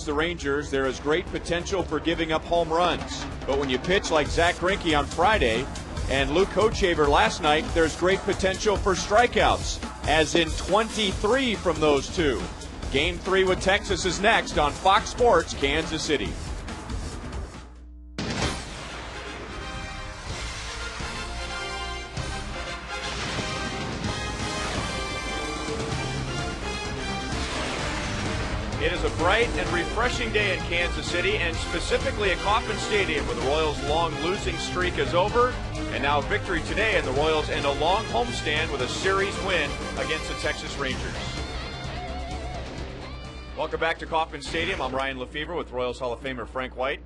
against the Rangers, there is great potential for giving up home runs. But when you pitch like Zach Greinke on Friday and Luke Hochevar last night, there's great potential for strikeouts, as in 23 from those two. Game 3 with Texas is next on Fox Sports Kansas City. It is a bright and refreshing day in Kansas City, and specifically at Kauffman Stadium, where the Royals' long losing streak is over, and now a victory today, and the Royals end a long homestand with a series win against the Texas Rangers. Welcome back to Kauffman Stadium. I'm Ryan Lefevre with Royals Hall of Famer Frank White.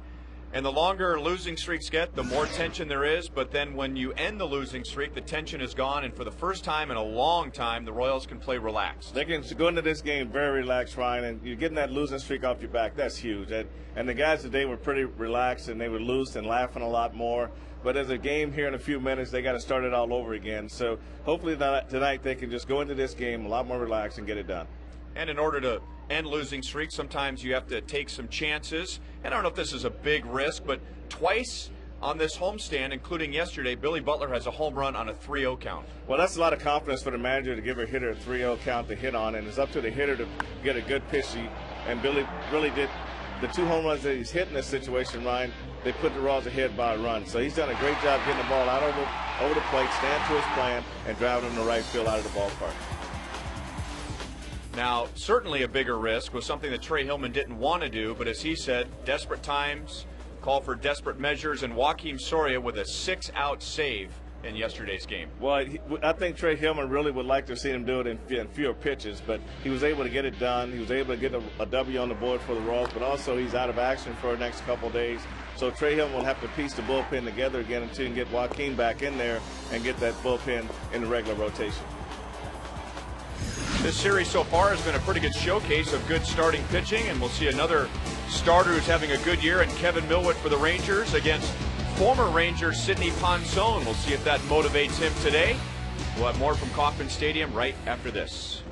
And the longer losing streaks get, the more tension there is. But then when you end the losing streak, the tension is gone. And for the first time in a long time, the Royals can play relaxed. They can go into this game very relaxed, Ryan. And you're getting that losing streak off your back. That's huge. And the guys today were pretty relaxed, and they were loose and laughing a lot more. But as a game here in a few minutes, they got to start it all over again. So hopefully tonight they can just go into this game a lot more relaxed and get it done. And in order to end losing streaks, sometimes you have to take some chances. And I don't know if this is a big risk, but twice on this homestand, including yesterday, Billy Butler has a home run on a 3-0 count. Well, that's a lot of confidence for the manager to give a hitter a 3-0 count to hit on, and it's up to the hitter to get a good pitch. And Billy really did the 2 home runs that he's hit in this situation, Ryan. They put the Royals ahead by a run. So he's done a great job getting the ball out over the plate, stand to his plan, and driving him to right field out of the ballpark. Now, certainly a bigger risk was something that Trey Hillman didn't want to do, but as he said, desperate times call for desperate measures, and Joakim Soria with a 6-out save in yesterday's game. Well, I think Trey Hillman really would like to see him do it in fewer pitches, but he was able to get it done. He was able to get a W on the board for the Royals, but also he's out of action for the next couple of days. So Trey Hillman will have to piece the bullpen together again until he can get Joakim back in there and get that bullpen in the regular rotation. This series so far has been a pretty good showcase of good starting pitching, and we'll see another starter who's having a good year in Kevin Millwood for the Rangers against former Ranger Sidney Ponson. We'll see if that motivates him today. We'll have more from Kauffman Stadium right after this.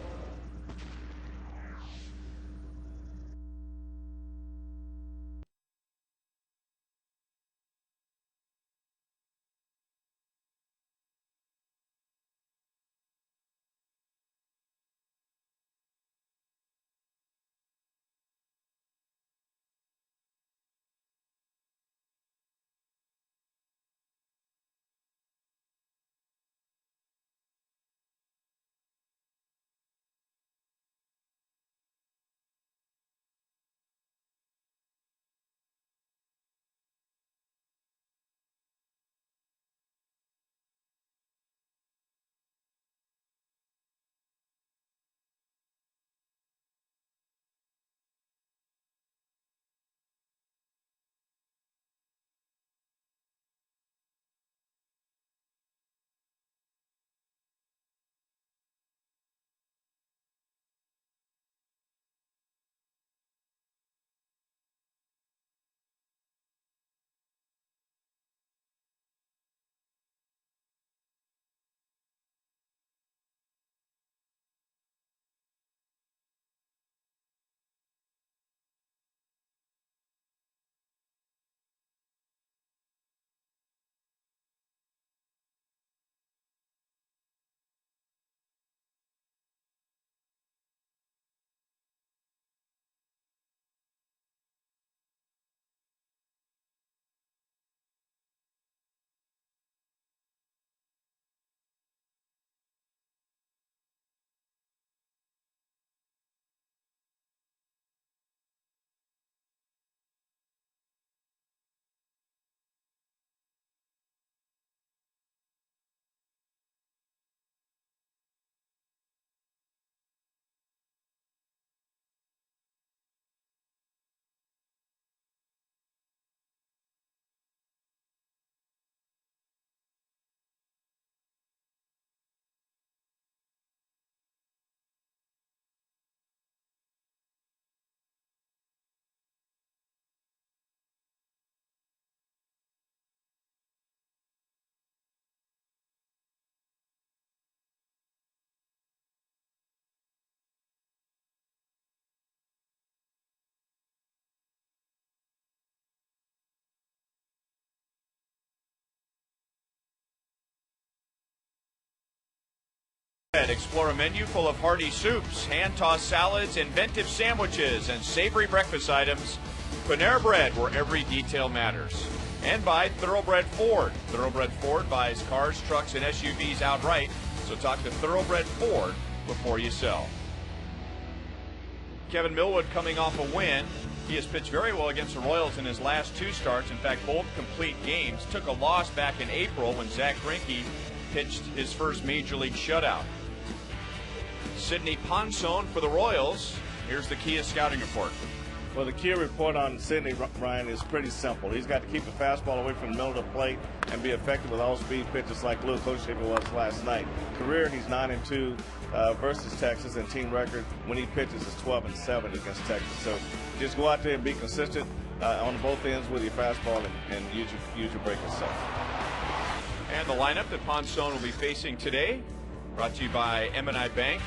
Bread. Explore a menu full of hearty soups, hand-tossed salads, inventive sandwiches, and savory breakfast items. Panera Bread, where every detail matters. And by Thoroughbred Ford. Thoroughbred Ford buys cars, trucks, and SUVs outright, so talk to Thoroughbred Ford before you sell. Kevin Millwood coming off a win. He has pitched very well against the Royals in his last 2 starts. In fact, both complete games. Took a loss back in April when Zach Greinke pitched his first major league shutout. Sidney Ponson for the Royals. Here's the Kia scouting report. Well, the Kia report on Sidney, Ryan, is pretty simple. He's got to keep the fastball away from the middle of the plate and be effective with all-speed pitches like Luke Hochevar was last night. Career, he's 9-2 versus Texas, and team record when he pitches is 12-7 against Texas. So just go out there and be consistent on both ends with your fastball and use your break yourself. And the lineup that Ponson will be facing today, brought to you by M&I Bank.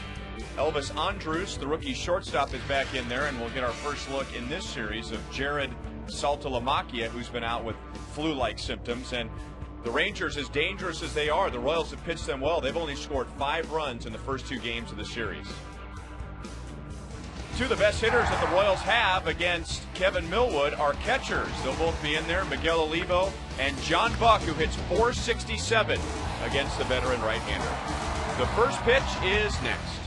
Elvis Andrus, the rookie shortstop, is back in there, and we'll get our first look in this series of Jared Saltalamacchia, who's been out with flu-like symptoms. And the Rangers, as dangerous as they are, the Royals have pitched them well. They've only scored 5 runs in the first 2 games of the series. 2 of the best hitters that the Royals have against Kevin Millwood are catchers. They'll both be in there, Miguel Olivo and John Buck, who hits .467 against the veteran right-hander. The first pitch is next.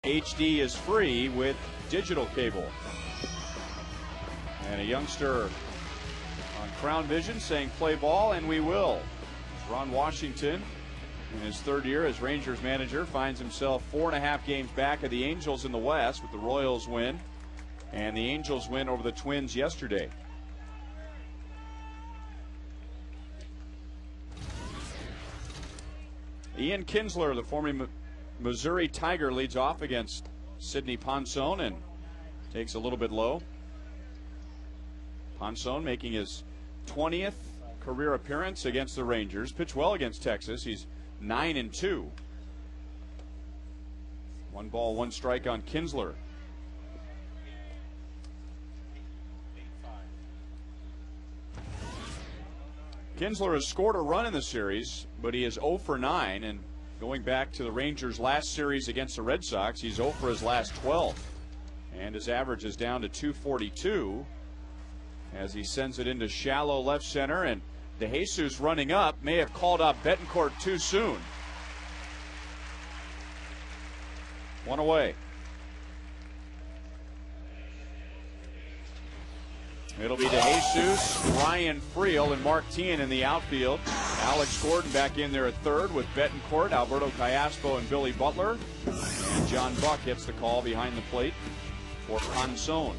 HD is free with digital cable. And a youngster on Crown Vision saying play ball, and we will. Ron Washington, in his 3rd year as Rangers manager, finds himself 4.5 games back of the Angels in the West with the Royals win and the Angels win over the Twins yesterday. Ian Kinsler, the former Missouri Tiger, leads off against Sidney Ponson and takes a little bit low. Ponson making his 20th career appearance against the Rangers. Pitched well against Texas. He's 9-2. 1 ball, 1 strike on Kinsler. Kinsler has scored a run in the series, but he is 0 for 9. And going back to the Rangers' last series against the Red Sox, he's 0 for his last 12. And his average is down to 242 as he sends it into shallow left center. And DeJesus running up may have called up Betancourt too soon. One away. It'll be DeJesus, Ryan Friel, and Mark Teahan in the outfield. Alex Gordon back in there at third with Betancourt, Alberto Callaspo, and Billy Butler. And John Buck hits the call behind the plate for Ponson.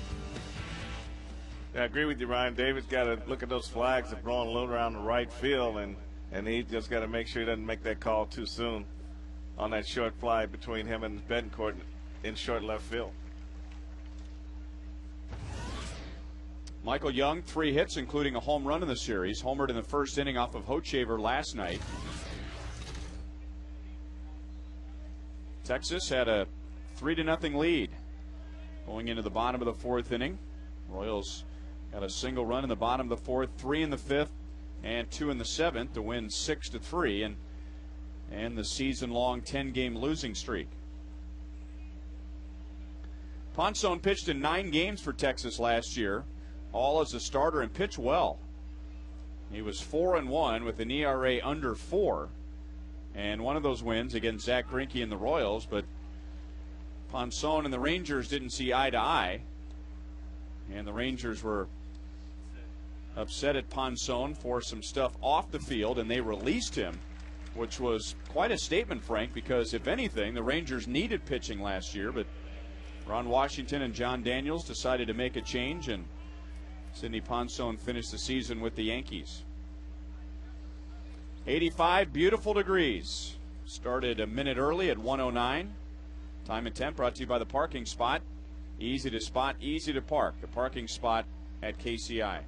Yeah, I agree with you, Ryan. David's got to look at those flags that are blowing low around the right field, and he just got to make sure he doesn't make that call too soon on that short fly between him and Betancourt in short left field. Michael Young, 3 hits, including a home run in the series. Homered in the first inning off of Hochevar last night. Texas had a 3-0 lead going into the bottom of the 4th inning. Royals got a single run in the bottom of the 4th, 3 in the 5th, and 2 in the 7th to win 6-3 and the season-long 10-game losing streak. Ponson pitched in 9 games for Texas last year, all as a starter, and pitched well. He was 4-1 with an ERA under 4, and one of those wins against Zach Greinke and the Royals. But Ponson and the Rangers didn't see eye to eye, and the Rangers were upset at Ponson for some stuff off the field, and they released him, which was quite a statement, Frank, because if anything, the Rangers needed pitching last year, but Ron Washington and John Daniels decided to make a change, and Sidney Ponson finished the season with the Yankees. 85 beautiful degrees. Started a minute early at 1:09. Time and temp brought to you by the parking spot. Easy to spot, easy to park. The parking spot at KCI.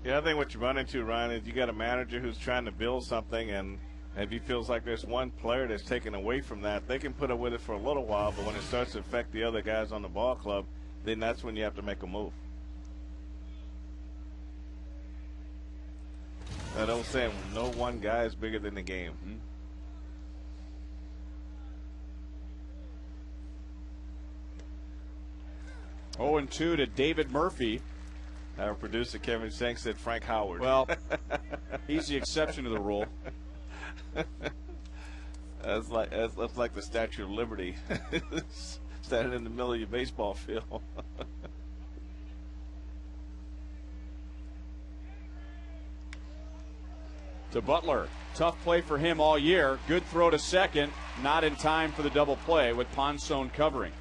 Yeah, I think what you run into, Ryan, is you got a manager who's trying to build something, and if he feels like there's one player that's taken away from that, they can put up with it for a little while, but when it starts to affect the other guys on the ball club, then that's when you have to make a move. That old saying, no one guy is bigger than the game. Mm-hmm. Oh, 0-2 to David Murphy. Our producer Kevin Shank said Frank Howard. Well, he's the exception to the rule. That's like the Statue of Liberty, standing in the middle of your baseball field. To Butler. Tough play for him all year. Good throw to second. Not in time for the double play with Ponson covering.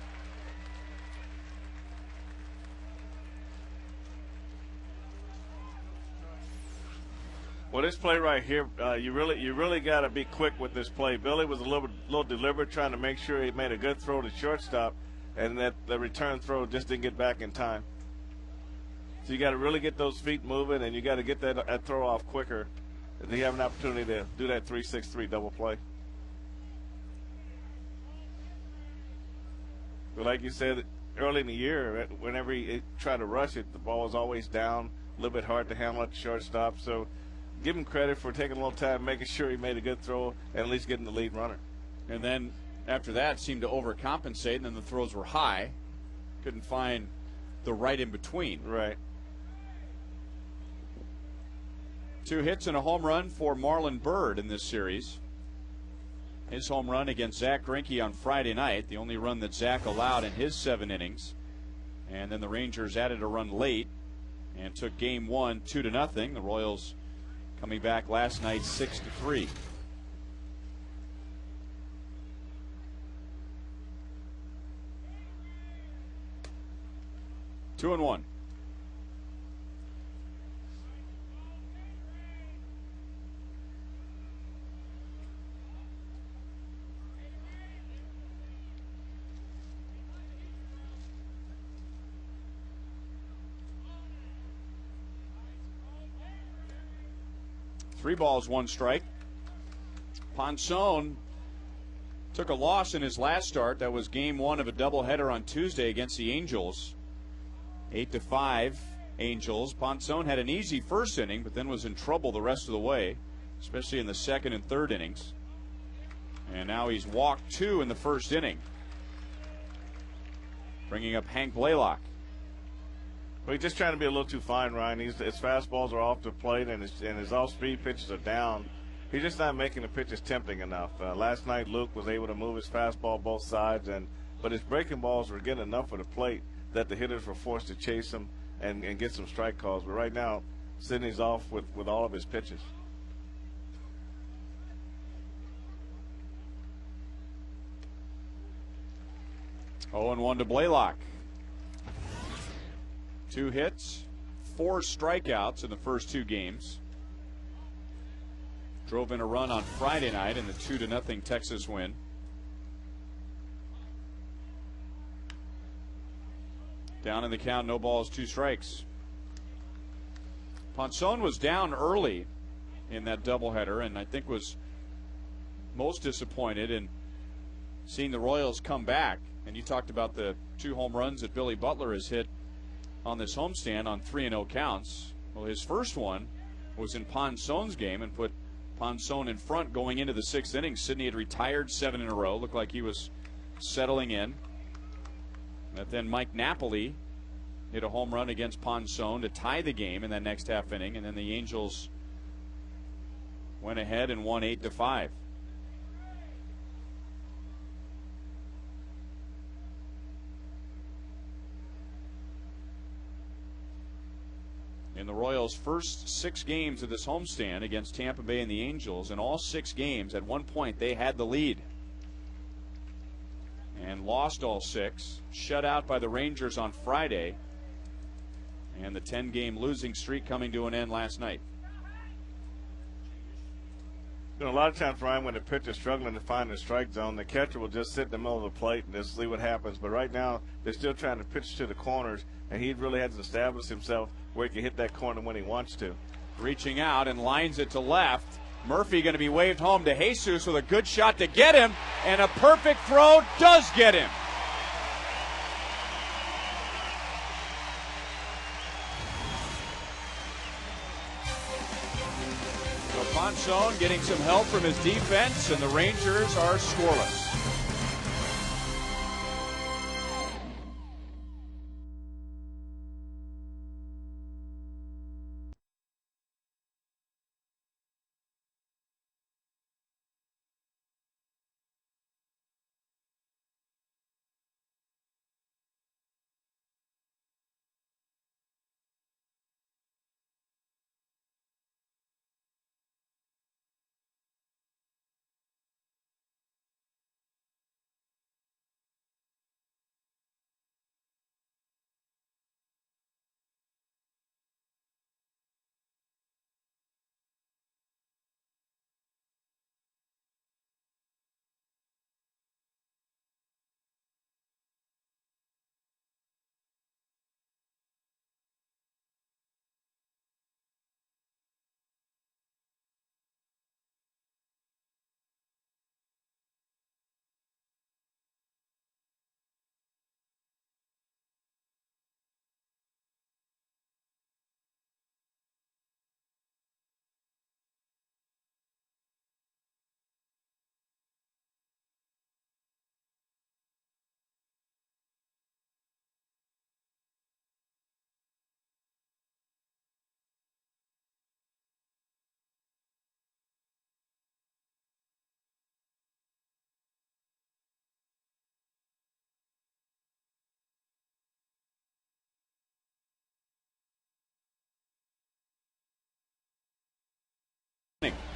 Well, this play right here, you really got to be quick with this play. Billy was a little deliberate, trying to make sure he made a good throw to shortstop, and that the return throw just didn't get back in time. So you got to really get those feet moving, and you got to get that throw off quicker. And you have an opportunity to do that 3-6-3 double play. But like you said, early in the year, whenever he tried to rush it, the ball was always down, a little bit hard to handle at the shortstop. So give him credit for taking a little time, making sure he made a good throw, and at least getting the lead runner. And then after that, seemed to overcompensate, and then the throws were high. Couldn't find the right in between. Right. 2 hits and a home run for Marlon Byrd in this series. His home run against Zach Greinke on Friday night, the only run that Zach allowed in his 7 innings. And then the Rangers added a run late and took game 1 2-0. The Royals coming back last night 6-3. Two and one. Three balls, 1 strike. Ponson took a loss in his last start. That was game 1 of a doubleheader on Tuesday against the Angels. 8-5 Angels. Ponson had an easy first inning, but then was in trouble the rest of the way, especially in the second and third innings. And now he's walked 2 in the first inning, bringing up Hank Blaylock. Well, he's just trying to be a little too fine, Ryan. His fastballs are off the plate, and his off-speed pitches are down. He's just not making the pitches tempting enough. Last night, Luke was able to move his fastball both sides, but his breaking balls were getting enough for the plate that the hitters were forced to chase him and get some strike calls. But right now, Sidney's off with all of his pitches. Oh, and 1 to Blaylock. 2 hits, 4 strikeouts in the first 2 games. Drove in a run on Friday night in the 2-0 Texas win. Down in the count, no balls, 2 strikes. Ponson was down early in that doubleheader, and I think was most disappointed in seeing the Royals come back. And you talked about the 2 home runs that Billy Butler has hit on this homestand on 3-0 counts. Well, his first one was in Ponson's game and put Ponson in front going into the 6th inning. Sidney had retired 7 in a row. Looked like he was settling in. But then Mike Napoli hit a home run against Ponson to tie the game in that next half inning. And then the Angels went ahead and won 8-5. In the Royals' first 6 games of this homestand against Tampa Bay and the Angels, in all 6 games, at one point they had the lead and lost all 6, shut out by the Rangers on Friday, and the 10-game losing streak coming to an end last night. You know, a lot of times, Ryan, when the pitcher's struggling to find the strike zone, the catcher will just sit in the middle of the plate and just see what happens. But right now, they're still trying to pitch to the corners, and he really hasn't established himself where he can hit that corner when he wants to. Reaching out and lines it to left. Murphy going to be waved home to Jesus with a good shot to get him, and a perfect throw does get him. So Ponson getting some help from his defense, and the Rangers are scoreless.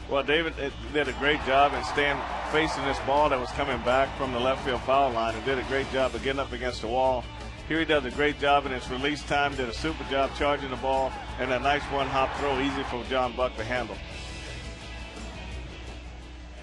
Well, David did a great job in staying facing this ball that was coming back from the left field foul line, and did a great job of getting up against the wall. Here he does a great job in his release time, did a super job charging the ball, and a nice one-hop throw, easy for John Buck to handle.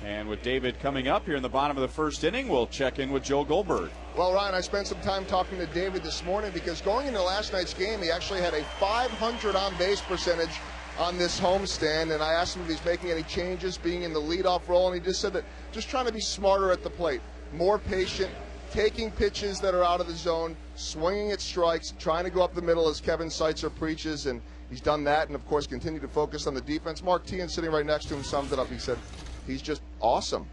And with David coming up here in the bottom of the first inning, we'll check in with Joe Goldberg. Well, Ryan, I spent some time talking to David this morning because going into last night's game, he actually had a .500 on-base percentage on this homestand, and I asked him if he's making any changes being in the leadoff role, and he just said that just trying to be smarter at the plate, more patient, taking pitches that are out of the zone, swinging at strikes, trying to go up the middle as Kevin Seitzer preaches, and he's done that, and of course continue to focus on the defense. Mark Teahan, sitting right next to him, summed it up. He said, he's just awesome.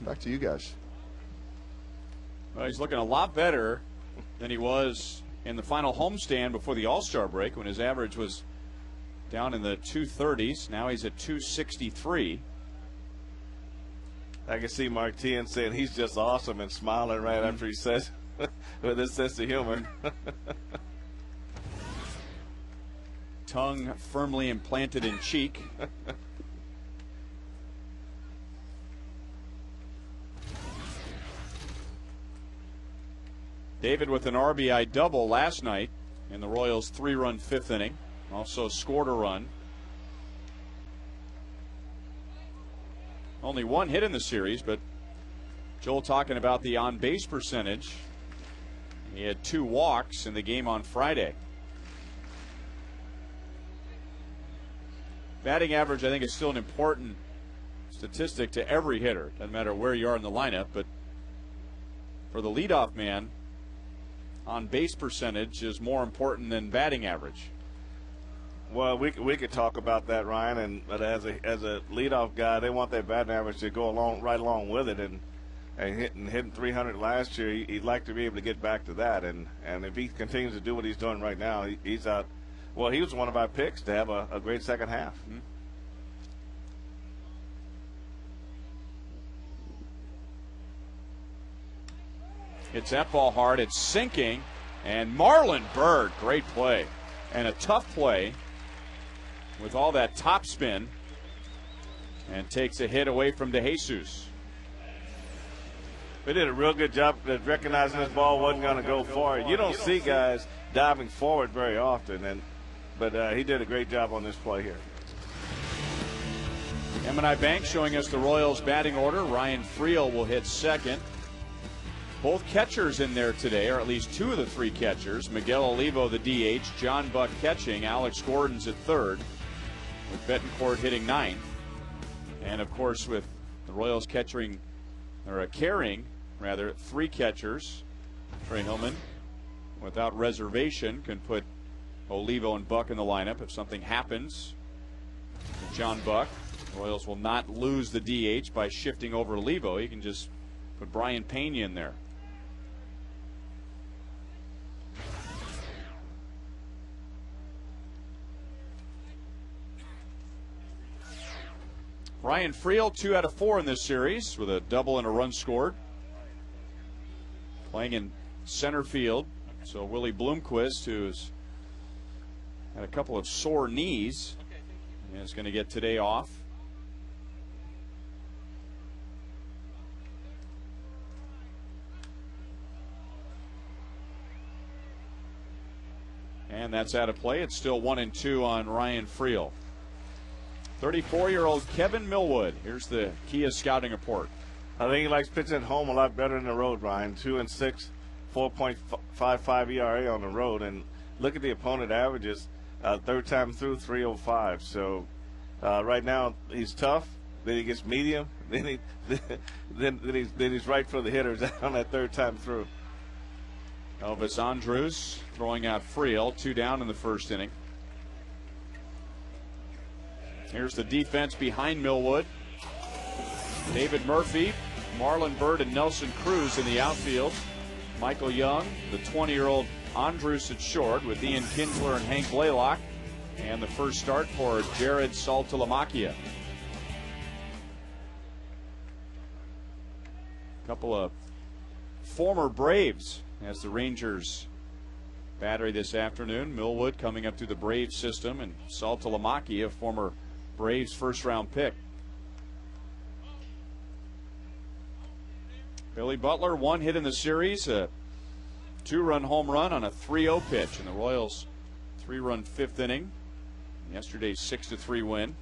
Back to you guys. Well, he's looking a lot better than he was in the final homestand before the All-Star break when his average was down in the 230s. Now he's at 263. I can see Mark Teahan saying he's just awesome and smiling right after he says with his sense of humor. Tongue firmly implanted in cheek. David with an RBI double last night in the Royals' 3-run fifth inning. Also scored a run. Only one hit in the series, but Joel talking about the on-base percentage. He had 2 walks in the game on Friday. Batting average, I think, is still an important statistic to every hitter. Doesn't matter where you are in the lineup, but for the leadoff man, on-base percentage is more important than batting average. Well, we could talk about that, Ryan, but as a leadoff guy, they want that batting average to go right along with it, and hitting 300 last year, he'd like to be able to get back to that, and if he continues to do what he's doing right now, he's out. Well, he was one of our picks to have a great second half. Mm-hmm. Hits that ball hard. It's sinking. And Marlon Byrd, great play. And a tough play with all that top spin. And takes a hit away from DeJesus. They did a real good job of recognizing this ball wasn't going to go far. You don't see guys diving forward very often, but he did a great job on this play here. M&I Bank showing us the Royals batting order. Ryan Friel will hit second. Both catchers in there today, or at least 2 of the 3 catchers. Miguel Olivo, the DH, John Buck catching, Alex Gordon's at third, with Betancourt hitting 9th. And of course, with the Royals carrying 3 catchers, Trey Hillman, without reservation, can put Olivo and Buck in the lineup if something happens to John Buck. The Royals will not lose the DH by shifting over Olivo. He can just put Brian Pena in there. Ryan Friel, 2 out of 4 in this series with a double and a run scored. Playing in center field. So Willie Bloomquist, who's had a couple of sore knees, is going to get today off. And that's out of play. It's still 1-2 on Ryan Friel. 34-year-old Kevin Millwood. Here's the Kia scouting report. I think he likes pitching at home a lot better than the road, Ryan. 2-6, 4.55 ERA on the road. And look at the opponent averages. Third time through, 305. So right now he's tough. Then he gets medium. Then he's right for the hitters on that third time through. Elvis Andrus throwing out Friel. 2 down in the first inning. Here's the defense behind Millwood. David Murphy, Marlon Byrd, and Nelson Cruz in the outfield. Michael Young, the 20-year-old Andrus at short with Ian Kinsler and Hank Blaylock. And the first start for Jared Saltalamacchia. A couple of former Braves as the Rangers battery this afternoon. Millwood coming up through the Braves system, and Saltalamacchia, a former Braves first-round pick. Billy Butler, 1 hit in the series, a 2-run home run on a 3-0 pitch in the Royals' 3-run fifth inning. Yesterday's 6-3 win.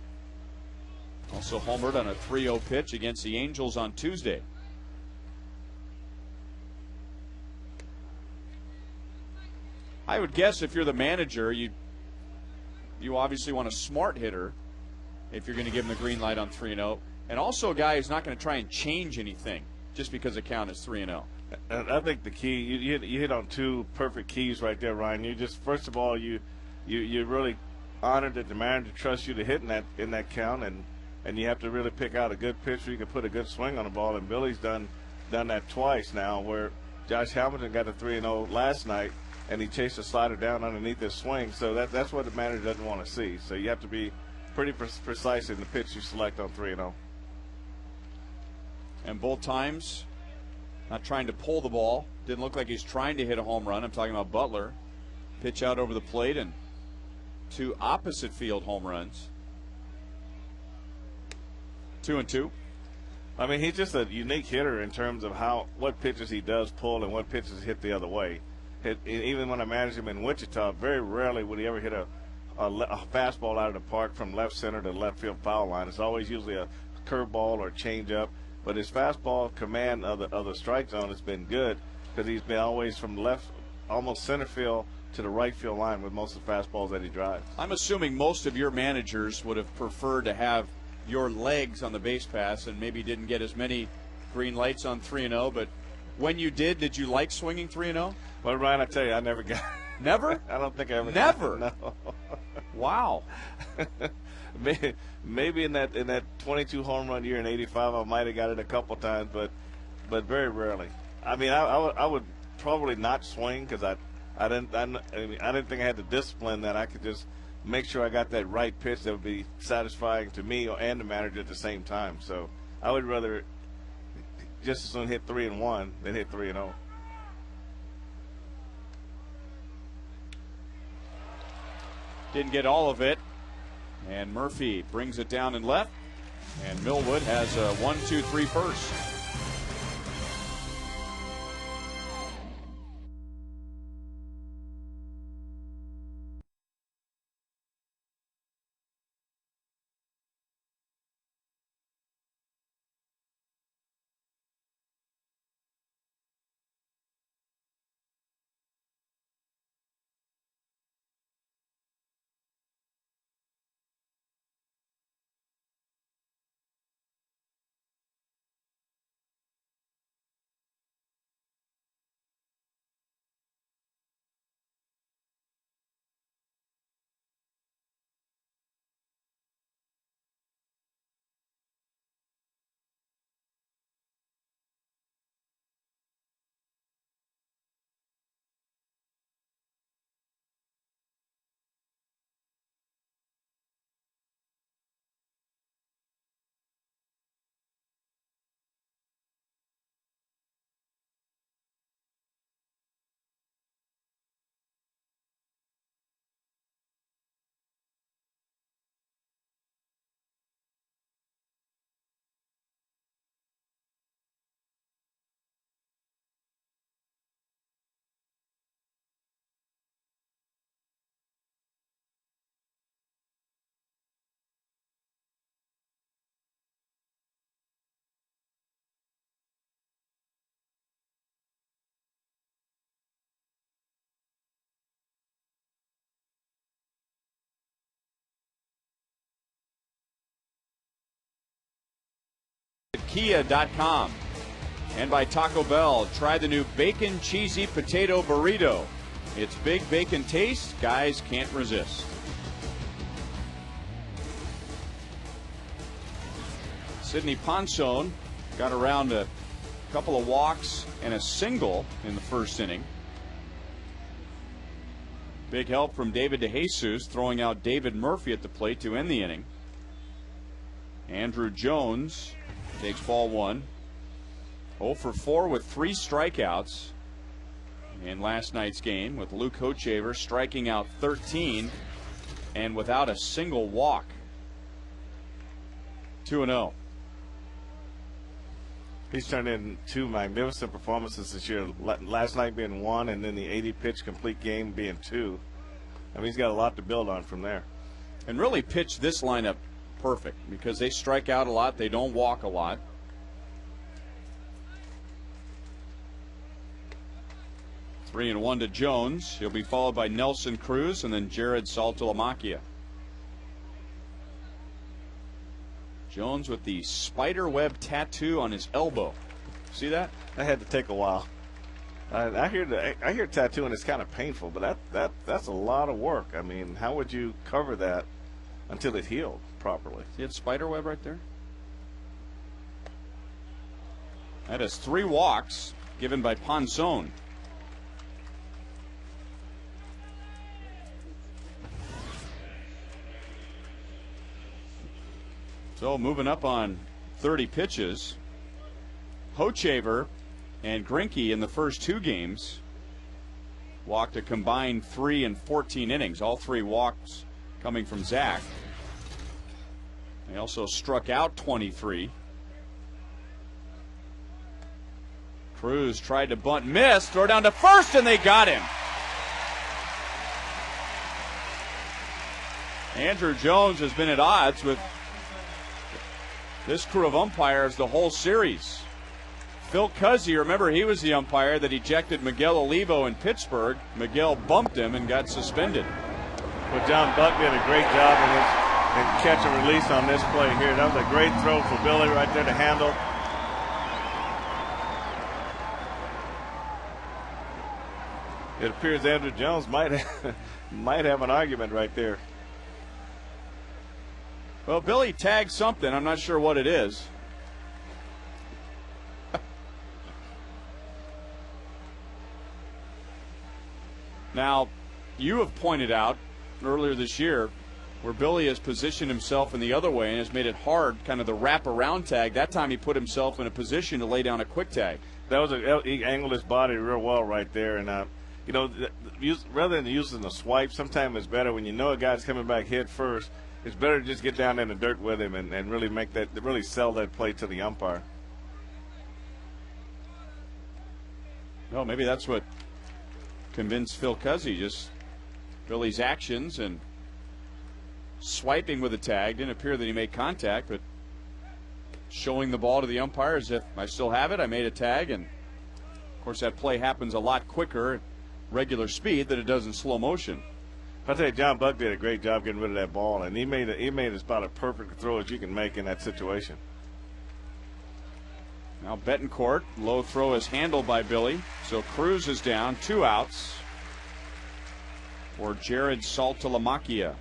Also homered on a 3-0 pitch against the Angels on Tuesday. I would guess if you're the manager, you obviously want a smart hitter if you're going to give him the green light on 3-0. And also a guy who's not going to try and change anything just because the count is 3-0. And I think the key, you hit on two perfect keys right there, Ryan. You just, first of all, you're really honored that the manager trusts you to hit in that count, and you have to really pick out a good pitcher you can put a good swing on the ball. And Billy's done that twice now, where Josh Hamilton got the 3-0 last night, and he chased a slider down underneath his swing. So that's what the manager doesn't want to see. So you have to be pretty precise in the pitch you select on 3-0. And both times, not trying to pull the ball. Didn't look like he's trying to hit a home run. I'm talking about Butler. Pitch out over the plate and 2 opposite field home runs. 2-2. I mean, he's just a unique hitter in terms of what pitches he does pull and what pitches hit the other way. Even when I managed him in Wichita, very rarely would he ever hit a fastball out of the park from left center to left field foul line. It's always usually a curveball or changeup. But his fastball command of the strike zone has been good because he's been always from left, almost center field to the right field line with most of the fastballs that he drives. I'm assuming most of your managers would have preferred to have your legs on the base pass and maybe didn't get as many green lights on 3-0. But when you did you like swinging 3-0? Well, Ryan, I tell you, I never got. Never? I don't think I ever. Never. Got it, no. Wow. Maybe in that 22 home run year in '85, I might have got it a couple times, but very rarely. I mean, I would probably not swing because I didn't think I had the discipline that I could just make sure I got that right pitch that would be satisfying to me and the manager at the same time. So I would rather just as soon hit 3-1 than hit 3-0. Didn't get all of it. And Murphy brings it down and left. And Millwood has a 1-2-3 first. Kia.com and by Taco Bell. Try the new bacon cheesy potato burrito. It's big bacon taste, guys can't resist. Sidney Ponson got around a couple of walks and a single in the first inning. Big help from David DeJesus, throwing out David Murphy at the plate to end the inning. Andrew Jones takes ball 1. 0 for 4 with 3 strikeouts in last night's game, with Luke Hochaver striking out 13 and without a single walk. 2-0. He's turned in 2 magnificent performances this year. Last night being 1, and then the 80-pitch complete game being 2. I mean, he's got a lot to build on from there. And really pitched this lineup perfect because they strike out a lot. They don't walk a lot. Three and 1 to Jones. He'll be followed by Nelson Cruz and then Jared Saltalamacchia. Jones with the spider web tattoo on his elbow. See that? That had to take a while. I hear tattooing is kind of painful, but that's a lot of work. I mean, how would you cover that until it healed properly? See that spider web right there? That is 3 walks given by Ponson. So moving up on 30 pitches, Hochevar and Greinke in the first 2 games walked a combined 3 and 14 innings. All 3 walks coming from Zach. They also struck out 23. Cruz tried to bunt, missed, throw down to first, and they got him. Andrew Jones has been at odds with this crew of umpires the whole series. Phil Cuzzy, remember, he was the umpire that ejected Miguel Olivo in Pittsburgh. Miguel bumped him and got suspended. Well, John Buck did a great job in catch and release on this play here. That was a great throw for Billy right there to handle. It appears Andrew Jones might have an argument right there. Well, Billy tagged something. I'm not sure what it is. Now, you have pointed out earlier this year where Billy has positioned himself in the other way and has made it hard, kind of the wrap-around tag. That time he put himself in a position to lay down a quick tag. He angled his body real well right there. And, rather than using a swipe, sometimes it's better when you know a guy's coming back head first. It's better to just get down in the dirt with him and really sell that play to the umpire. No, maybe that's what convinced Phil Cuzzy, just Billy's actions and swiping with a tag. Didn't appear that he made contact, but showing the ball to the umpire as if I still have it, I made a tag. And of course that play happens a lot quicker at regular speed than it does in slow motion. I'll tell you, John Buck did a great job getting rid of that ball, and he made as about a perfect throw as you can make in that situation. Now Betancourt, low throw is handled by Billy. So Cruz is down, 2 outs for Jared Saltalamacchia.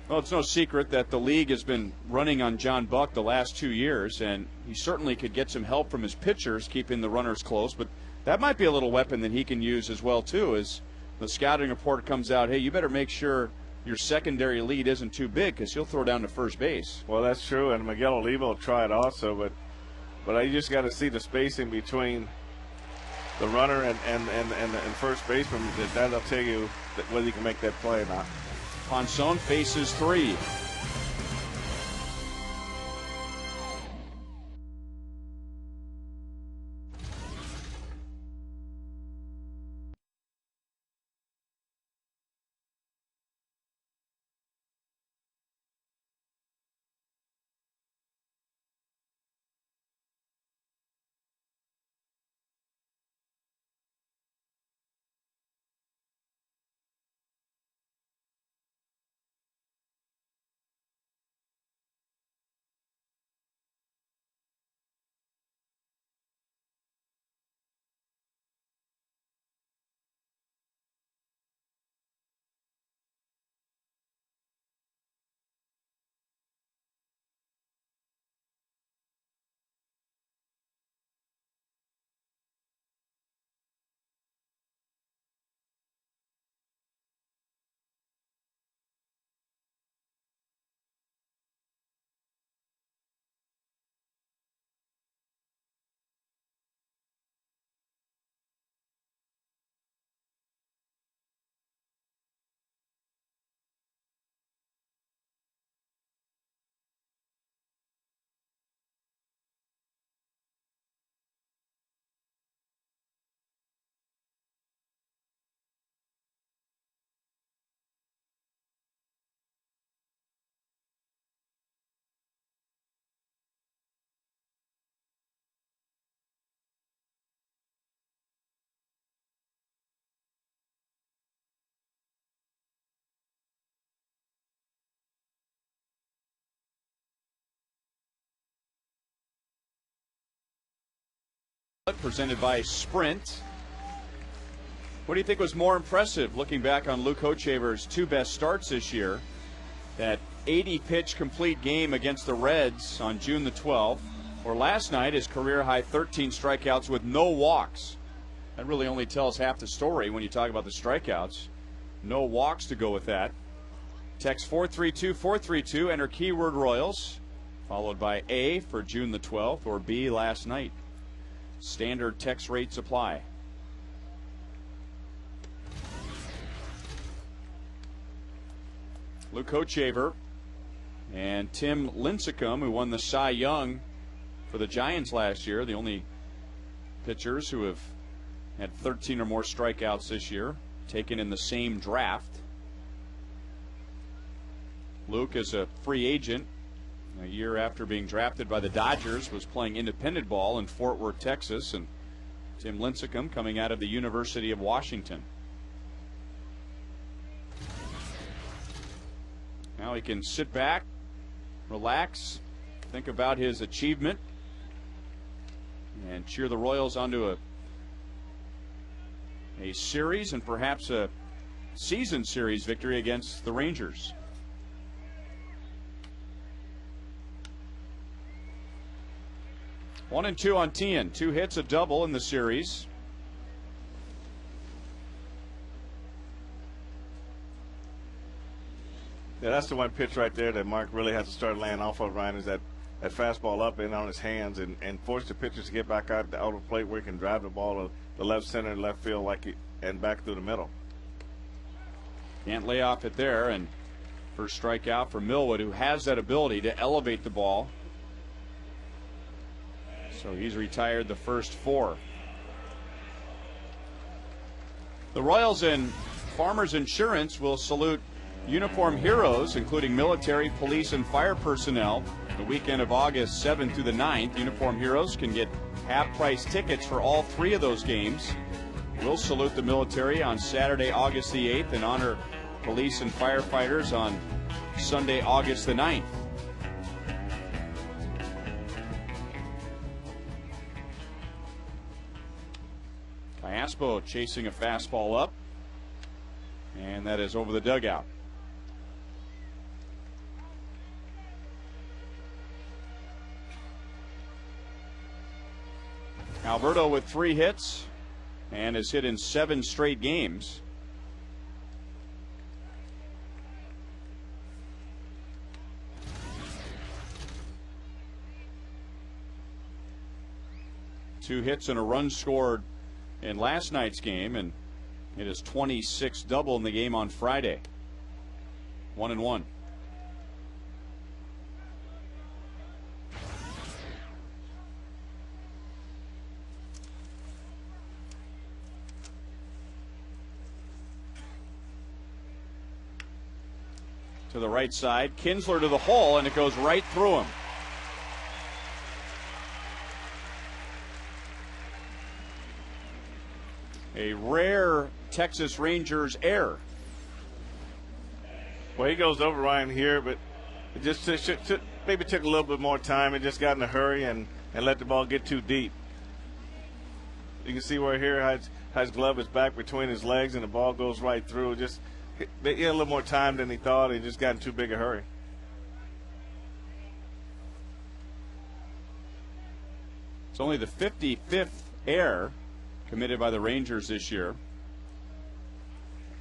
Well, it's no secret that the league has been running on John Buck the last 2 years, and he certainly could get some help from his pitchers keeping the runners close, but that might be a little weapon that he can use as well, too, as the scouting report comes out, hey, you better make sure your secondary lead isn't too big because he'll throw down to first base. Well, that's true, and Miguel Olivo tried also, but you just got to see the spacing between the runner and first baseman. That'll tell you whether you can make that play or not. Ponson faces 3. presented by Sprint. What do you think was more impressive looking back on Luke Hochevar's two best starts this year? That 80-pitch complete game against the Reds on June the 12th, or last night his career-high 13 strikeouts with no walks. That really only tells half the story when you talk about the strikeouts. No walks to go with that. Text 432-432, enter keyword Royals, followed by A for June the 12th or B last night. Standard text rates apply. Luke Hochevar and Tim Lincecum, who won the Cy Young for the Giants last year, the only pitchers who have had 13 or more strikeouts this year, taken in the same draft. Luke is a free agent. A year after being drafted by the Dodgers, was playing independent ball in Fort Worth, Texas, and Tim Lincecum coming out of the University of Washington. Now he can sit back, relax, think about his achievement, and cheer the Royals onto a series and perhaps a season series victory against the Rangers. One and two on Tien. 2 hits, a double in the series. Yeah, that's the one pitch right there that Mark really has to start laying off of, Ryan, is that fastball up and on his hands and force the pitchers to get back out the outer plate where he can drive the ball to the left center and left field and back through the middle. Can't lay off it there, and first strikeout for Millwood, who has that ability to elevate the ball. So he's retired the first 4. The Royals and Farmers Insurance will salute uniform heroes, including military, police, and fire personnel. The weekend of August 7th through the 9th, uniform heroes can get half-price tickets for all 3 of those games. We'll salute the military on Saturday, August the 8th, and honor police and firefighters on Sunday, August the 9th. Aspo chasing a fastball up, and that is over the dugout. Alberto with 3 hits and has hit in 7 straight games. Two hits and a run scored in last night's game, and it is 26 double in the game on Friday. 1-1. To the right side, Kinsler to the hole, and it goes right through him. A rare Texas Rangers error. Well, he goes over Ryan here, but it just maybe took a little bit more time. It just got in a hurry and let the ball get too deep. You can see where here his glove is back between his legs and the ball goes right through. Just he had a little more time than he thought. He just got in too big a hurry. It's only the 55th error committed by the Rangers this year.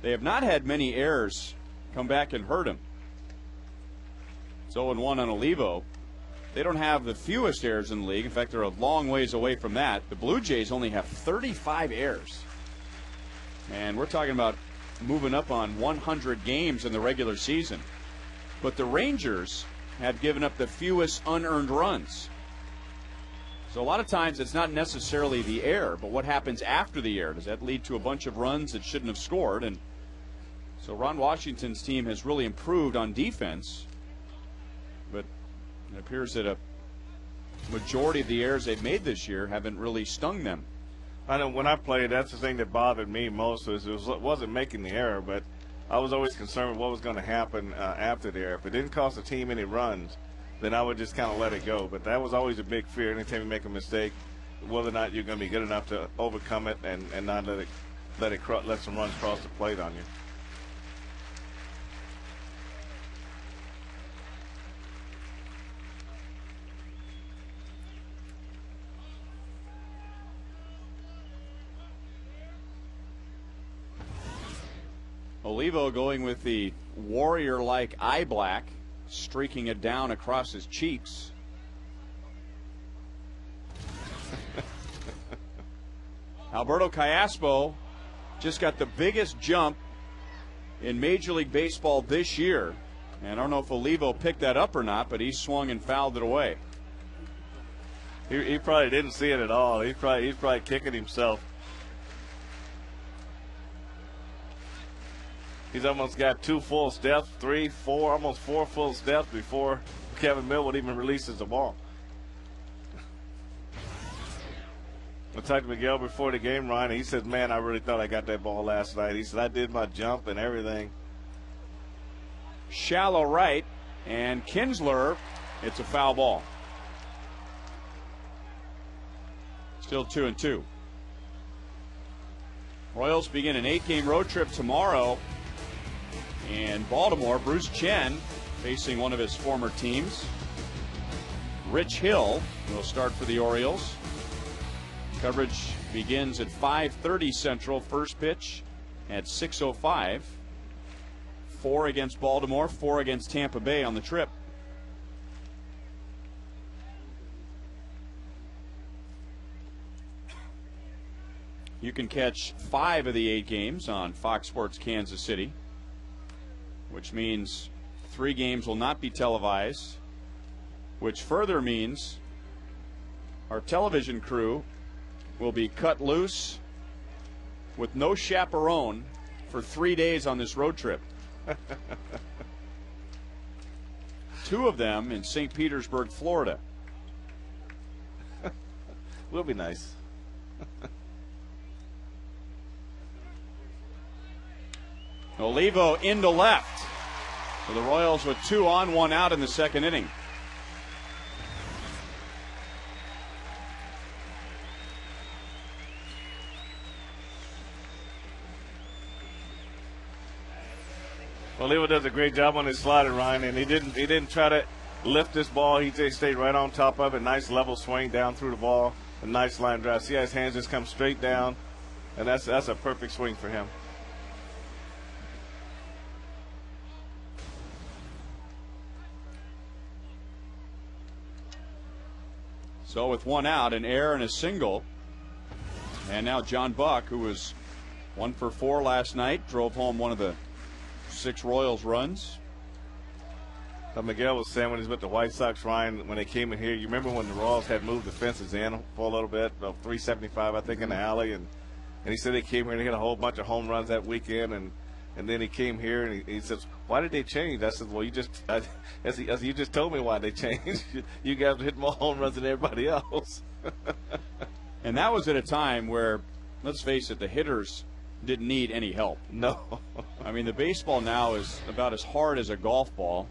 They have not had many errors come back and hurt them. It's 0-1 on Olivo. They don't have the fewest errors in the league. In fact, they're a long ways away from that. The Blue Jays only have 35 errors. And we're talking about moving up on 100 games in the regular season. But the Rangers have given up the fewest unearned runs. So a lot of times it's not necessarily the error, but what happens after the error. Does that lead to a bunch of runs that shouldn't have scored? And so Ron Washington's team has really improved on defense, but it appears that a majority of the errors they've made this year haven't really stung them. I know when I played, that's the thing that bothered me most was it wasn't making the error, but I was always concerned with what was going to happen after the error. If it didn't cost the team any runs, then I would just kind of let it go. But that was always a big fear. Anytime you make a mistake, whether or not you're going to be good enough to overcome it and not let some runs cross the plate on you. Olivo going with the warrior-like eye black, streaking it down across his cheeks. Alberto Callaspo just got the biggest jump in Major League Baseball this year. And I don't know if Olivo picked that up or not, but he swung and fouled it away. He probably didn't see it at all. He's probably kicking himself. He's almost got 2 full steps, 3, 4, almost 4 full steps before Kevin Millwood even releases the ball. I talked to Miguel before the game, Ryan, and he said, man, I really thought I got that ball last night. He said, I did my jump and everything. Shallow right, and Kinsler, it's a foul ball. Still 2-2. Royals begin an 8-game road trip tomorrow. And Baltimore, Bruce Chen facing one of his former teams. Rich Hill will start for the Orioles. Coverage begins at 5:30 Central. First pitch at 6:05. 4 against Baltimore, 4 against Tampa Bay on the trip. You can catch 5 of the 8 games on Fox Sports Kansas City, which means 3 games will not be televised, which further means our television crew will be cut loose with no chaperone for 3 days on this road trip. 2 of them in St. Petersburg, Florida. Will be nice. Olivo into left. So the Royals with 2 on, 1 out in the second inning. Olivo does a great job on his slider, Ryan, and he didn't try to lift this ball. He just stayed right on top of it. Nice level swing down through the ball. A nice line drive. See how his hands just come straight down, and that's a perfect swing for him. So with 1 out, an error and a single. And now John Buck, who was 1 for 4 last night, drove home one of the 6 Royals runs. Miguel was saying when he was with the White Sox, Ryan, when they came in here, you remember when the Royals had moved the fences in for a little bit, 375, I think, in the alley, and he said they came here and they hit a whole bunch of home runs that weekend, and then he came here and he says, why did they change? I said, well, you just told me why they changed. You guys hit more home runs than everybody else. And that was at a time where, let's face it, the hitters didn't need any help. No. I mean, the baseball now is about as hard as a golf ball.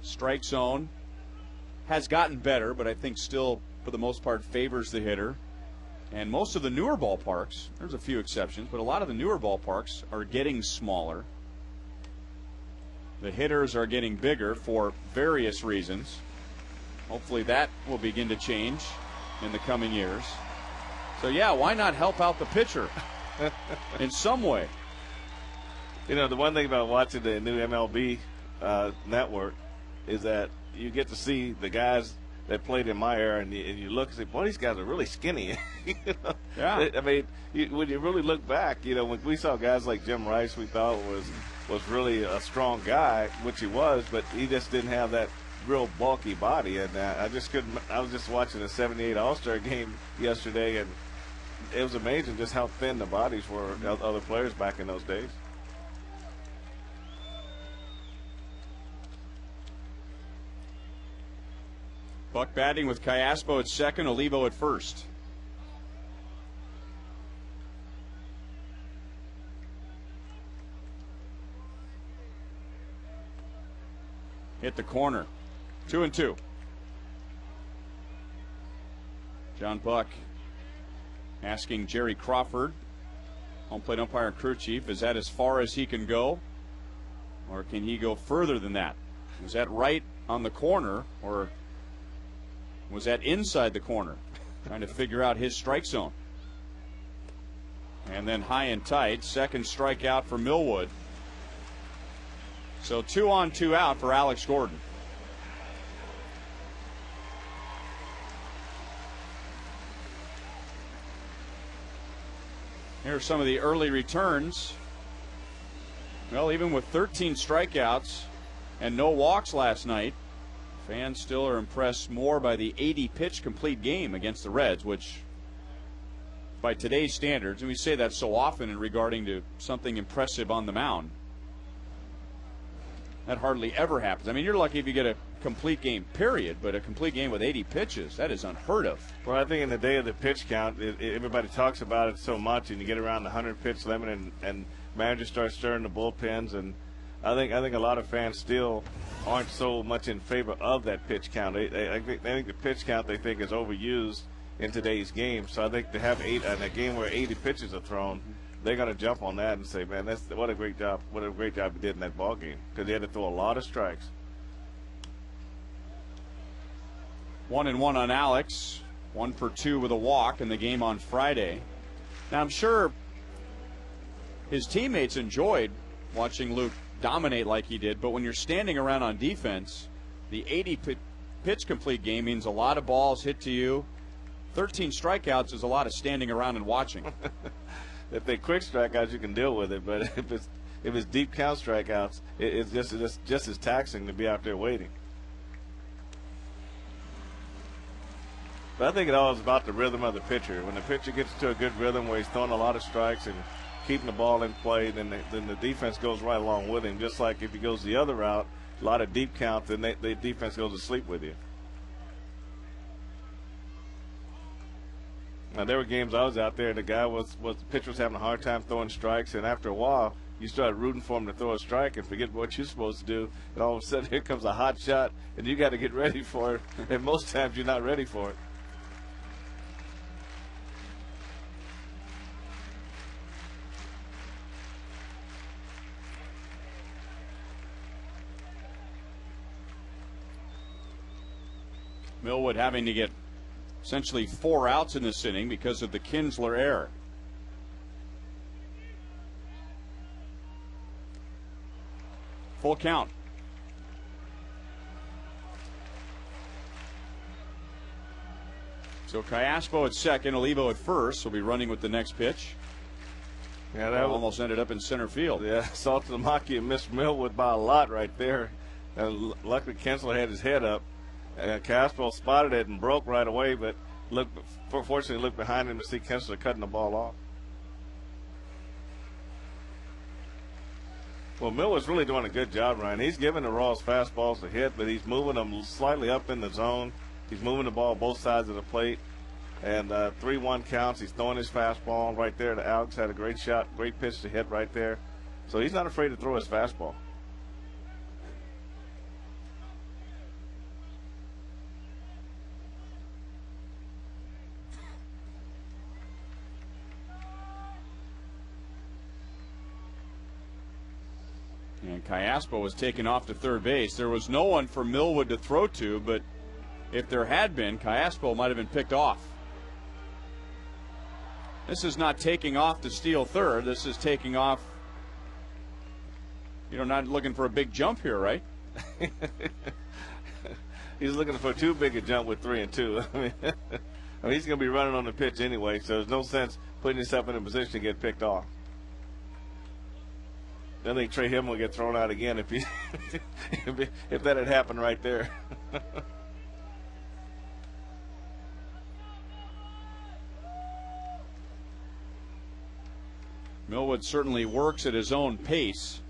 Strike zone has gotten better, but I think still, for the most part, favors the hitter. And most of the newer ballparks, there's a few exceptions, but a lot of the newer ballparks are getting smaller. The hitters are getting bigger for various reasons. Hopefully that will begin to change in the coming years. So, yeah, why not help out the pitcher in some way? You know, the one thing about watching the new MLB network is that you get to see the guys that played in my era, and you look and say, boy, these guys are really skinny. You know? Yeah. I mean, when you really look back, you know, when we saw guys like Jim Rice, we thought was really a strong guy, which he was, but he just didn't have that real bulky body. And I just couldn't. I was just watching the '78 All-Star game yesterday, and it was amazing just how thin the bodies were of other players back in those days. Buck batting with Callaspo at second, Olivo at first. Hit the corner. 2-2. John Buck asking Jerry Crawford, home plate umpire and crew chief, is that as far as he can go? Or can he go further than that? Was that right on the corner, or was that inside the corner? Trying to figure out his strike zone. And then high and tight, second strikeout for Millwood. So 2 on, 2 out for Alex Gordon. Here are some of the early returns. Well, even with 13 strikeouts and no walks last night, fans still are impressed more by the 80-pitch complete game against the Reds, which by today's standards, and we say that so often in regarding to something impressive on the mound, that hardly ever happens. I mean, you're lucky if you get a complete game, period, but a complete game with 80 pitches, that is unheard of. Well, I think in the day of the pitch count, everybody talks about it so much, and you get around the 100-pitch limit, and managers start stirring the bullpens, and I think a lot of fans still aren't so much in favor of that pitch count. I think the pitch count they think is overused in today's game. So I think to have 8 in a game where 80 pitches are thrown, they're going to jump on that and say, man, what a great job he did in that ball game, because he had to throw a lot of strikes. 1-1 on Alex, 1 for 2 with a walk in the game on Friday. Now I'm sure his teammates enjoyed watching Luke dominate like he did, but when you're standing around on defense, the 80 pitch complete game means a lot of balls hit to you. 13 strikeouts is a lot of standing around and watching. If they quick strikeouts, you can deal with it, but if it's deep count strikeouts, it's just as taxing to be out there waiting. But I think it all is about the rhythm of the pitcher. When the pitcher gets to a good rhythm where he's throwing a lot of strikes and keeping the ball in play, then the defense goes right along with him. Just like if he goes the other route, a lot of deep count, then the defense goes to sleep with you. Now, there were games I was out there, and the pitcher was having a hard time throwing strikes, and after a while, you started rooting for him to throw a strike and forget what you're supposed to do, and all of a sudden, here comes a hot shot, and you got to get ready for it, and most times you're not ready for it. Millwood having to get essentially 4 outs in this inning because of the Kinsler error. Full count. So Cayaspo at second, Olivo at first. Will be running with the next pitch. Yeah, that almost ended up in center field. Yeah, Saltalamacchia missed Millwood by a lot right there. And luckily, Kinsler had his head up. Cayaspo spotted it and broke right away, but fortunately looked behind him to see Kinsler cutting the ball off. Well, Miller's really doing a good job, Ryan. He's giving the Raws fastballs a hit, but he's moving them slightly up in the zone. He's moving the ball both sides of the plate. And 3-1 counts. He's throwing his fastball right there to Alex. Had a great shot, great pitch to hit right there. So he's not afraid to throw his fastball. And Cayaspo was taken off to third base. There was no one for Millwood to throw to, but if there had been, Cayaspo might have been picked off. This is not taking off to steal third. This is taking off, not looking for a big jump here, right? He's looking for too big a jump with 3 and 2. I mean, he's going to be running on the pitch anyway, so there's no sense putting yourself in a position to get picked off. I think Trey Hill will get thrown out again if if that had happened right there. Millwood certainly works at his own pace.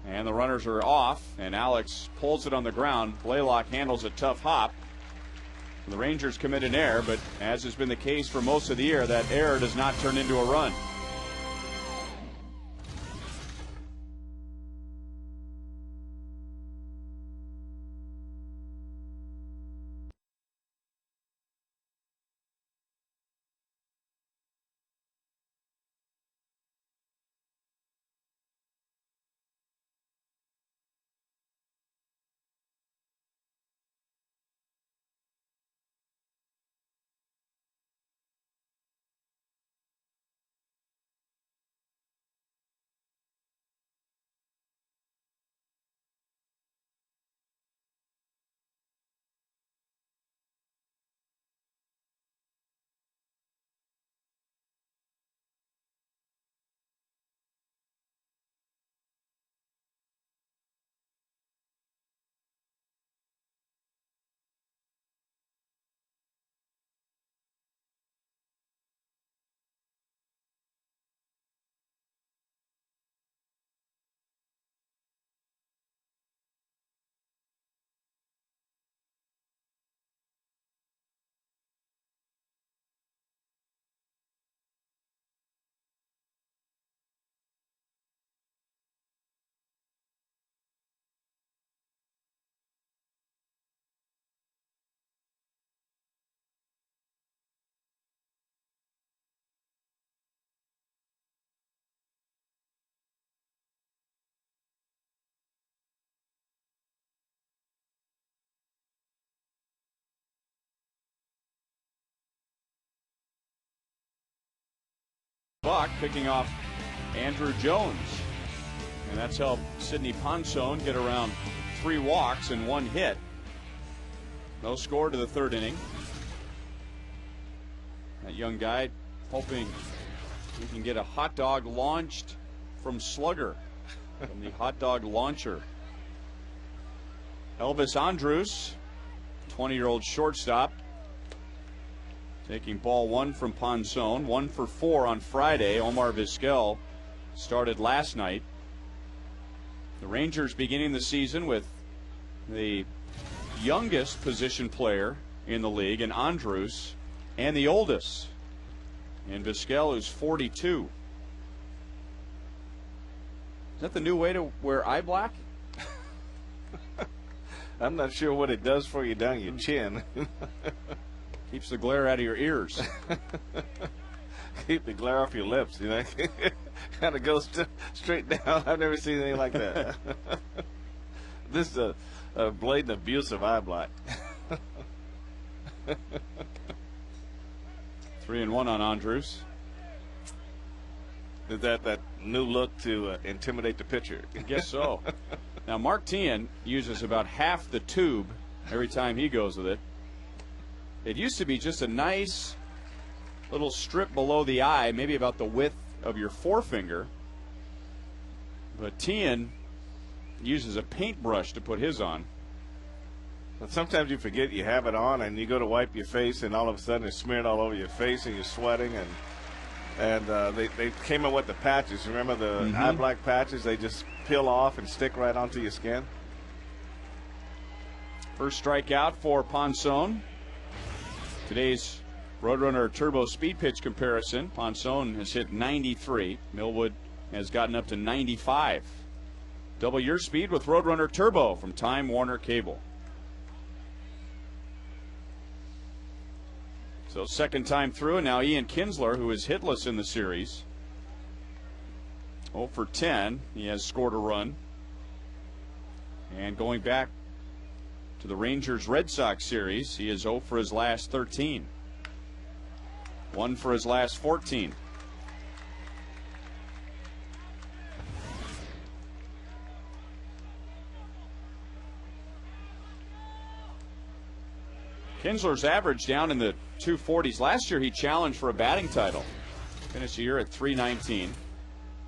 And the runners are off, and Alex pulls it on the ground. Blaylock handles a tough hop. The Rangers commit an error, but as has been the case for most of the year, that error does not turn into a run. Buck picking off Andrew Jones. And that's helped Sidney Ponson get around 3 walks and 1 hit. No score to the 3rd inning. That young guy hoping he can get a hot dog launched from Slugger, from the hot dog launcher. Elvis Andrus, 20-year-old shortstop, taking ball 1 from Ponson. 1 for 4 on Friday. Omar Vizquel started last night. The Rangers beginning the season with the youngest position player in the league in Andrus, and the oldest in Vizquel, who's 42. Is that the new way to wear eye black? I'm not sure what it does for you down your chin. Keeps the glare out of your ears. Keep the glare off your lips, you know. Kind of goes straight down. I've never seen anything like that. This is a blatant abuse of eye black. 3-1 on Andrus. Is that new look to intimidate the pitcher? I guess so. Now, Mark Teahan uses about half the tube every time he goes with it. It used to be just a nice little strip below the eye, maybe about the width of your forefinger. But Teahan uses a paintbrush to put his on. But sometimes you forget you have it on, and you go to wipe your face, and all of a sudden it's smeared all over your face, and you're sweating. And they came in with the patches. Remember the eye black patches? They just peel off and stick right onto your skin. First strikeout for Ponson. Today's Roadrunner Turbo Speed Pitch comparison. Ponson has hit 93. Millwood has gotten up to 95. Double your speed with Roadrunner Turbo from Time Warner Cable. So second time through, and now Ian Kinsler, who is hitless in the series. 0 for 10. He has scored a run. And going back to the Rangers-Red Sox series, he is 0 for his last 13. 1 for his last 14. Kinsler's average down in the 240s. Last year he challenged for a batting title. Finished the year at 319,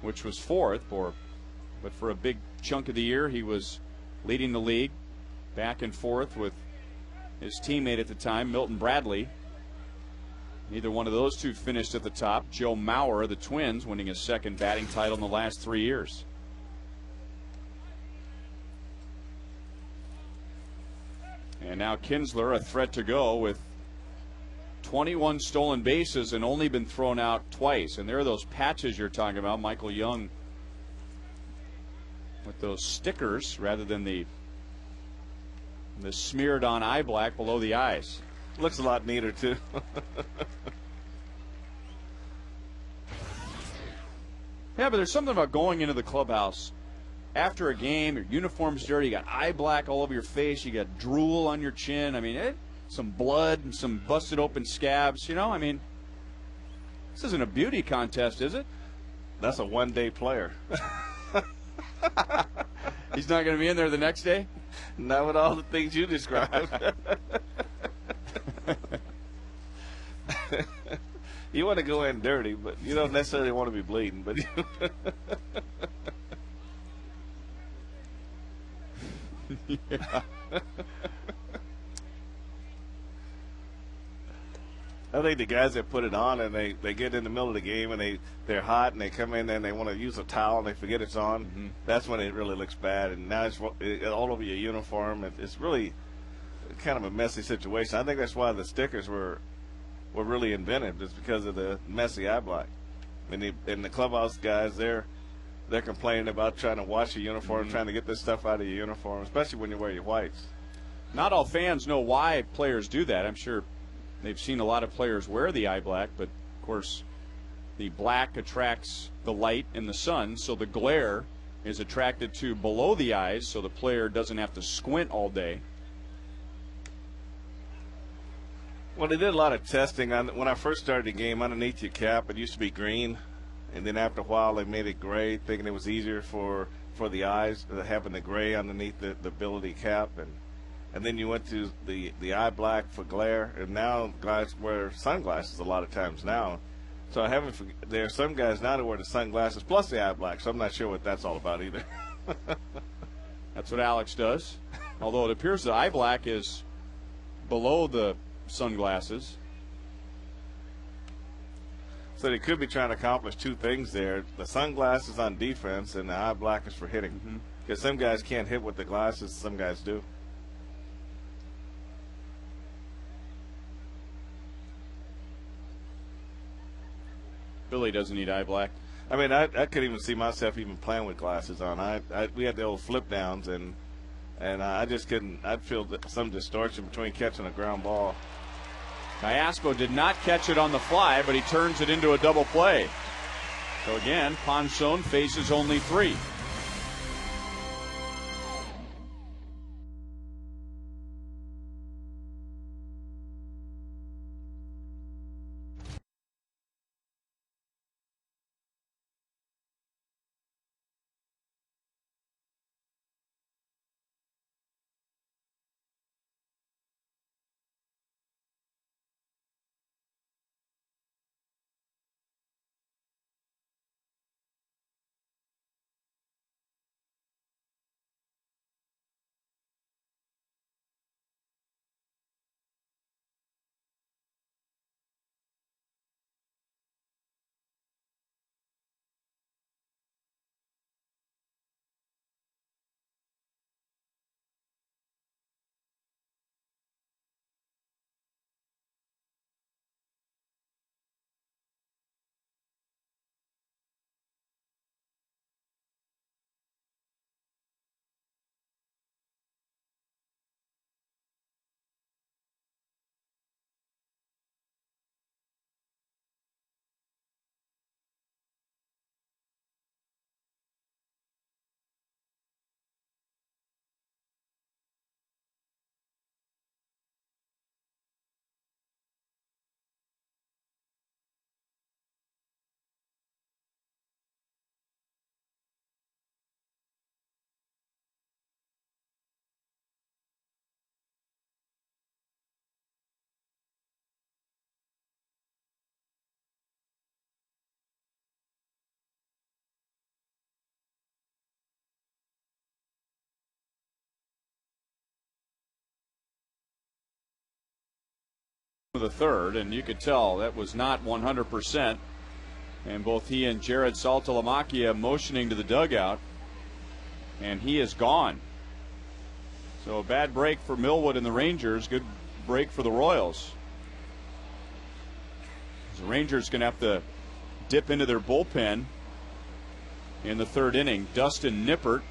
which was 4th. But for a big chunk of the year he was leading the league, back and forth with his teammate at the time, Milton Bradley. Neither one of those two finished at the top. Joe Mauer of the Twins winning his 2nd batting title in the last 3 years. And now Kinsler, a threat to go with 21 stolen bases and only been thrown out twice. And there are those patches you're talking about. Michael Young with those stickers rather than the smeared on eye black below the eyes. Looks a lot neater, too. Yeah, but there's something about going into the clubhouse after a game, your uniform's dirty, you got eye black all over your face, you got drool on your chin. I mean, some blood and some busted open scabs, you know? I mean, this isn't a beauty contest, is it? That's a one-day player. He's not going to be in there the next day? Not with all the things you described. You want to go in dirty, but you don't necessarily want to be bleeding. But yeah. I think the guys that put it on and they get in the middle of the game and they're hot and they come in and they want to use a towel and they forget it's on. That's when it really looks bad. And now it's all over your uniform. It's really kind of a messy situation. I think that's why the stickers were really invented, just because of the messy eye black. And the clubhouse guys, they're complaining about trying to wash your uniform, trying to get this stuff out of your uniform, especially when you wear your whites. Not all fans know why players do that. I'm sure they've seen a lot of players wear the eye black, but of course the black attracts the light in the sun, so the glare is attracted to below the eyes, so the player doesn't have to squint all day. Well, they did a lot of testing on when I first started the game. Underneath your cap, it used to be green, and then after a while they made it gray, thinking it was easier for the eyes, having the gray underneath the ability cap, and then you went to the eye black for glare, and now guys wear sunglasses a lot of times now. So there are some guys now that wear the sunglasses plus the eye black, so I'm not sure what that's all about either. That's what Alex does, although it appears the eye black is below the sunglasses. So they could be trying to accomplish two things there: the sunglasses on defense and the eye black is for hitting. Because some guys can't hit with the glasses, some guys do. Billy doesn't need eye black. I mean, I couldn't even see myself even playing with glasses on. We had the old flip downs, and I just couldn't. I'd feel some distortion between catching a ground ball. Cayasco did not catch it on the fly, but he turns it into a double play. So again, Ponson faces only 3. The third, and you could tell that was not 100%. And both he and Jared Saltalamacchia motioning to the dugout, and he is gone. So a bad break for Millwood and the Rangers, good break for the Royals. The Rangers going to have to dip into their bullpen in the third inning. Dustin Nippert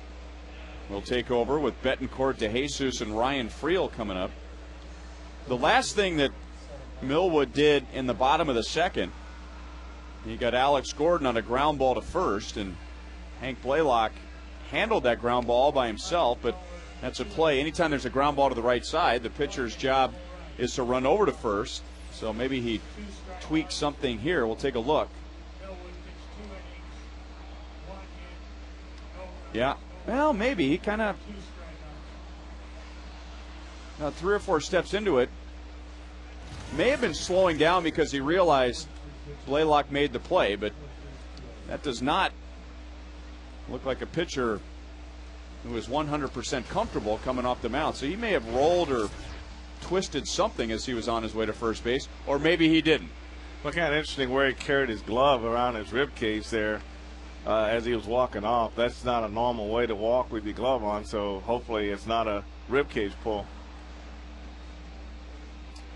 will take over with Betancourt, DeJesus, and Ryan Friel coming up. The last thing that Millwood did in the bottom of the second, he got Alex Gordon on a ground ball to first, and Hank Blaylock handled that ground ball by himself, but that's a play. Anytime there's a ground ball to the right side, the pitcher's job is to run over to first. So maybe he tweaked something here. We'll take a look. Yeah, well, maybe. He kind of 3 or 4 steps into it. May have been slowing down because he realized Blaylock made the play, but that does not look like a pitcher who is 100% comfortable coming off the mound. So he may have rolled or twisted something as he was on his way to first base, or maybe he didn't. Well, kind of interesting where he carried his glove around his rib cage there as he was walking off. That's not a normal way to walk with your glove on, so hopefully it's not a rib cage pull.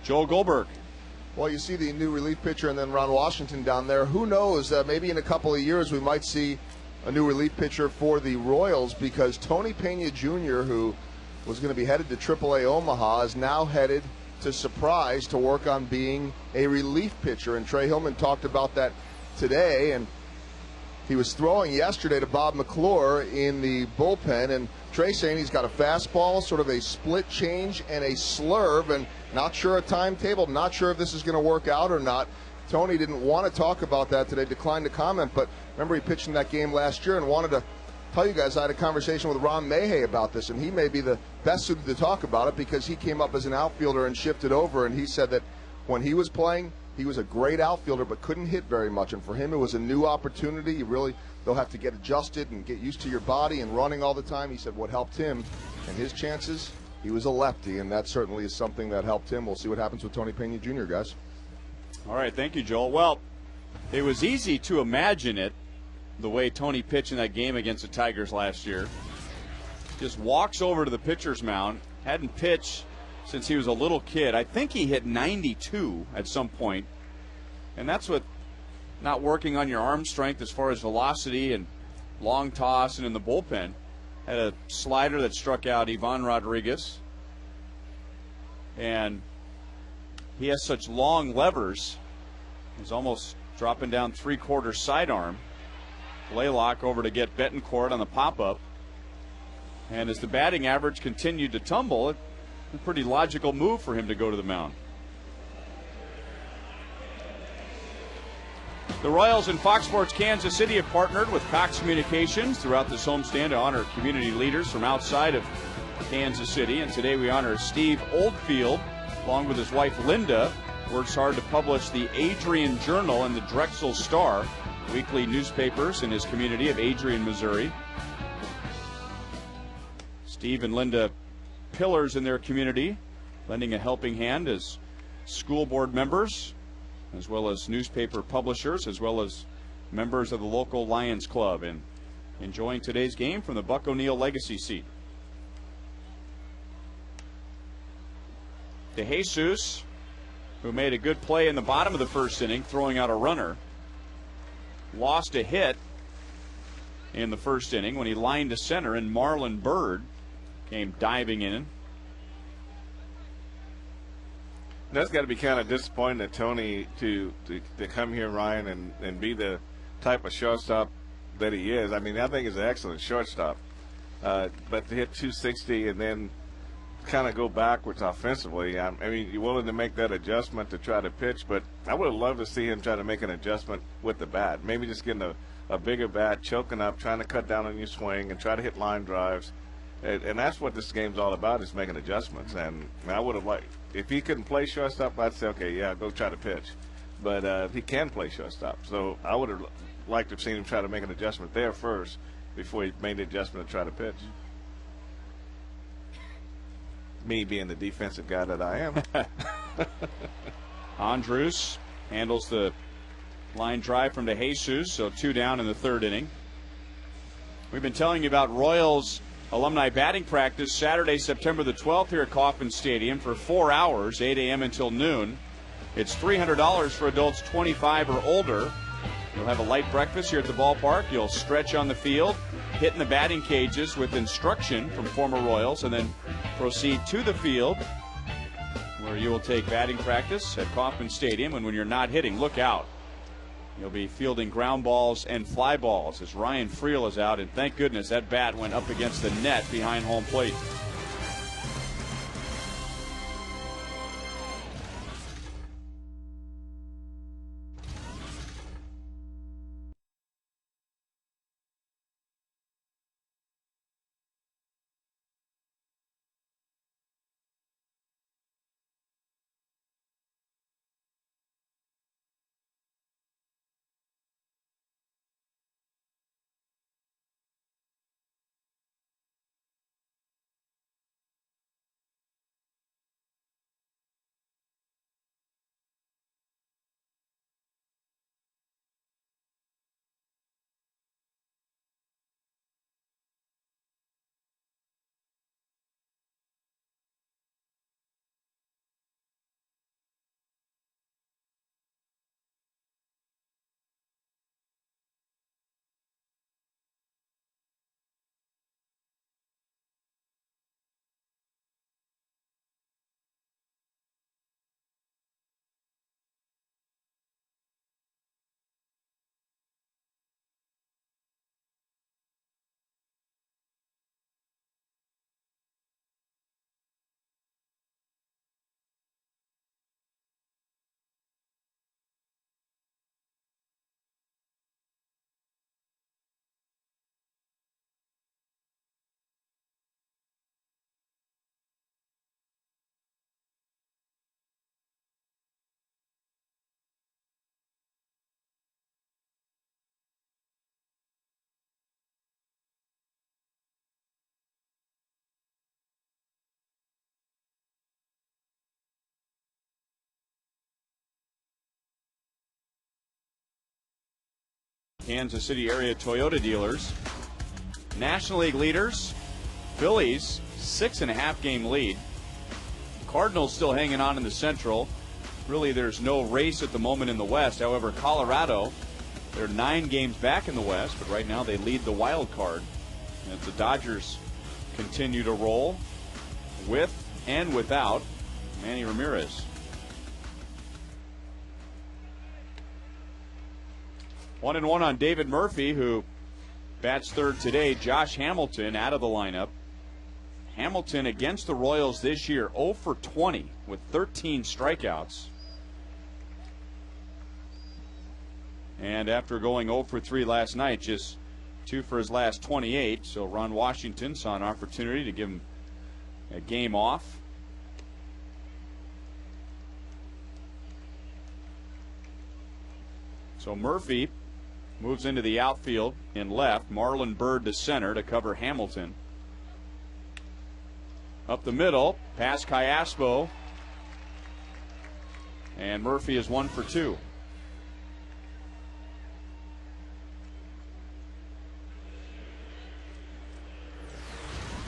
Joel Goldberg. Well, you see the new relief pitcher and then Ron Washington down there. Who knows? Maybe in a couple of years we might see a new relief pitcher for the Royals, because Tony Pena Jr., who was going to be headed to AAA Omaha, is now headed to Surprise to work on being a relief pitcher. And Trey Hillman talked about that today, and he was throwing yesterday to Bob McClure in the bullpen, and Trey saying he's got a fastball, sort of a split change, and a slurve, and not sure a timetable, not sure if this is going to work out or not. Tony didn't want to talk about that today, declined to comment, but remember he pitched in that game last year and wanted to tell you guys I had a conversation with Ron Mayhay about this, and he may be the best suited to talk about it because he came up as an outfielder and shifted over, and he said that when he was playing, he was a great outfielder but couldn't hit very much, and for him it was a new opportunity. They'll have to get adjusted and get used to your body and running all the time. He said what helped him and his chances, he was a lefty, and that certainly is something that helped him. We'll see what happens with Tony Pena Jr., guys. All right, thank you, Joel. Well, it was easy to imagine it, the way Tony pitched in that game against the Tigers last year. Just walks over to the pitcher's mound, hadn't pitched since he was a little kid. I think he hit 92 at some point, and that's with not working on your arm strength as far as velocity and long toss and in the bullpen. Had a slider that struck out Ivan Rodriguez, and he has such long levers. He's almost dropping down three-quarter sidearm. Blaylock over to get Betancourt on the pop-up. And as the batting average continued to tumble, it's a pretty logical move for him to go to the mound. The Royals and Fox Sports Kansas City have partnered with Cox Communications throughout this homestand to honor community leaders from outside of Kansas City. And today we honor Steve Oldfield, along with his wife Linda. Works hard to publish the Adrian Journal and the Drexel Star, weekly newspapers in his community of Adrian, Missouri. Steve and Linda, pillars in their community, lending a helping hand as school board members, as well as newspaper publishers, as well as members of the local Lions Club, and enjoying today's game from the Buck O'Neill Legacy seat. DeJesus, who made a good play in the bottom of the first inning, throwing out a runner, lost a hit in the first inning when he lined to center, and Marlon Byrd came diving in. That's got to be kind of disappointing to Tony to come here, Ryan, and be the type of shortstop that he is. I mean, I think he's an excellent shortstop. But to hit 260 and then kind of go backwards offensively, I mean, you're willing to make that adjustment to try to pitch, but I would have loved to see him try to make an adjustment with the bat. Maybe just getting a bigger bat, choking up, trying to cut down on your swing and try to hit line drives. And that's what this game's all about, is making adjustments. And I would have liked, if he couldn't play shortstop, I'd say, okay, yeah, go try to pitch. But he can play shortstop. So I would have liked to have seen him try to make an adjustment there first before he made the adjustment to try to pitch. Me being the defensive guy that I am. Andrus handles the line drive from DeJesus, so 2 down in the third inning. We've been telling you about Royals alumni batting practice Saturday, September the 12th here at Kauffman Stadium for 4 hours, 8 a.m. until noon. It's $300 for adults 25 or older. You'll have a light breakfast here at the ballpark. You'll stretch on the field, hit in the batting cages with instruction from former Royals, and then proceed to the field where you will take batting practice at Kauffman Stadium. And when you're not hitting, look out. You'll be fielding ground balls and fly balls as Ryan Friel is out, and thank goodness that bat went up against the net behind home plate. Kansas City area Toyota dealers. National League leaders, Phillies, 6.5 game lead. Cardinals still hanging on in the Central. Really, there's no race at the moment in the West. However, Colorado, they're 9 games back in the West, but right now they lead the wild card. As the Dodgers continue to roll with and without Manny Ramirez. 1-1 on David Murphy, who bats third today. Josh Hamilton out of the lineup. Hamilton against the Royals this year, 0 for 20 with 13 strikeouts. And after going 0 for 3 last night, just 2 for his last 28. So Ron Washington saw an opportunity to give him a game off. So Murphy moves into the outfield in left. Marlon Byrd to center to cover Hamilton. Up the middle, past Cayaspo. And Murphy is 1 for 2.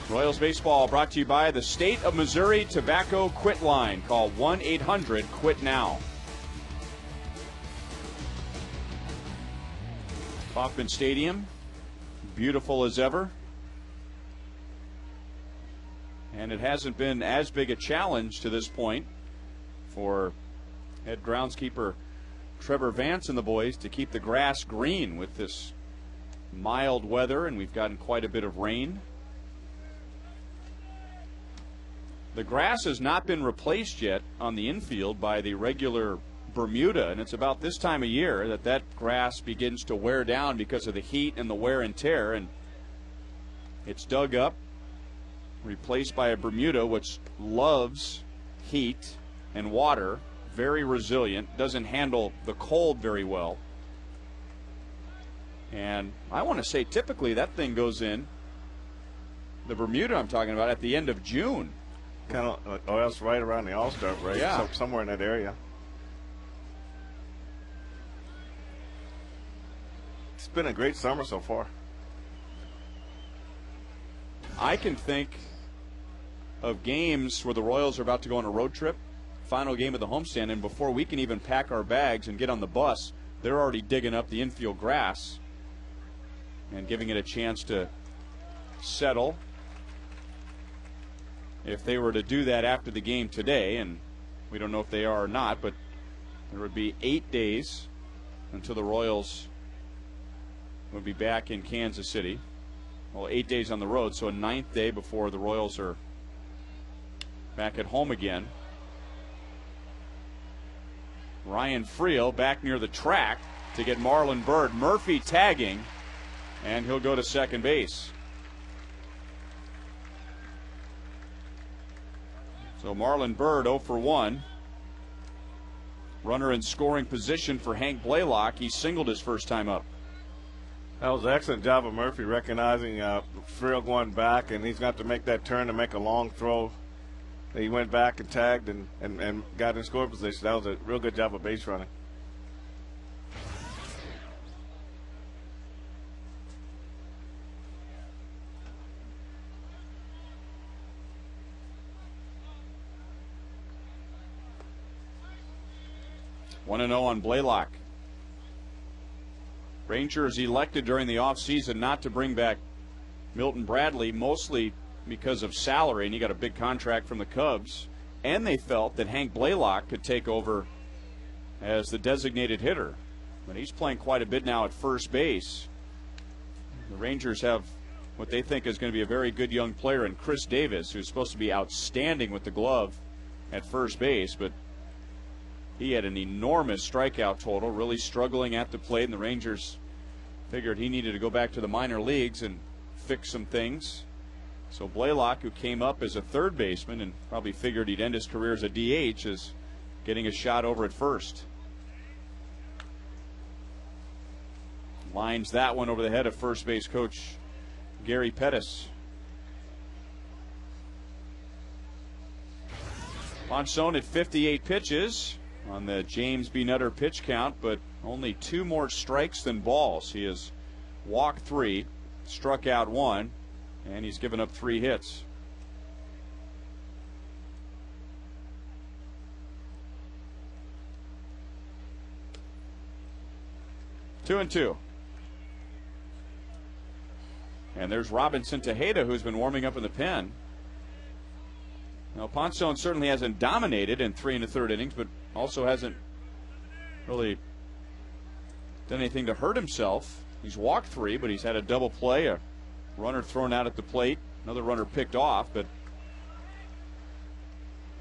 Royals baseball brought to you by the State of Missouri Tobacco Quit Line. Call 1-800-QUIT-NOW. Kauffman Stadium, beautiful as ever. And it hasn't been as big a challenge to this point for head groundskeeper Trevor Vance and the boys to keep the grass green with this mild weather, and we've gotten quite a bit of rain. The grass has not been replaced yet on the infield by the regular Bermuda, and it's about this time of year that grass begins to wear down because of the heat and the wear and tear, and it's dug up, replaced by a Bermuda which loves heat and water, very resilient, doesn't handle the cold very well. And I want to say typically that thing goes in, the Bermuda I'm talking about, at the end of June. Kind of, or else right around the All-Star break, yeah. Somewhere in that area. It's been a great summer so far. I can think of games where the Royals are about to go on a road trip, final game of the homestand, and before we can even pack our bags and get on the bus, they're already digging up the infield grass and giving it a chance to settle. If they were to do that after the game today, and we don't know if they are or not, but there would be 8 days until the Royals would be back in Kansas City. Well, 8 days on the road, so a 9th day before the Royals are back at home again. Ryan Friel back near the track to get Marlon Byrd. Murphy tagging, and he'll go to second base. So Marlon Byrd 0 for 1. Runner in scoring position for Hank Blaylock. He singled his first time up. That was an excellent job of Murphy recognizing Friel going back, and he's got to make that turn to make a long throw. He went back and tagged and got in scoring position. That was a real good job of base running. One 1-0 on Blaylock. Rangers elected during the offseason not to bring back Milton Bradley, mostly because of salary, and he got a big contract from the Cubs. And they felt that Hank Blaylock could take over as the designated hitter. But he's playing quite a bit now at first base. The Rangers have what they think is going to be a very good young player in Chris Davis, who's supposed to be outstanding with the glove at first base, but he had an enormous strikeout total, really struggling at the plate, and the Rangers figured he needed to go back to the minor leagues and fix some things. So Blaylock, who came up as a third baseman and probably figured he'd end his career as a DH, is getting a shot over at first. Lines that one over the head of first base coach Gary Pettis. Ponson at 58 pitches on the James B. Nutter pitch count, but only 2 more strikes than balls. He has walked 3, struck out 1, and he's given up 3 hits. Two and two. And there's Robinson Tejeda, who's been warming up in the pen. Now, Ponson certainly hasn't dominated in 3 1/3 innings, but also hasn't really done anything to hurt himself. He's walked 3, but he's had a double play, a runner thrown out at the plate, another runner picked off. But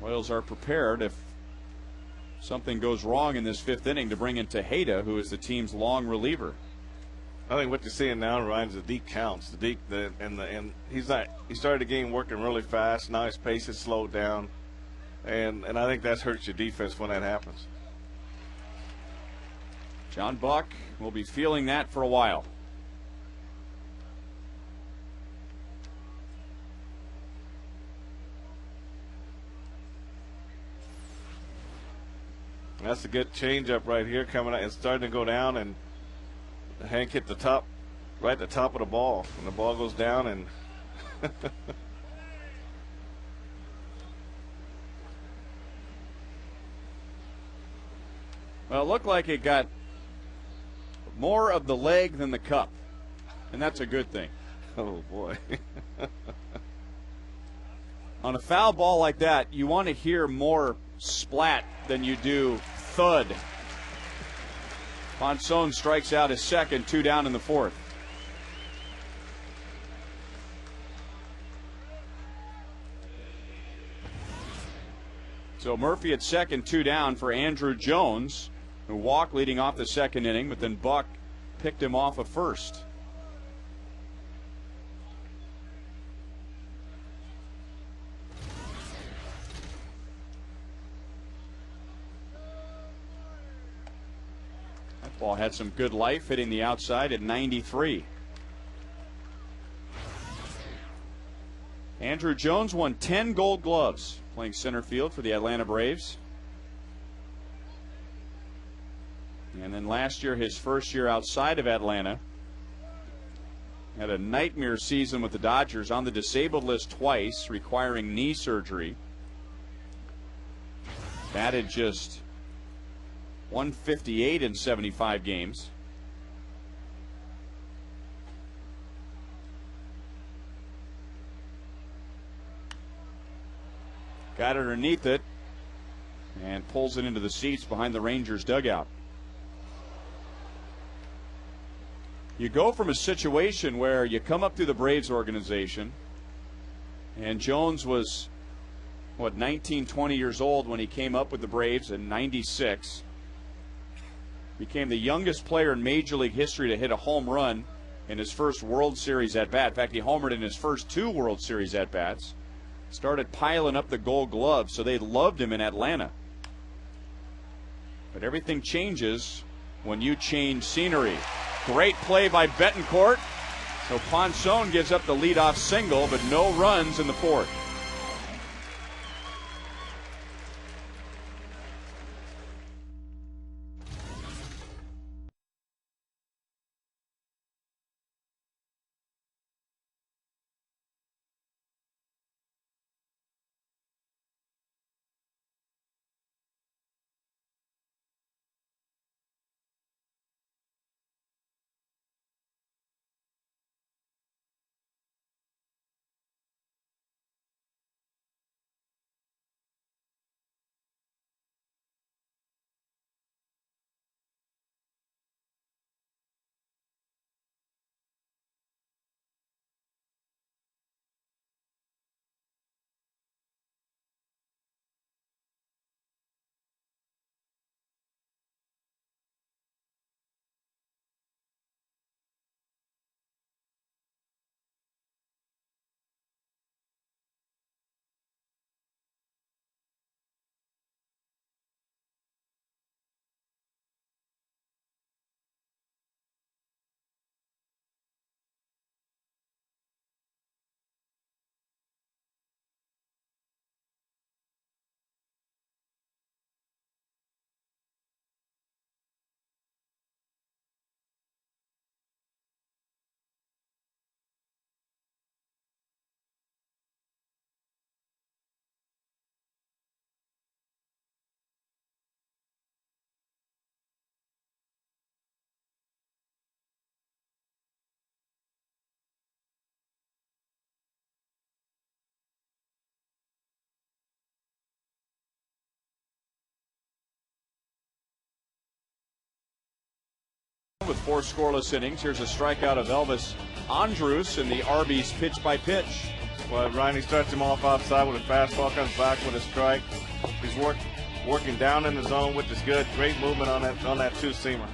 Royals are prepared if something goes wrong in this 5th inning to bring in Tejeda, who is the team's long reliever. I think what you're seeing now, Ryan, is the deep counts. And he started the game working really fast. Now his pace has slowed down, and I think that hurts your defense when that happens. John Buck will be feeling that for a while. That's a good changeup right here coming out and starting to go down, and Hank hit the top, right at the top of the ball, and the ball goes down and well, it looked like it got more of the leg than the cup, and that's a good thing. oh boy. On a foul ball like that, you want to hear more splat than you do thud. Ponson strikes out his second, 2 down in the 4th. So Murphy at second, 2 down for Andrew Jones, who walked leading off the 2nd inning, but then Buck picked him off of first. Ball had some good life, hitting the outside at 93. Andrew Jones won 10 Gold Gloves playing center field for the Atlanta Braves. And then last year, his first year outside of Atlanta, had a nightmare season with the Dodgers, on the disabled list twice, requiring knee surgery. Batted just .158 in 75 games. Got it underneath it and pulls it into the seats behind the Rangers dugout. You go from a situation where you come up through the Braves organization, and Jones was, 19, 20 years old when he came up with the Braves in '96. Became the youngest player in Major League history to hit a home run in his first World Series at-bat. In fact, he homered in his first 2 World Series at-bats. Started piling up the Gold Gloves, so they loved him in Atlanta. But everything changes when you change scenery. Great play by Betancourt. So Ponson gives up the leadoff single, but no runs in the 4th. 4 scoreless innings. Here's a strikeout of Elvis Andrus in the Arby's pitch by pitch. Well, Ryan, starts him off outside with a fastball, comes back with a strike. He's working down in the zone, which is good. Great movement on that two-seamer.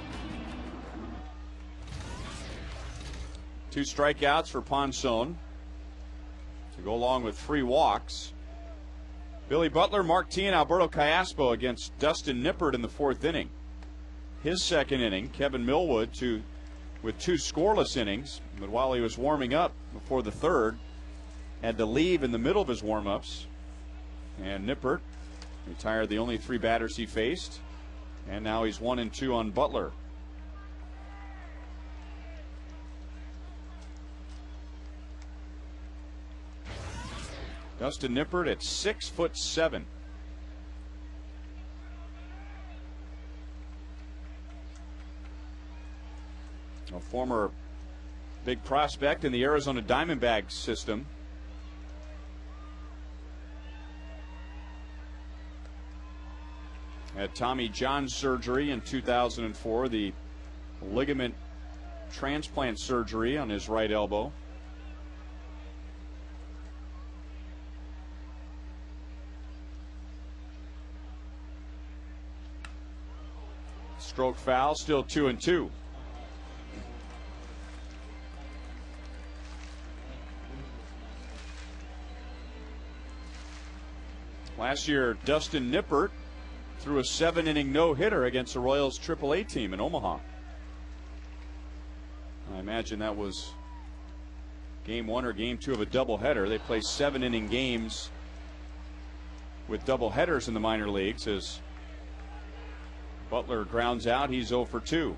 2 strikeouts for Ponson to go along with 3 walks. Billy Butler, Mark T, and Alberto Callaspo against Dustin Nippert in the 4th inning. His 2nd inning, Kevin Millwood with 2 scoreless innings, but while he was warming up before the 3rd, had to leave in the middle of his warm-ups. And Nippert retired the only 3 batters he faced, and now he's 1-2 on Butler. Dustin Nippert at 6'7". A former big prospect in the Arizona Diamondbacks system. Had Tommy John surgery in 2004, the ligament transplant surgery on his right elbow. Stroke foul, still 2-2. Last year, Dustin Nippert threw a 7-inning no-hitter against the Royals AAA team in Omaha. I imagine that was game 1 or game 2 of a doubleheader. They play 7-inning games with doubleheaders in the minor leagues as Butler grounds out. He's 0 for 2.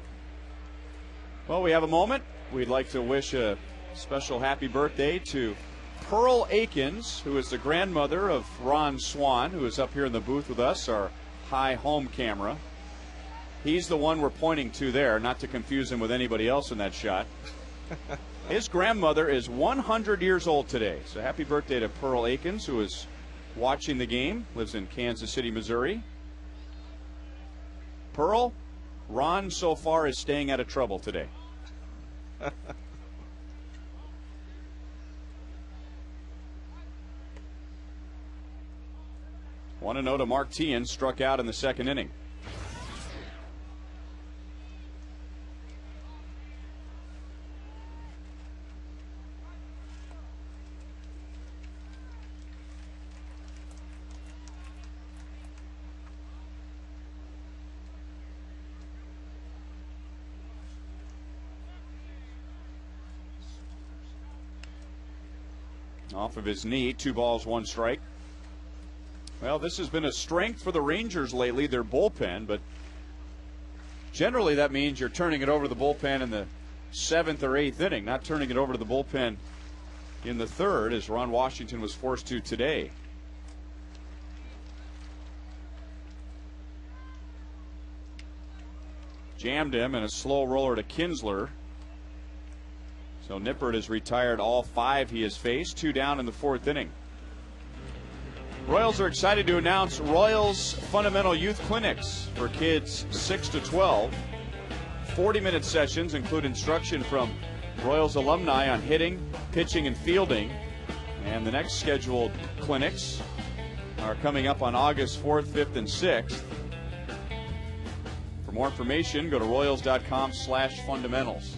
Well, we have a moment. We'd like to wish a special happy birthday to Pearl Akins, who is the grandmother of Ron Swan, who is up here in the booth with us, our high home camera. He's the one we're pointing to there, not to confuse him with anybody else in that shot. His grandmother is 100 years old today. So happy birthday to Pearl Akins, who is watching the game, lives in Kansas City, Missouri. Pearl, Ron so far is staying out of trouble today. 1-0 to Mark Teahan, struck out in the 2nd inning. Off of his knee, 2 balls, 1 strike. Well, this has been a strength for the Rangers lately, their bullpen, but generally that means you're turning it over to the bullpen in the 7th or 8th inning, not turning it over to the bullpen in the 3rd, as Ron Washington was forced to today. Jammed him in a slow roller to Kinsler. So Nippert has retired all 5 he has faced, 2 down in the 4th inning. Royals are excited to announce Royals Fundamental Youth Clinics for kids 6 to 12. 40-minute sessions include instruction from Royals alumni on hitting, pitching, and fielding. And the next scheduled clinics are coming up on August 4th, 5th, and 6th. For more information, go to royals.com/fundamentals.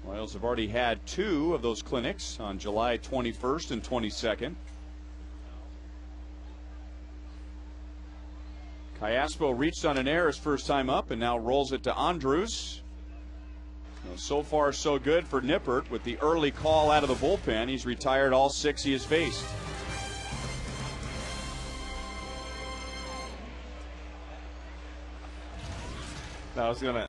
Royals have already had 2 of those clinics on July 21st and 22nd. Callaspo reached on an error his first time up and now rolls it to Andrus. So far, so good for Nippert with the early call out of the bullpen. He's retired all 6 he has faced. I was going to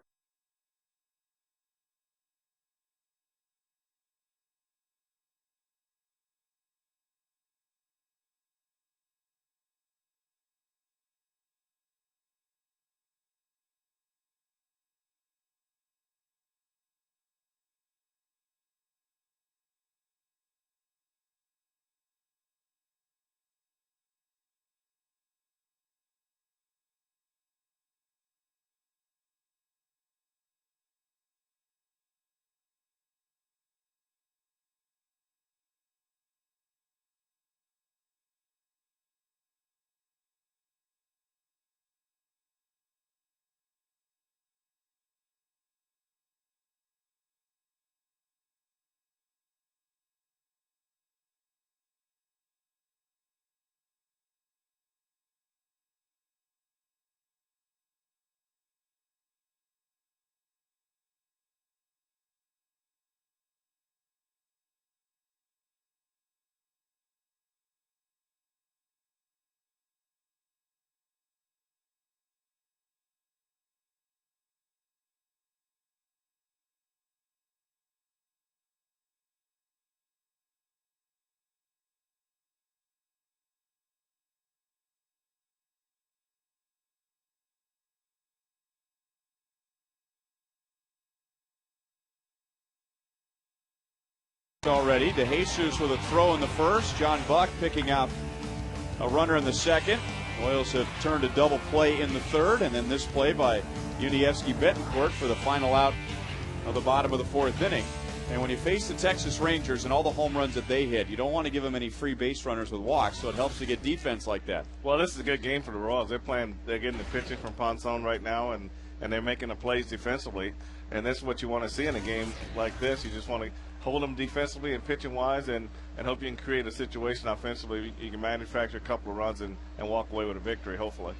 already. DeJesus with a throw in the first. John Buck picking up a runner in the second. Royals have turned a double play in the third, and then this play by Unievsky Betancourt for the final out of the bottom of the fourth inning. And when you face the Texas Rangers and all the home runs that they hit, you don't want to give them any free base runners with walks, so it helps to get defense like that. Well, this is a good game for the Royals. They're getting the pitching from Ponson right now, and they're making the plays defensively. And that's what you want to see in a game like this. You just want to hold them defensively and pitching wise, and hope you can create a situation offensively. You can manufacture a couple of runs and walk away with a victory, hopefully.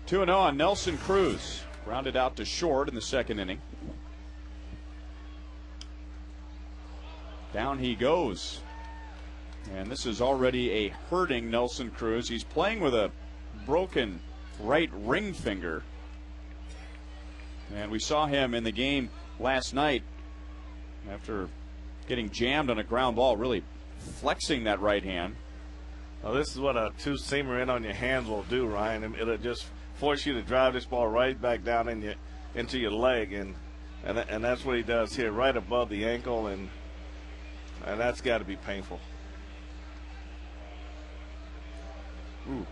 2-0 on Nelson Cruz. Grounded out to short in the second inning. Down he goes. And this is already a hurting Nelson Cruz. He's playing with a broken right ring finger. And we saw him in the game last night after getting jammed on a ground ball, really flexing that right hand. Well, this is what a two-seamer in on your hands will do, Ryan. And it'll just force you to drive this ball right back down into your leg, and that's what he does here, right above the ankle, and that's got to be painful. Ooh.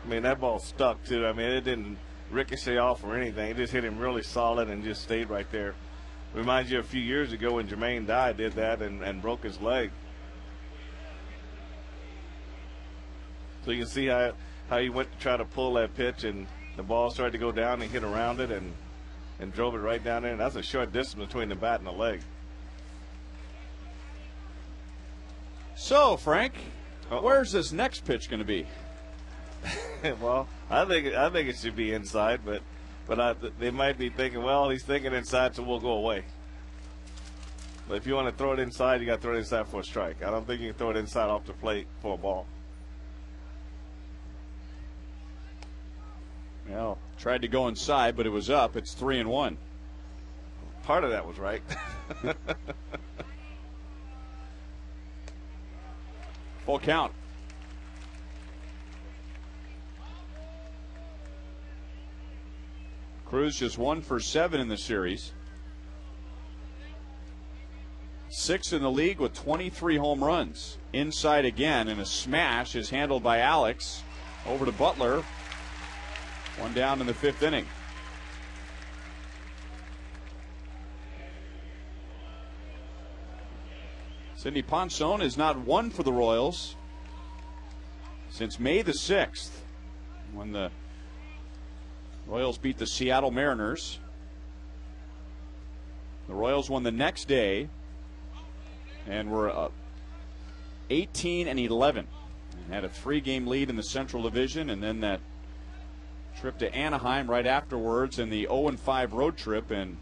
I mean, that ball stuck too. I mean, it didn't ricochet off or anything. It just hit him really solid and just stayed right there. Reminds you a few years ago when Jermaine Dye did that and broke his leg. So you can see how he went to try to pull that pitch, and the ball started to go down and hit around it and drove it right down there. And that's a short distance between the bat and the leg. So, Frank, where's this next pitch going to be? Well, I think it should be inside, but they might be thinking, well, he's thinking inside, so we'll go away. But if you want to throw it inside, you got to throw it inside for a strike. I don't think you can throw it inside off the plate for a ball. Well, tried to go inside, but it was up. It's 3-1. Part of that was right. Full count. Cruz just 1 for 7 in the series. 6th in the league with 23 home runs. Inside again, and a smash is handled by Alex. Over to Butler. One down in the 5th inning. Sidney Ponson has not won for the Royals since May the 6th, when the Royals beat the Seattle Mariners. The Royals won the next day and were 18-11 and had a 3-game lead in the Central Division, and then that trip to Anaheim right afterwards, and the 0-5 road trip, and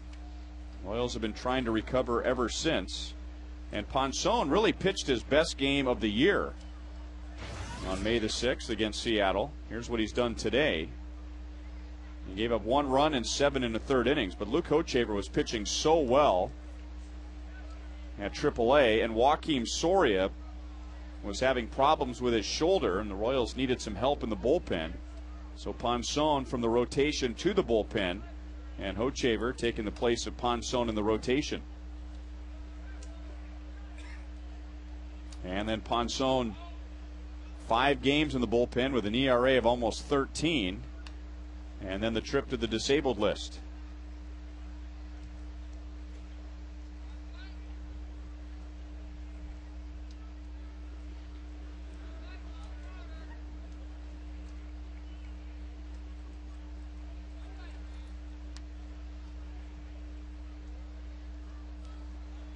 Royals have been trying to recover ever since. And Ponson really pitched his best game of the year on May the 6th against Seattle. Here's what he's done today. He gave up 1 run and 7 in the 3rd innings, but Luke Hochevar was pitching so well at AAA, and Joakim Soria was having problems with his shoulder, and the Royals needed some help in the bullpen. So Ponson from the rotation to the bullpen, and Hochevar taking the place of Ponson in the rotation. And then Ponson, 5 games in the bullpen with an ERA of almost 13, and then the trip to the disabled list.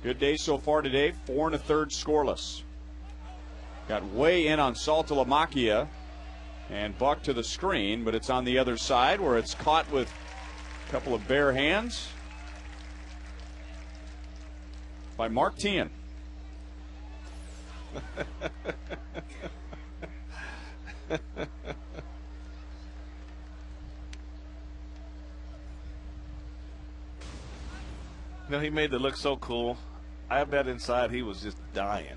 Good day so far today, 4 1/3 scoreless. Got way in on Saltalamacchia, and Buck to the screen, but it's on the other side where it's caught with a couple of bare hands by Mark Teahan. No, he made it look so cool. I bet inside he was just dying.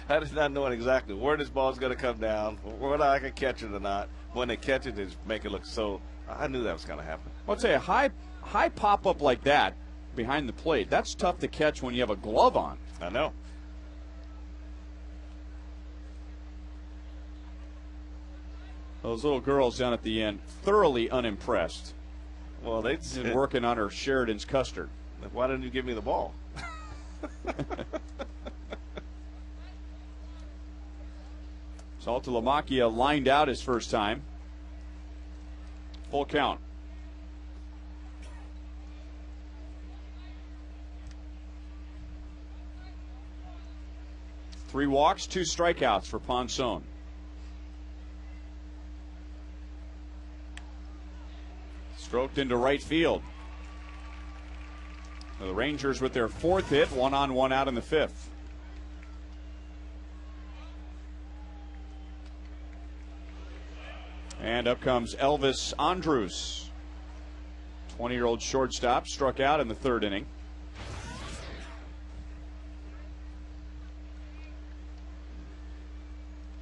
I just not knowing exactly where this ball's going to come down, whether I can catch it or not. when they catch it, they just make it look so. I knew that was going to happen. Well, I'd say a high pop-up like that behind the plate, that's tough to catch when you have a glove on. I know. Those little girls down at the end, thoroughly unimpressed. Well, they've been working on her Sheridan's custard. Why didn't you give me the ball? Saltalamacchia lined out his first time. Full count. Three walks, 2 strikeouts for Ponson. Stroked into right field. The Rangers with their 4th hit, 1 on, 1 out in the 5th. And up comes Elvis Andrus. 20-year-old shortstop, struck out in the 3rd inning.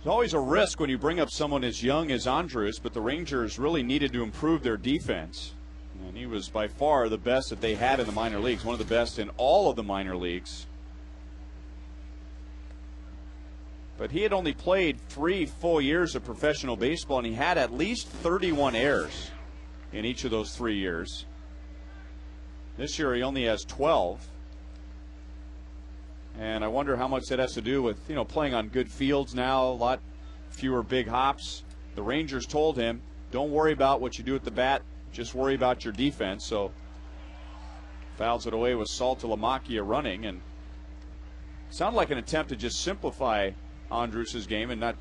There's always a risk when you bring up someone as young as Andrus, but the Rangers really needed to improve their defense. And he was by far the best that they had in the minor leagues, one of the best in all of the minor leagues. But he had only played 3 full years of professional baseball, and he had at least 31 errors in each of those 3 years. This year he only has 12. And I wonder how much that has to do with, playing on good fields now, a lot fewer big hops. The Rangers told him, don't worry about what you do at the bat, just worry about your defense. So fouls it away with Saltalamacchia running, and sounded like an attempt to just simplify Andrus' game and not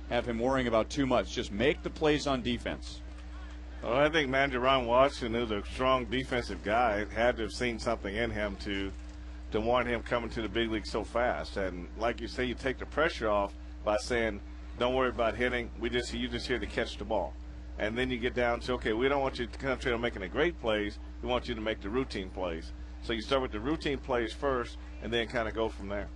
have him worrying about too much. Just make the plays on defense. Well, I think manager Ron Washington, who's a strong defensive guy, had to have seen something in him to want him coming to the big league so fast. And like you say, you take the pressure off by saying, don't worry about hitting. You just here to catch the ball. And then you get down to, okay, we don't want you to concentrate on making the great plays. We want you to make the routine plays. So you start with the routine plays first and then kind of go from there.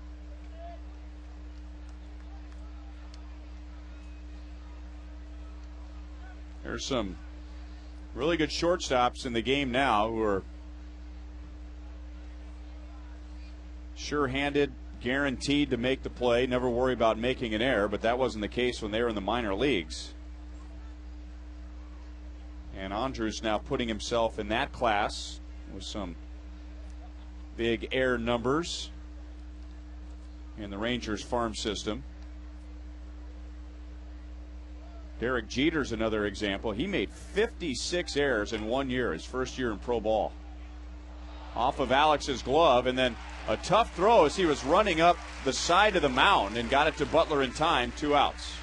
There's some really good shortstops in the game now who are sure-handed, guaranteed to make the play, never worry about making an error, but that wasn't the case when they were in the minor leagues. And Andrus now putting himself in that class with some big error numbers in the Rangers farm system. Derek Jeter's another example. He made 56 errors in 1 year, his first year in pro ball. Off of Alex's glove, and then a tough throw as he was running up the side of the mound and got it to Butler in time, 2 outs.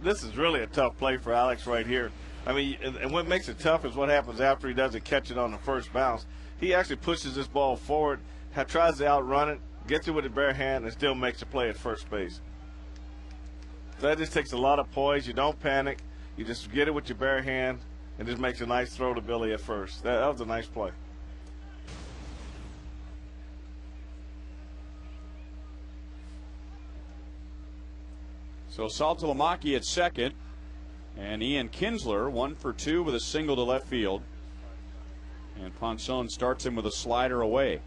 This is really a tough play for Alex right here. I mean, and what makes it tough is what happens after he doesn't catch it on the first bounce. He actually pushes this ball forward, tries to outrun it, gets it with a bare hand, and still makes a play at first base. That just takes a lot of poise. You don't panic. You just get it with your bare hand and just makes a nice throw to Billy at first. That was a nice play. So Saltalamacchia at second, and Ian Kinsler 1 for 2 with a single to left field. And Ponson starts him with a slider away.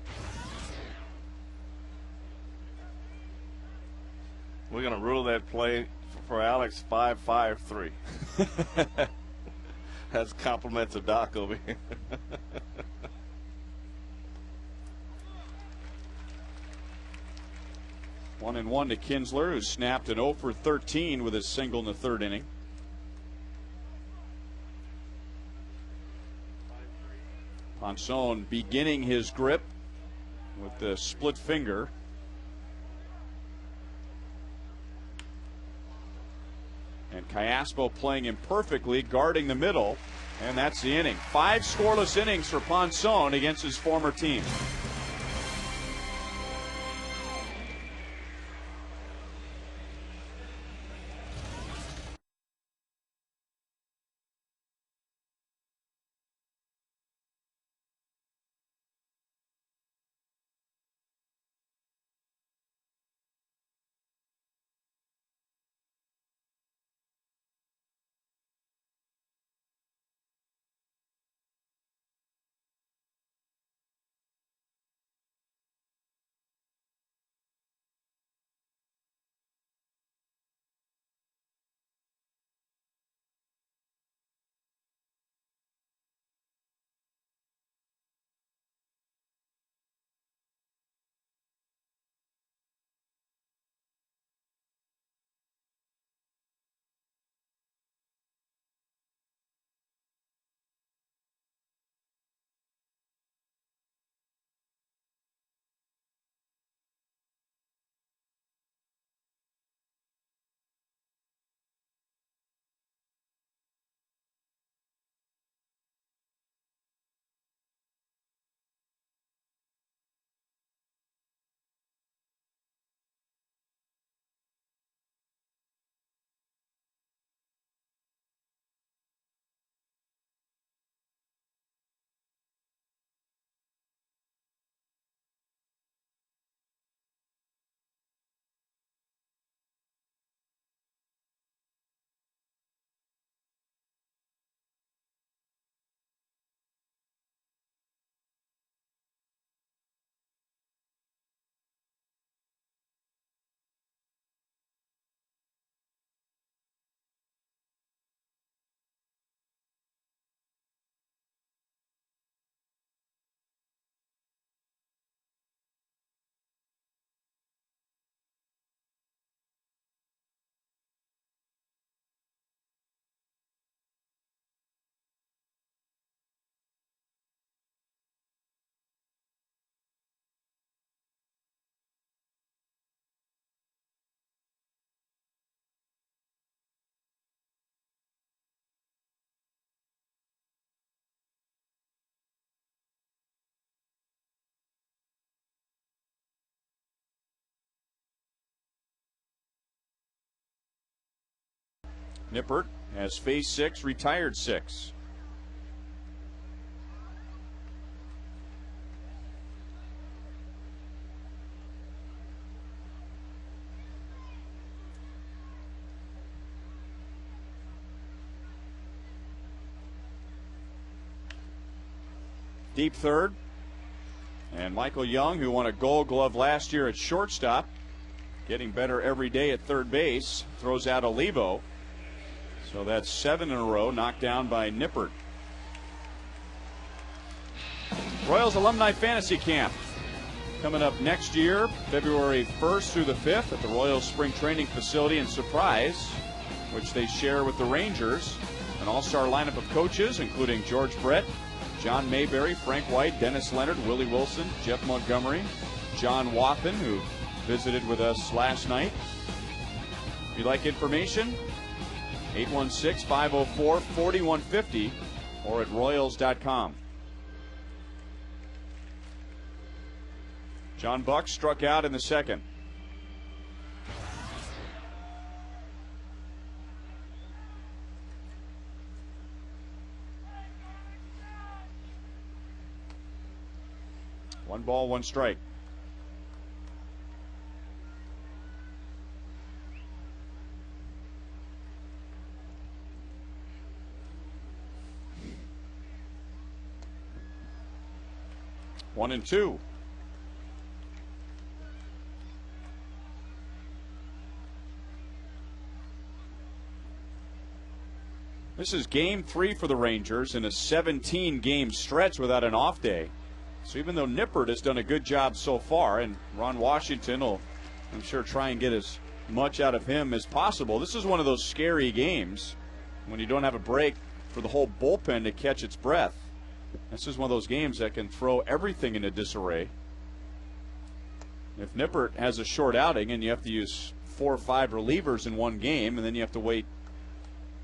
We're going to rule that play for Alex 5-5-3. That's compliments of Doc over here. 1-1 to Kinsler, who snapped an 0 for 13 with his single in the 3rd inning. Ponson beginning his grip with the split finger. And Callaspo playing him perfectly, guarding the middle. And that's the inning. 5 scoreless innings for Ponson against his former team. Nippert has faced 6, retired 6. Deep third. And Michael Young, who won a Gold Glove last year at shortstop, getting better every day at third base, throws out Olivo. So that's 7 in a row knocked down by Nippert. Royals Alumni Fantasy Camp coming up next year, February 1st through the 5th at the Royals Spring Training Facility in Surprise, which they share with the Rangers. An all-star lineup of coaches, including George Brett, John Mayberry, Frank White, Dennis Leonard, Willie Wilson, Jeff Montgomery, John Wathen, who visited with us last night. If you'd like information, 816-504-4150 or at Royals.com. John Buck struck out in the second. One ball, one strike. One and two. This is game 3 for the Rangers in a 17-game stretch without an off day. So even though Nippert has done a good job so far, and Ron Washington will, I'm sure, try and get as much out of him as possible, this is one of those scary games when you don't have a break for the whole bullpen to catch its breath. This is one of those games that can throw everything into disarray. If Nippert has a short outing and you have to use 4 or 5 relievers in one game, and then you have to wait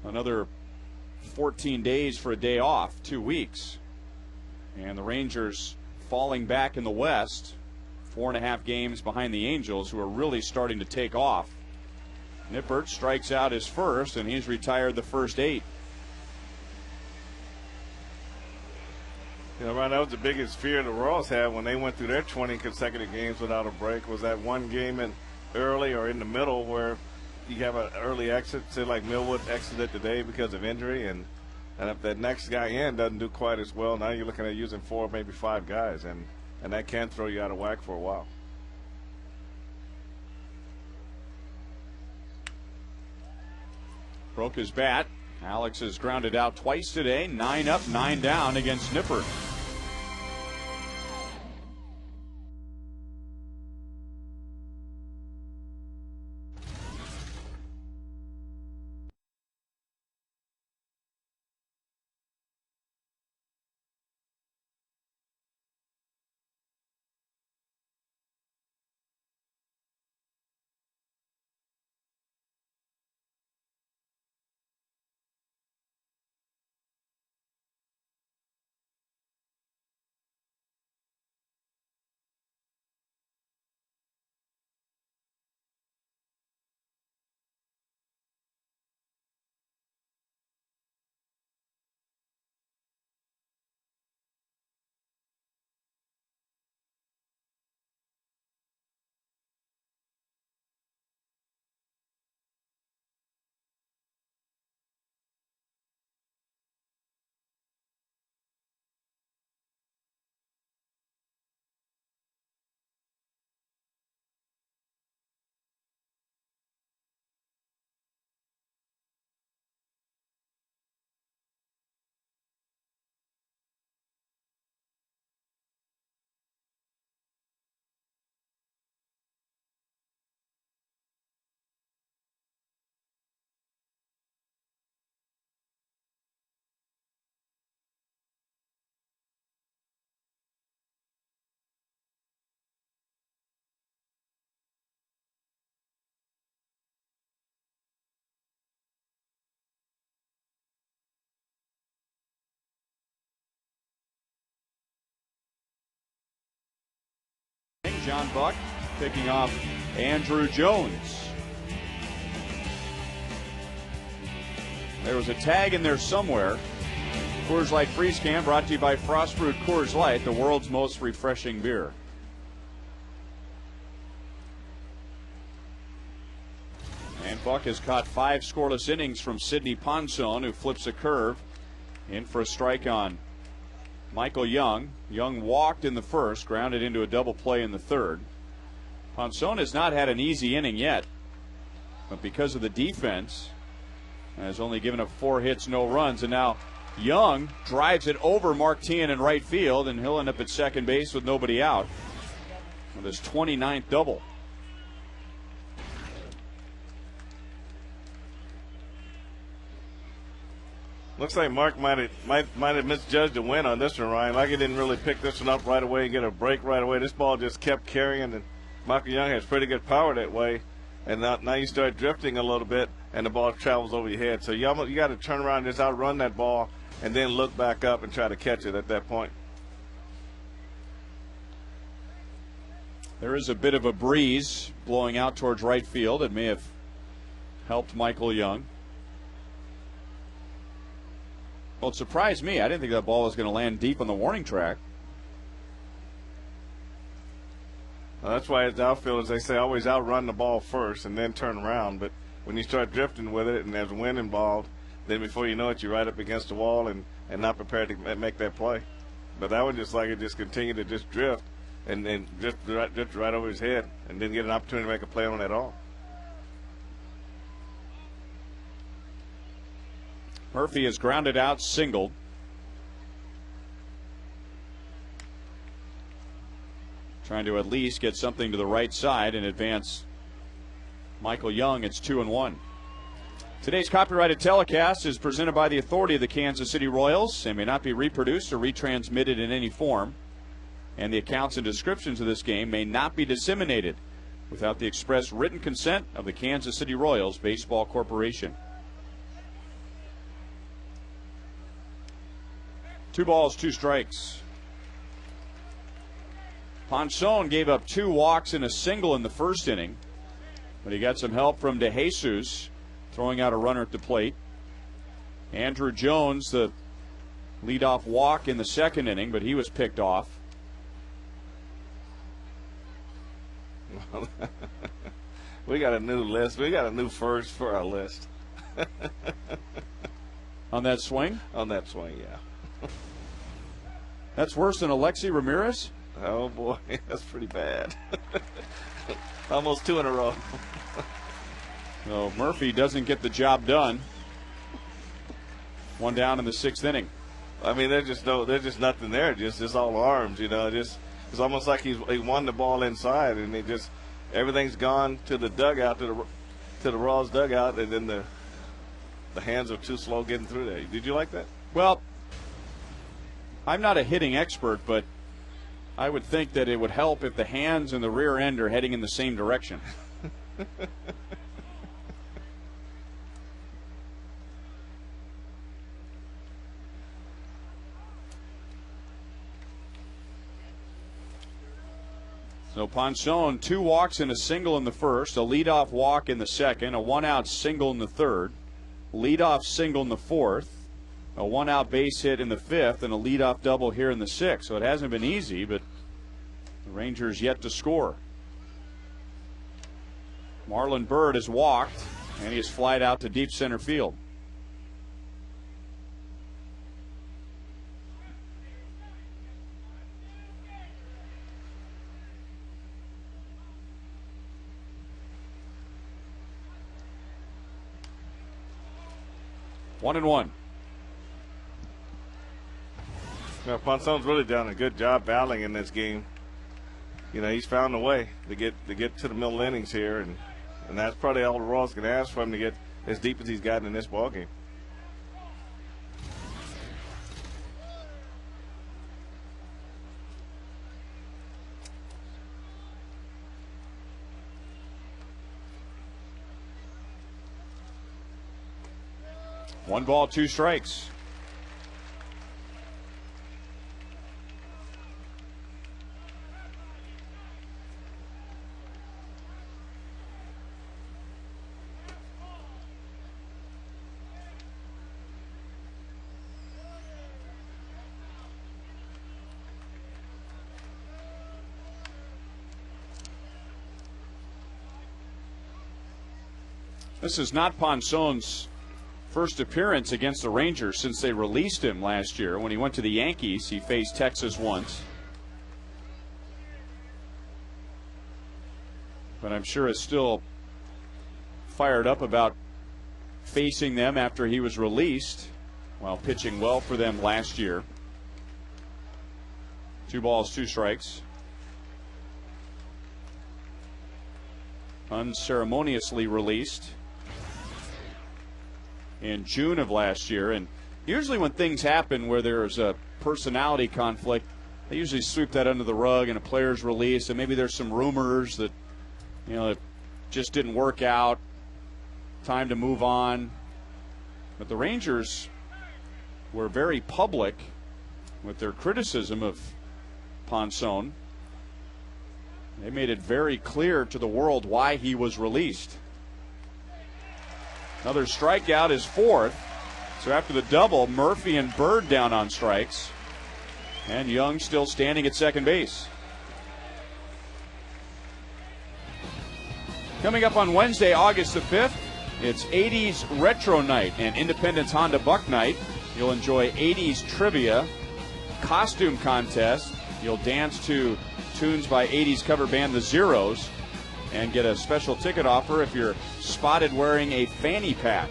another 14 days for a day off, 2 weeks, and the Rangers falling back in the West, 4.5 games behind the Angels, who are really starting to take off. Nippert strikes out his first, and he's retired the first 8. You know, Ron, that was the biggest fear the Royals had when they went through their 20 consecutive games without a break, was that one game in early or in the middle where you have an early exit, say like Millwood exited today because of injury, and if that next guy in doesn't do quite as well, now you're looking at using 4, maybe 5 guys, and that can throw you out of whack for a while. Broke his bat. Alex has grounded out twice today, 9 up, 9 down against Nippert. John Buck picking off Andrew Jones. There was a tag in there somewhere. Coors Light Freeze Can brought to you by Frostbrewed Coors Light, the world's most refreshing beer. And Buck has caught 5 scoreless innings from Sidney Ponson, who flips a curve in for a strike on Michael Young. Young walked in the first, grounded into a double play in the third. Ponson has not had an easy inning yet, but because of the defense, has only given up 4 hits, no runs, and now Young drives it over Mark Teahan in right field, and he'll end up at second base with nobody out with his 29th double. Looks like Mark might have misjudged the win on this one, Ryan. Like he didn't really pick this one up right away and get a break right away. This ball just kept carrying, and Michael Young has pretty good power that way. And now you start drifting a little bit, and the ball travels over your head. So you got to turn around and just outrun that ball and then look back up and try to catch it at that point. There is a bit of a breeze blowing out towards right field. It may have helped Michael Young. Well, it surprised me. I didn't think that ball was going to land deep on the warning track. Well, that's why as outfielders, they say always outrun the ball first and then turn around. But when you start drifting with it and there's wind involved, then before you know it, you're right up against the wall and not prepared to make that play. But that one just like it just continued to just drift and drift right over his head and didn't get an opportunity to make a play on it at all. Murphy is grounded out, singled. Trying to at least get something to the right side and advance Michael Young. It's 2-1. Today's copyrighted telecast is presented by the authority of the Kansas City Royals and may not be reproduced or retransmitted in any form. And the accounts and descriptions of this game may not be disseminated without the express written consent of the Kansas City Royals Baseball Corporation. 2 balls, 2 strikes. Ponson gave up 2 walks and a single in the first inning, but he got some help from DeJesus throwing out a runner at the plate. Andrew Jones, the leadoff walk in the second inning, but he was picked off. We got a new list. We got a new first for our list. On that swing? On that swing, yeah. That's worse than Alexi Ramirez? Oh, boy, that's pretty bad. Almost 2 in a row. So Murphy doesn't get the job done. 1 down in the 6th inning. I mean, there's just nothing there. Just all arms, you know. It's almost like he won the ball inside, and everything's gone to the dugout, to the Royals dugout, and then the hands are too slow getting through there. Did you like that? Well, I'm not a hitting expert, but I would think that it would help if the hands and the rear end are heading in the same direction. So Ponson, 2 walks and a single in the first, a leadoff walk in the second, a 1-out single in the third, leadoff single in the fourth, a 1-out base hit in the fifth, and a leadoff double here in the sixth. So it hasn't been easy, but the Rangers yet to score. Marlon Byrd has walked, and he has flied out to deep center field. One and one. Well, Ponson's really done a good job battling in this game. You know, he's found a way to get to the middle innings here, and that's probably all the Royals can ask for him to get as deep as he's gotten in this ball game. One ball, 2 strikes. This is not Ponsone's first appearance against the Rangers since they released him last year. When he went to the Yankees, he faced Texas once. But I'm sure is still fired up about facing them after he was released while pitching well for them last year. 2 balls, 2 strikes. Unceremoniously released in June of last year. And usually when things happen where there's a personality conflict, they usually sweep that under the rug and a player's released, and maybe there's some rumors that, you know, it just didn't work out, time to move on. But the Rangers were very public with their criticism of Ponson. They made it very clear to the world why he was released. Another strikeout is 4th. So after the double, Murphy and Bird down on strikes. And Young still standing at second base. Coming up on Wednesday, August the 5th, it's 80s Retro Night and Independence Honda Buck Night. You'll enjoy 80s trivia, costume contest. You'll dance to tunes by 80s cover band The Zeros and get a special ticket offer if you're spotted wearing a fanny pack.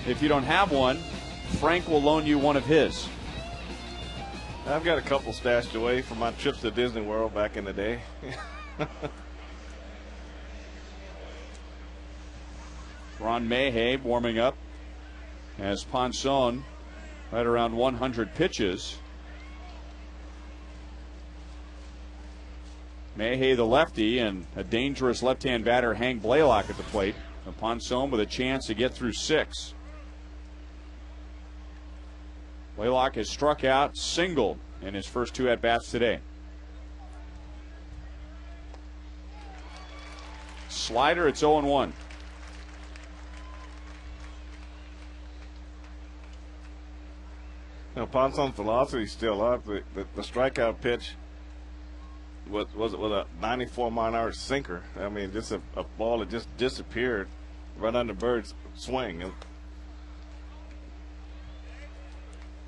If you don't have one, Frank will loan you one of his. I've got a couple stashed away from my trips to Disney World back in the day. Ron Mayhay warming up as Ponson right around 100 pitches. Mayhay the lefty and a dangerous left-hand batter, Hank Blaylock at the plate. Ponson with a chance to get through 6. Blaylock has struck out, singled in his first 2 at-bats today. Slider, it's 0-1. Now, Ponson's velocity is still up. The strikeout pitch was with a 94-mile-an-hour sinker. I mean, just a ball that just disappeared right under Bird's swing.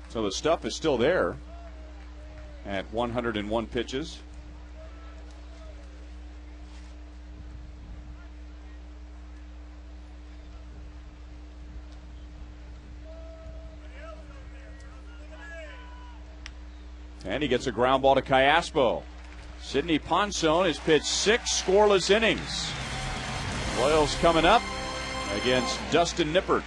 So the stuff is still there at 101 pitches. And he gets a ground ball to Callaspo. Sidney Ponson has pitched 6 scoreless innings. Royals coming up against Dustin Nippert.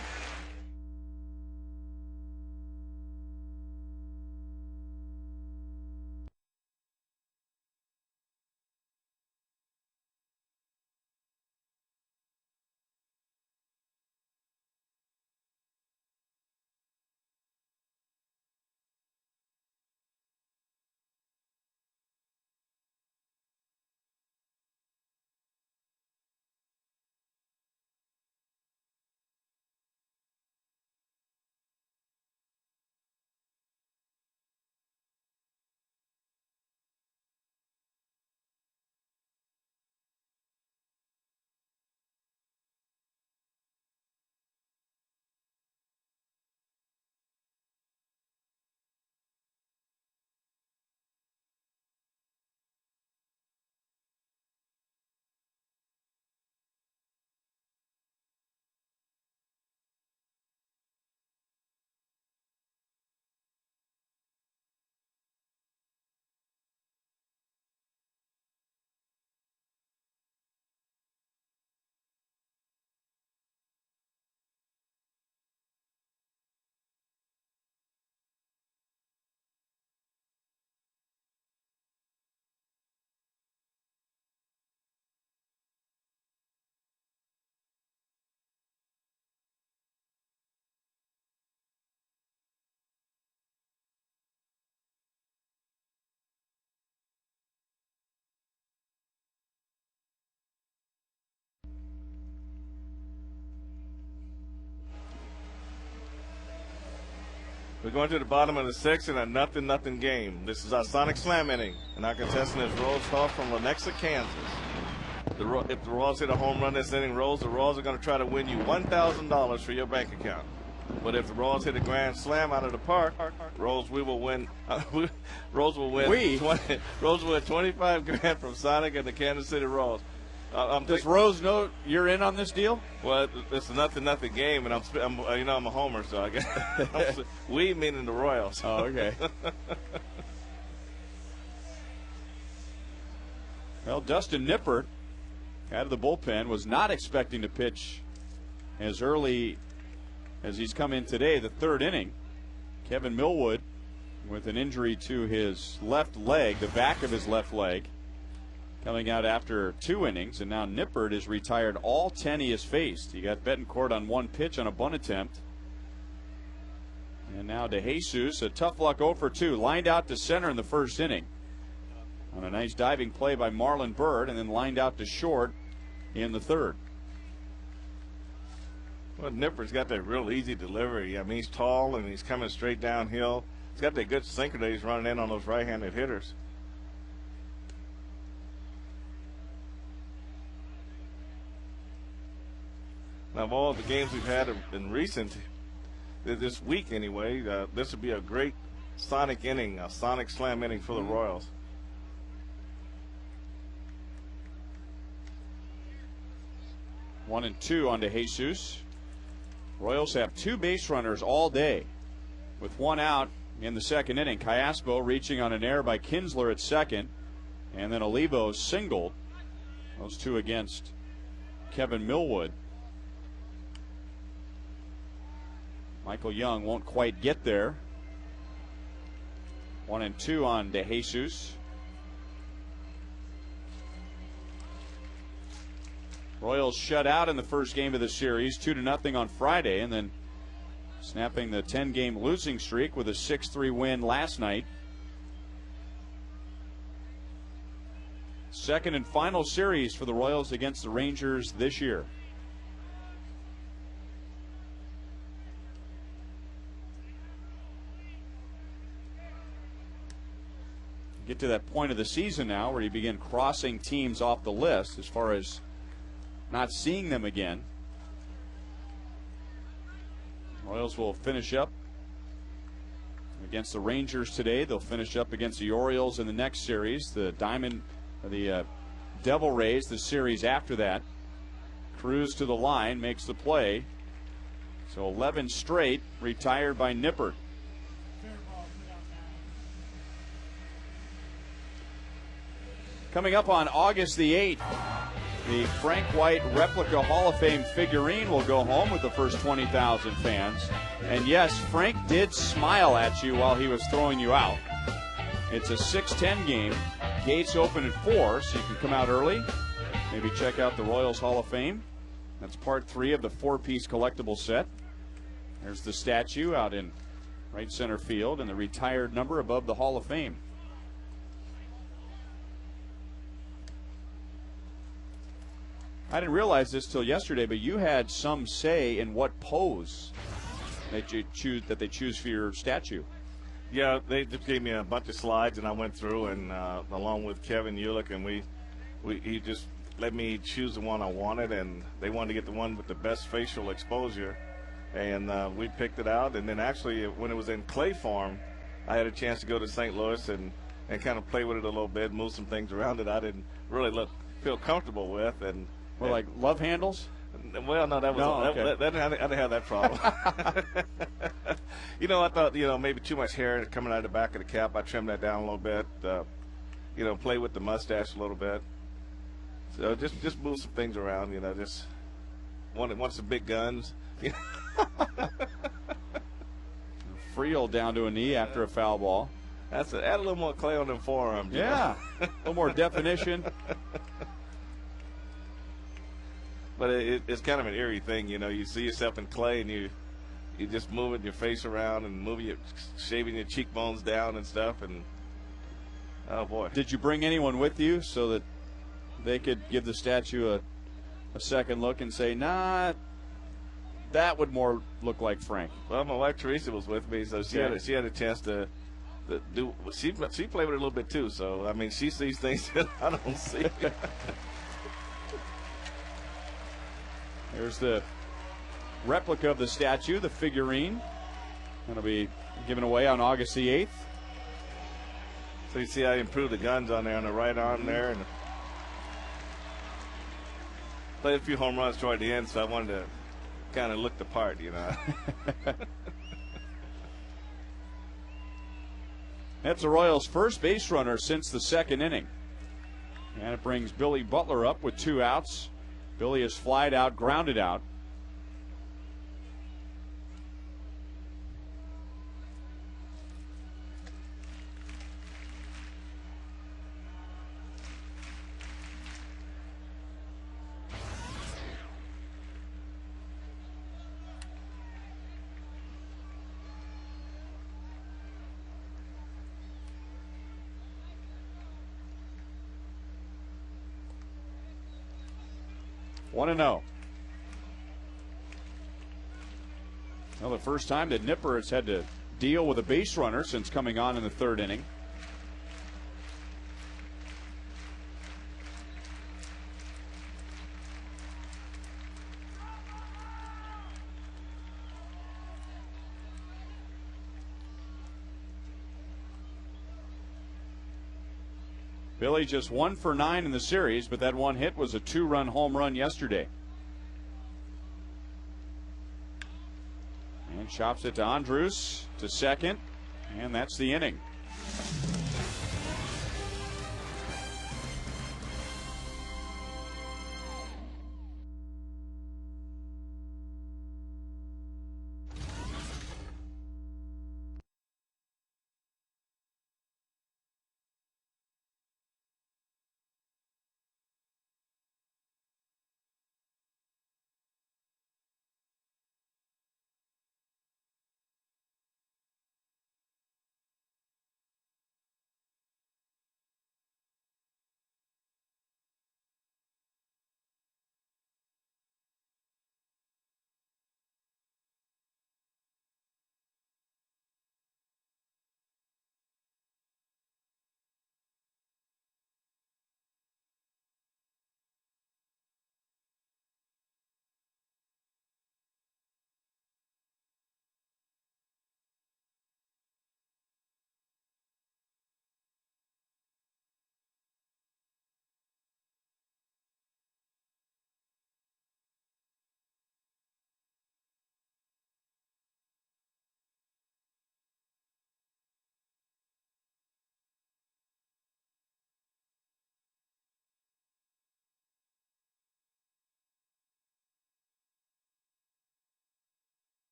We're going to the bottom of the 6th in a nothing game. This is our Sonic Slam inning, and our contestant is Rose Hall from Lenexa, Kansas. If the Royals hit a home run this inning, Rose, the Royals are going to try to win you $1,000 for your bank account. But if the Royals hit a grand slam out of the park, Rose, we will win. Rose will win. Rose will win $25,000 from Sonic and the Kansas City Royals. Does Rose know you're in on this deal? Well, it's a nothing game, and I'm a homer, so I guess we meaning the Royals. Oh, okay. Well, Dustin Nippert, out of the bullpen, was not expecting to pitch as early as he's come in today, the third inning. Kevin Millwood with an injury to his left leg, the back of his left leg, coming out after 2 innings, and now Nippert is retired all 10 he has faced. He got Betancourt on 1 pitch on a bunt attempt. And now DeJesus, a tough luck 0 for 2, lined out to center in the first inning on a nice diving play by Marlon Byrd, and then lined out to short in the third. Well, Nippert's got that real easy delivery. I mean, he's tall and he's coming straight downhill. He's got that good sinker that he's running in on those right-handed hitters. Now, of all the games we've had in recent, this week anyway, this would be a great sonic inning, a sonic slam inning for the Royals. One and 2 on DeJesus. Royals have 2 base runners all day with 1 out in the second inning. Callaspo reaching on an error by Kinsler at second, and then Olivo singled. Those 2 against Kevin Millwood. Michael Young won't quite get there. 1 and 2 on DeJesus. Royals shut out in the first game of the series, 2-0 on Friday, and then snapping the 10-game losing streak with a 6-3 win last night. Second and final series for the Royals against the Rangers this year. Get to that point of the season now where you begin crossing teams off the list as far as not seeing them again. Royals will finish up against the Rangers today. They'll finish up against the Orioles in the next series. The Devil Rays the series after that. Cruz to the line, makes the play. So 11 straight retired by Nippert. Coming up on August the 8th, the Frank White replica Hall of Fame figurine will go home with the first 20,000 fans. And yes, Frank did smile at you while he was throwing you out. It's a 6:10 game. Gates open at 4, so you can come out early. Maybe check out the Royals Hall of Fame. That's part 3 of the 4-piece collectible set. There's the statue out in right center field and the retired number above the Hall of Fame. I didn't realize this till yesterday, but you had some say in what pose that they choose for your statue. Yeah, they just gave me a bunch of slides, and I went through, and along with Kevin Ulick, and he just let me choose the one I wanted, and they wanted to get the one with the best facial exposure, and we picked it out. And then actually, when it was in clay form, I had a chance to go to St. Louis and kind of play with it a little bit, move some things around it I didn't really feel comfortable with, and. Well, like love handles? Well, no, that was okay. I didn't have that problem. I thought, maybe too much hair coming out of the back of the cap. I trimmed that down a little bit. Play with the mustache a little bit. So just move some things around. Just want some big guns. Friel down to a knee after a foul ball. Add a little more clay on them forearms. Yeah, a little more definition. But it's kind of an eerie thing, You see yourself in clay, and you just moving your face around and shaving your cheekbones down and stuff, and oh boy! Did you bring anyone with you so that they could give the statue a second look and say, "Nah, that would more look like Frank"? Well, my wife Teresa was with me, so she had a chance to do. She played with it a little bit too, so I mean, she sees things that I don't see. There's the replica of the statue, the figurine. That'll be given away on August the 8th. So you see how he improved the guns on there on the right arm there, and played a few home runs toward the end, so I wanted to kind of look the part, you know. That's the Royals' first base runner since the second inning. And it brings Billy Butler up with 2 outs. Billy is flied out, grounded out. One and 0. Well, the first time that Nipper has had to deal with a base runner since coming on in the third inning. Billy just 1 for 9 in the series, but that one hit was a 2-run home run yesterday. And chops it to Andrus to second, and that's the inning.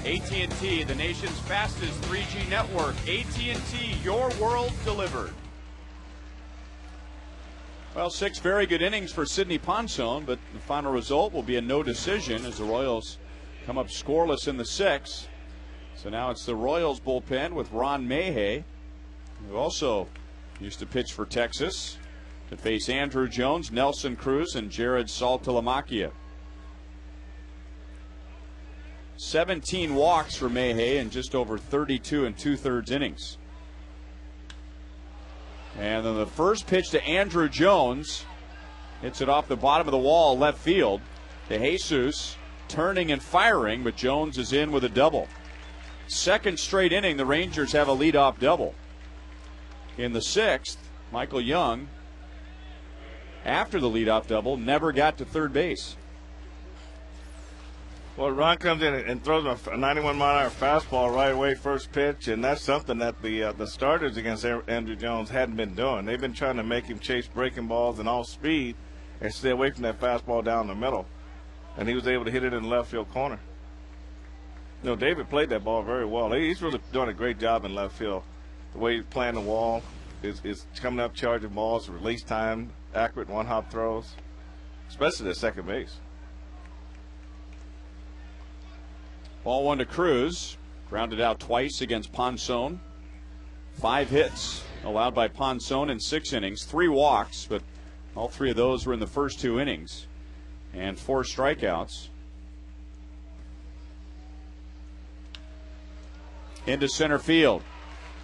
AT&T, the nation's fastest 3G network. AT&T, your world delivered. Well, 6 very good innings for Sidney Ponson, but the final result will be a no decision as the Royals come up scoreless in the 6th. So now it's the Royals bullpen with Ron Mayhay, who also used to pitch for Texas, to face Andrew Jones, Nelson Cruz, and Jared Saltalamacchia. 17 walks for Mayhay in just over 32 2/3 innings. And then the first pitch to Andrew Jones hits it off the bottom of the wall left field. To Jesus, turning and firing, but Jones is in with a double. Second straight inning, the Rangers have a leadoff double. In the 6th, Michael Young, after the leadoff double, never got to third base. Well, Ron comes in and throws a 91-mile-an-hour fastball right away, first pitch, and that's something that the starters against Andrew Jones hadn't been doing. They've been trying to make him chase breaking balls and off speed and stay away from that fastball down the middle. And he was able to hit it in the left field corner. You know, David played that ball very well. He's really doing a great job in left field. The way he's playing the wall is coming up, charging balls, release time, accurate one-hop throws, especially at second base. Ball one to Cruz. Grounded out twice against Ponson. 5 hits allowed by Ponson in 6 innings. 3 walks, but all 3 of those were in the first 2 innings. And 4 strikeouts. Into center field.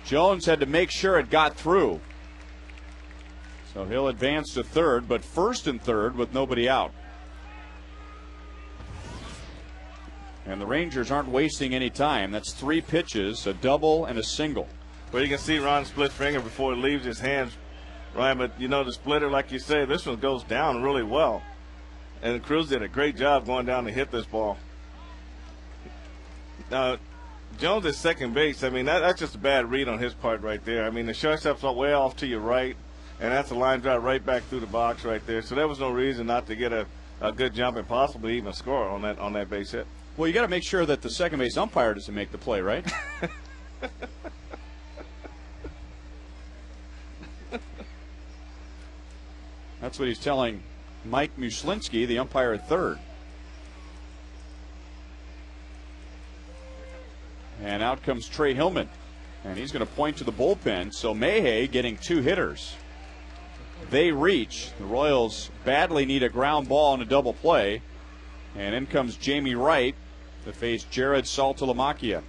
Jones had to make sure it got through. So he'll advance to third, but first and third with nobody out. And the Rangers aren't wasting any time. That's 3 pitches, a double and a single. Well, you can see Ron split finger before it leaves his hands, Ryan. But, you know, the splitter, like you say, this one goes down really well. And Cruz did a great job going down to hit this ball. Jones at second base, I mean, that's just a bad read on his part right there. I mean, the shortstop's way off to your right, and that's a line drive right back through the box right there. So there was no reason not to get a good jump and possibly even score on that base hit. Well, you got to make sure that the second base umpire doesn't make the play, right? That's what he's telling Mike Muszlinski, the umpire at third. And out comes Trey Hillman. And he's going to point to the bullpen. So Mayhay getting 2 hitters. They reach. The Royals badly need a ground ball and a double play. And in comes Jamie Wright to face Jared Saltalamacchia.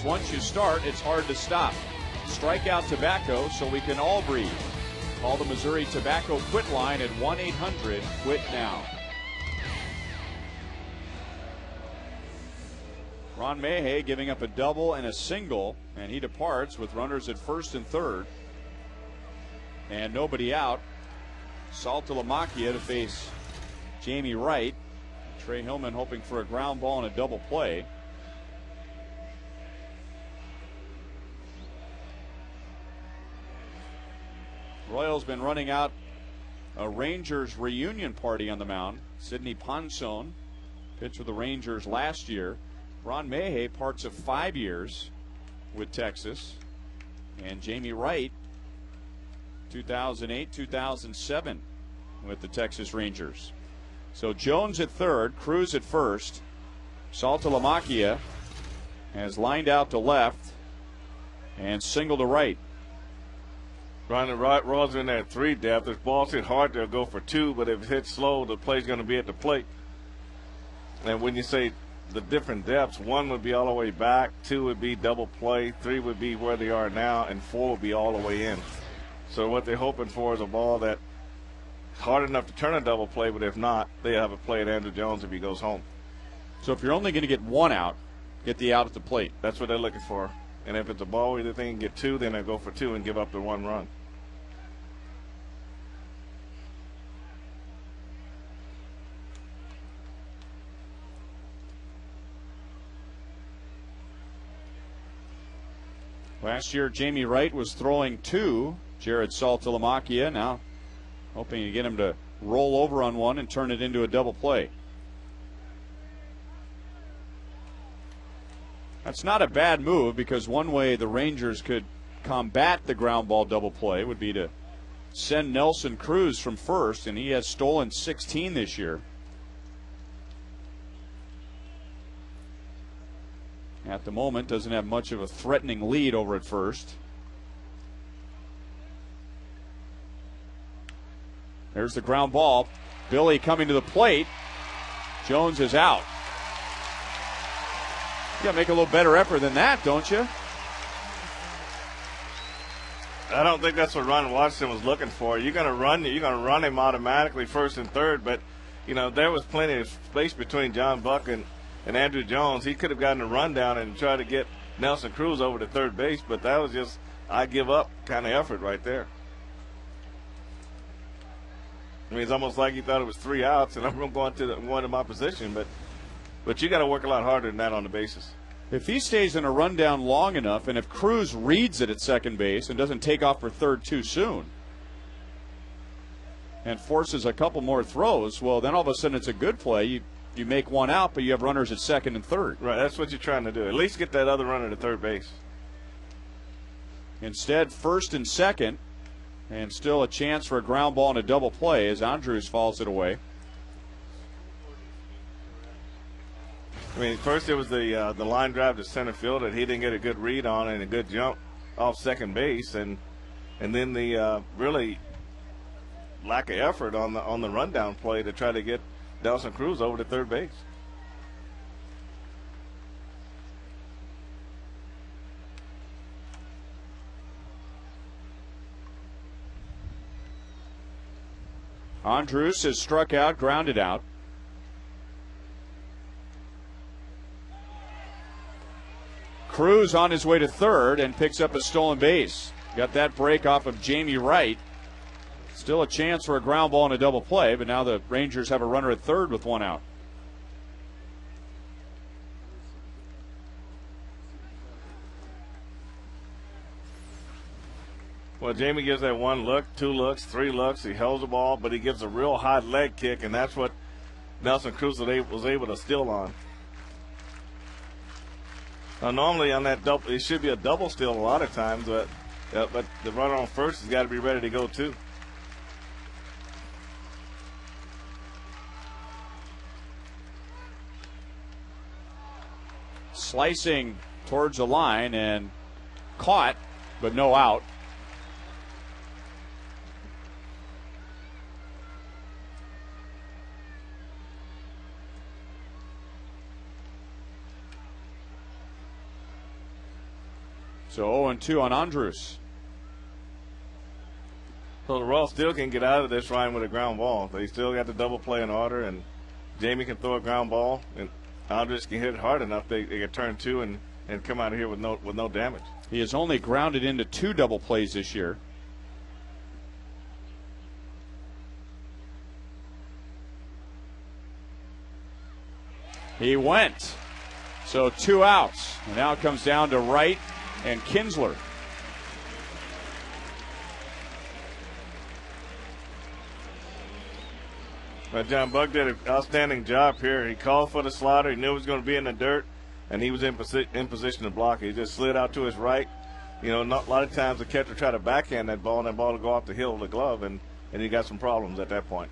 Once you start, it's hard to stop. Strike out tobacco so we can all breathe. Call the Missouri Tobacco Quit line at 1-800-QUIT-NOW. Ron Mayhay giving up a double and a single, and he departs with runners at first and third. And nobody out. Saltalamacchia to face Jamie Wright. Trey Hillman hoping for a ground ball and a double play. Royals been running out a Rangers reunion party on the mound. Sidney Ponson pitched for the Rangers last year. Ron Mayhay parts of 5 years with Texas. And Jamie Wright, 2008, 2007 with the Texas Rangers. So Jones at third, Cruz at first. Saltalamacchia has lined out to left and single to right. Ryan, the Royals are in that 3 depth. If balls hit hard, they'll go for 2, but if it hits slow, the play's going to be at the plate. And when you say the different depths, 1 would be all the way back, 2 would be double play, 3 would be where they are now, and 4 would be all the way in. So what they're hoping for is a ball that's hard enough to turn a double play, but if not, they have a play at Andrew Jones if he goes home. So if you're only going to get 1 out, get the out at the plate. That's what they're looking for. And if it's a ball where they think get 2, then they go for 2 and give up the 1 run. Last year, Jamie Wright was throwing to Jared Saltalamacchia. Now hoping to get him to roll over on one and turn it into a double play. That's not a bad move, because one way the Rangers could combat the ground ball double play would be to send Nelson Cruz from first, and he has stolen 16 this year. At the moment, doesn't have much of a threatening lead over at first. There's the ground ball. Billy coming to the plate. Jones is out. You gotta make a little better effort than that, don't you? I don't think that's what Ron Watson was looking for. You're gonna run him automatically first and third, but there was plenty of space between John Buck and Andrew Jones. He could have gotten a run down and tried to get Nelson Cruz over to third base, but that was just I give up kind of effort right there. I mean, it's almost like he thought it was 3 outs, and I'm going to my position, but you got to work a lot harder than that on the bases. If he stays in a rundown long enough, and if Cruz reads it at second base and doesn't take off for third too soon and forces a couple more throws, well, then all of a sudden it's a good play. You make one out, but you have runners at second and third. Right, that's what you're trying to do. At least get that other runner to third base. Instead, first and second, and still a chance for a ground ball and a double play as Andrews fouls it away. I mean, first it was the line drive to center field that he didn't get a good read on and a good jump off second base, and then the really lack of effort on the rundown play to try to get Nelson Cruz over to third base. Andrews has struck out, grounded out. Cruz on his way to third and picks up a stolen base. Got that break off of Jamie Wright. Still a chance for a ground ball and a double play, but now the Rangers have a runner at third with one out. Well, Jamie gives that 1 look, 2 looks, 3 looks. He holds the ball, but he gives a real high leg kick, and that's what Nelson Cruz was able to steal on. Now, normally on that double, it should be a double steal a lot of times, but the runner on first has got to be ready to go too. Slicing towards the line and caught, but no out. So 0-2 on Andrews. So the Royals still can get out of this run with a ground ball. They still got the double play in order, and Jamie can throw a ground ball, and Andrews can hit it hard enough they can turn 2 and come out of here with no damage. He has only grounded into 2 double plays this year. He went. So 2 outs. And now it comes down to Wright and Kinsler. But John Buck did an outstanding job here. He called for the slider. He knew it was going to be in the dirt, and he was in position to block it. He just slid out to his right. Not a lot of times the catcher try to backhand that ball, and that ball will go off the heel of the glove, and he got some problems at that point.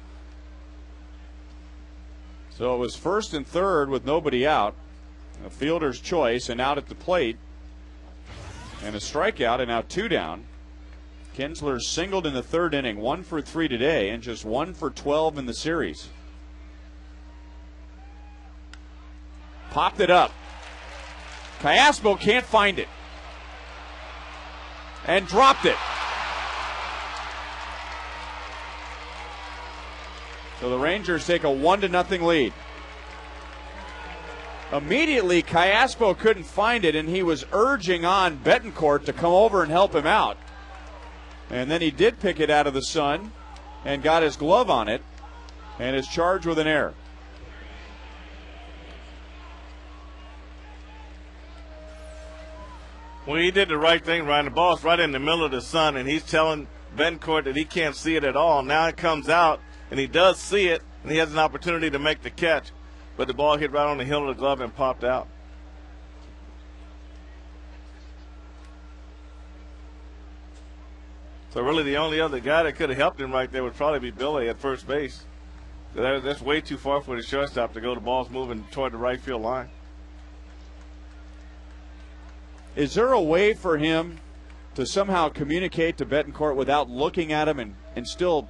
So it was first and third with nobody out. A fielder's choice, and out at the plate. And a strikeout, and now 2 down. Kinsler singled in the third inning, 1 for 3 today, and just 1 for 12 in the series. Popped it up. Cayaspo can't find it. And dropped it. So the Rangers take a 1-0 lead. Immediately, Cayaspo couldn't find it, and he was urging on Betancourt to come over and help him out. And then he did pick it out of the sun and got his glove on it and is charged with an error. Well, he did the right thing, Ryan. The ball's right in the middle of the sun, and he's telling Betancourt that he can't see it at all. Now it comes out, and he does see it, and he has an opportunity to make the catch. But the ball hit right on the heel of the glove and popped out. So really the only other guy that could have helped him right there would probably be Billy at first base. That's way too far for the shortstop to go. The ball's moving toward the right field line. Is there a way for him to somehow communicate to Betancourt without looking at him and still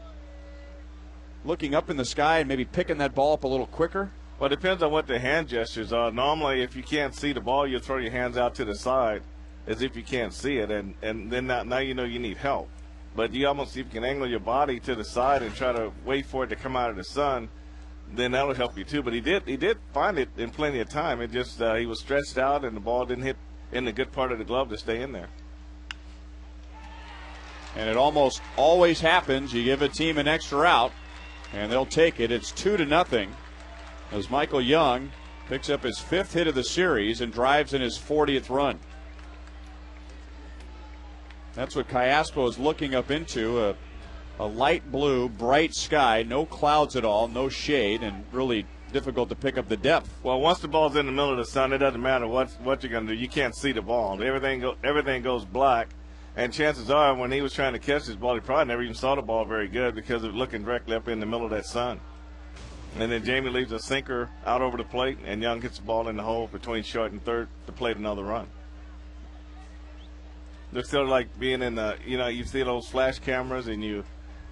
looking up in the sky and maybe picking that ball up a little quicker? Well, it depends on what the hand gestures are. Normally, if you can't see the ball, you throw your hands out to the side as if you can't see it, and then now you know you need help. But you almost, if you can angle your body to the side and try to wait for it to come out of the sun, then that'll help you too. But he did find it in plenty of time. It just he was stretched out and the ball didn't hit in the good part of the glove to stay in there. And it almost always happens. You give a team an extra out, and they'll take it. It's 2-0 as Michael Young picks up his 5th hit of the series and drives in his 40th run. That's what Cayaspo is looking up into, a light blue, bright sky, no clouds at all, no shade, and really difficult to pick up the depth. Well, once the ball's in the middle of the sun, it doesn't matter what you're going to do. You can't see the ball. Everything goes black, and chances are when he was trying to catch this ball, he probably never even saw the ball very good because of looking directly up in the middle of that sun. And then Jamie leaves a sinker out over the plate, and Young hits the ball in the hole between short and third to plate another run. They're still like being in the, you see those flash cameras and you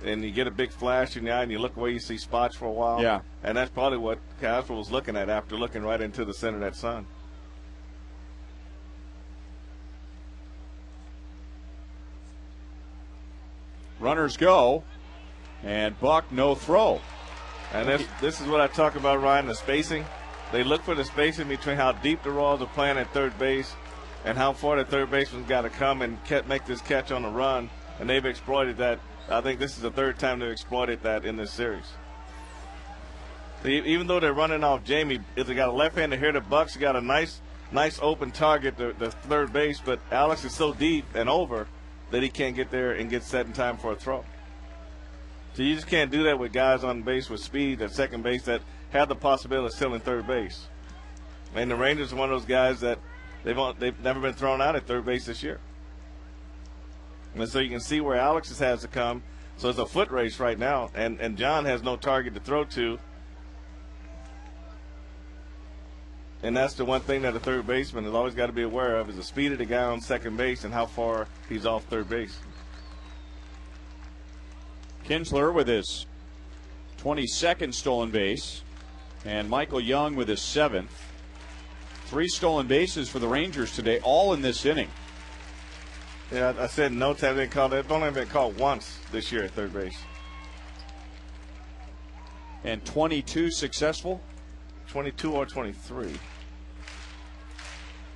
get a big flash in the eye and you look away, you see spots for a while. Yeah. And that's probably what Castro was looking at after looking right into the center of that sun. Runners go, and Buck no throw. And this is what I talk about, Ryan, the spacing. They look for the spacing between how deep the Royals are playing at third base and how far the third baseman's got to come and make this catch on the run, and they've exploited that. I think this is the third time they've exploited that in this series. Even though they're running off Jamie, if they got a left-hander here, the Bucks got a nice open target, the third base, but Alex is so deep and over that he can't get there and get set in time for a throw. So you just can't do that with guys on base with speed at second base that have the possibility of stealing third base. And the Rangers are one of those guys that they've never been thrown out at third base this year. And so you can see where Alex has to come. So it's a foot race right now, and John has no target to throw to. And that's the one thing that a third baseman has always got to be aware of is the speed of the guy on second base and how far he's off third base. Kinsler with his 22nd stolen base, and Michael Young with his 7th. 3 stolen bases for the Rangers today, all in this inning. Yeah, I said no time they called it. It's only been called once this year at third base. And 22 successful? 22 or 23.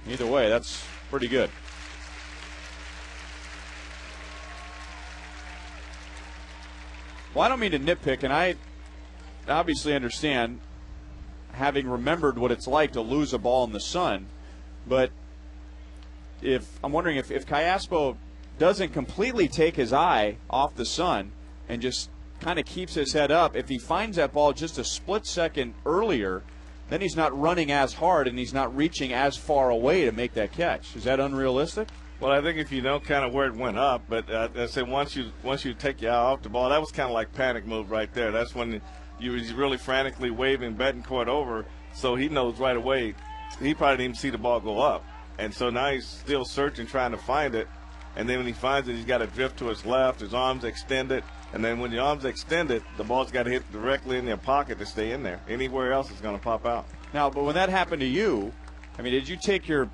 Either way, that's pretty good. Well, I don't mean to nitpick, and I obviously understand having remembered what it's like to lose a ball in the sun, but I'm wondering if Cayaspo doesn't completely take his eye off the sun and just kind of keeps his head up, if he finds that ball just a split second earlier, then he's not running as hard and he's not reaching as far away to make that catch. Is that unrealistic? Well, I think if you know kind of where it went up, but I said once you take your eye off the ball, that was kind of like panic move right there. That's when you was really frantically waving Betancourt over, so he knows right away. He probably didn't even see the ball go up, and so now he's still searching, trying to find it. And then when he finds it, he's got to drift to his left, his arms extended, and then when the arms extended, the ball's got to hit directly in their pocket to stay in there. Anywhere else, it's going to pop out. Now, but when that happened to you, I mean, did you take your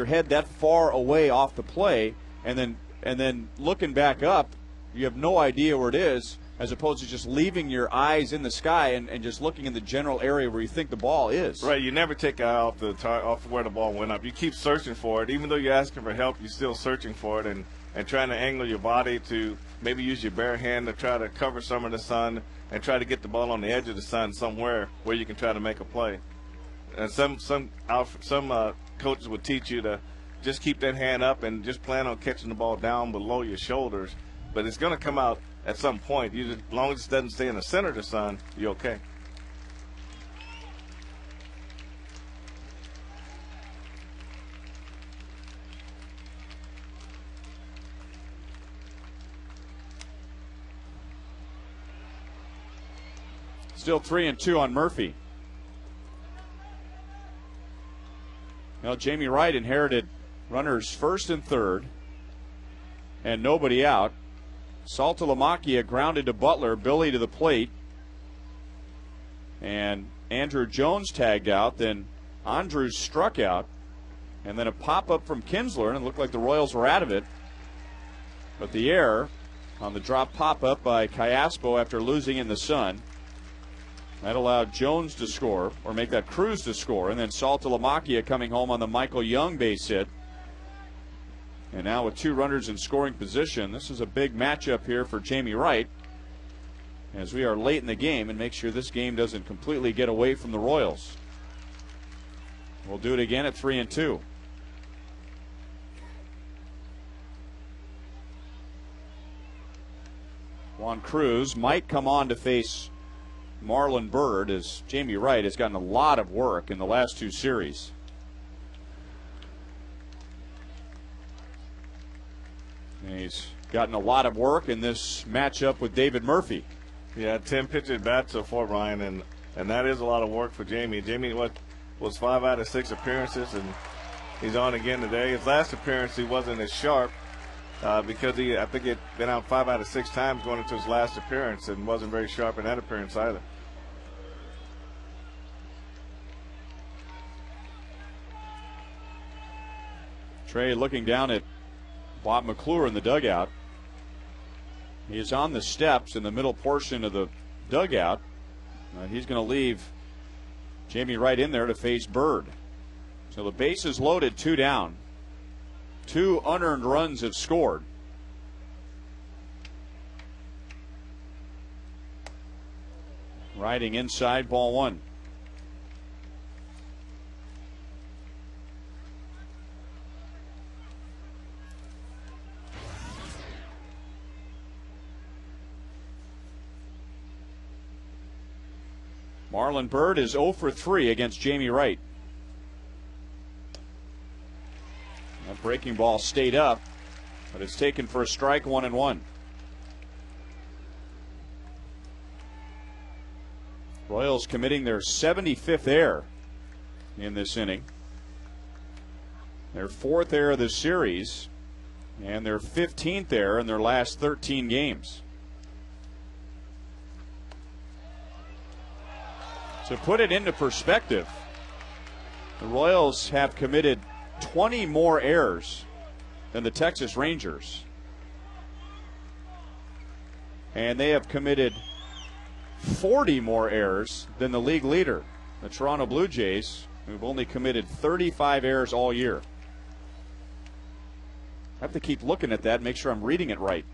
head that far away off the play, and then looking back up, you have no idea where it is, as opposed to just leaving your eyes in the sky and just looking in the general area where you think the ball is? Right, you never take your eye off where the ball went up. You keep searching for it. Even though you're asking for help, you're still searching for it and trying to angle your body to maybe use your bare hand to try to cover some of the sun and try to get the ball on the edge of the sun somewhere where you can try to make a play. And some coaches would teach you to just keep that hand up and just plan on catching the ball down below your shoulders. But it's going to come out at some point. As long as it doesn't stay in the center of the sun, you're okay. Still 3-2 on Murphy. Well, Jamie Wright inherited runners first and third and nobody out. Saltalamacchia grounded to Butler, Billy to the plate, and Andrew Jones tagged out. Then Andrews struck out, and then a pop-up from Kinsler, and it looked like the Royals were out of it. But the error on the drop pop-up by Cayaspo after losing in the sun, that allowed Jones to score, or make that Cruz to score, and then Saltalamacchia coming home on the Michael Young base hit. And now with 2 runners in scoring position, this is a big matchup here for Jamie Wright as we are late in the game, and make sure this game doesn't completely get away from the Royals. We'll do it again at 3-2. Juan Cruz might come on to face Marlon Byrd, as Jamie Wright has gotten a lot of work in the last 2 series. And he's gotten a lot of work in this matchup with David Murphy. Yeah, 10 pitch at bat so far, Ryan, and that is a lot of work for Jamie. Jamie was 5 out of 6 appearances, and he's on again today. His last appearance, he wasn't as sharp because I think he'd been out 5 out of 6 times going into his last appearance, and wasn't very sharp in that appearance either. Trey looking down at Bob McClure in the dugout. He is on the steps in the middle portion of the dugout. He's going to leave Jamie Wright in there to face Byrd. So the base is loaded, 2 down. 2 unearned runs have scored. Riding inside, ball 1. Marlon Byrd is 0 for 3 against Jamie Wright. That breaking ball stayed up, but it's taken for a strike, 1-1. Royals committing their 75th error in this inning. Their 4th error of the series, and their 15th error in their last 13 games. To put it into perspective, the Royals have committed 20 more errors than the Texas Rangers. And they have committed 40 more errors than the league leader, the Toronto Blue Jays, who've only committed 35 errors all year. I have to keep looking at that and make sure I'm reading it right.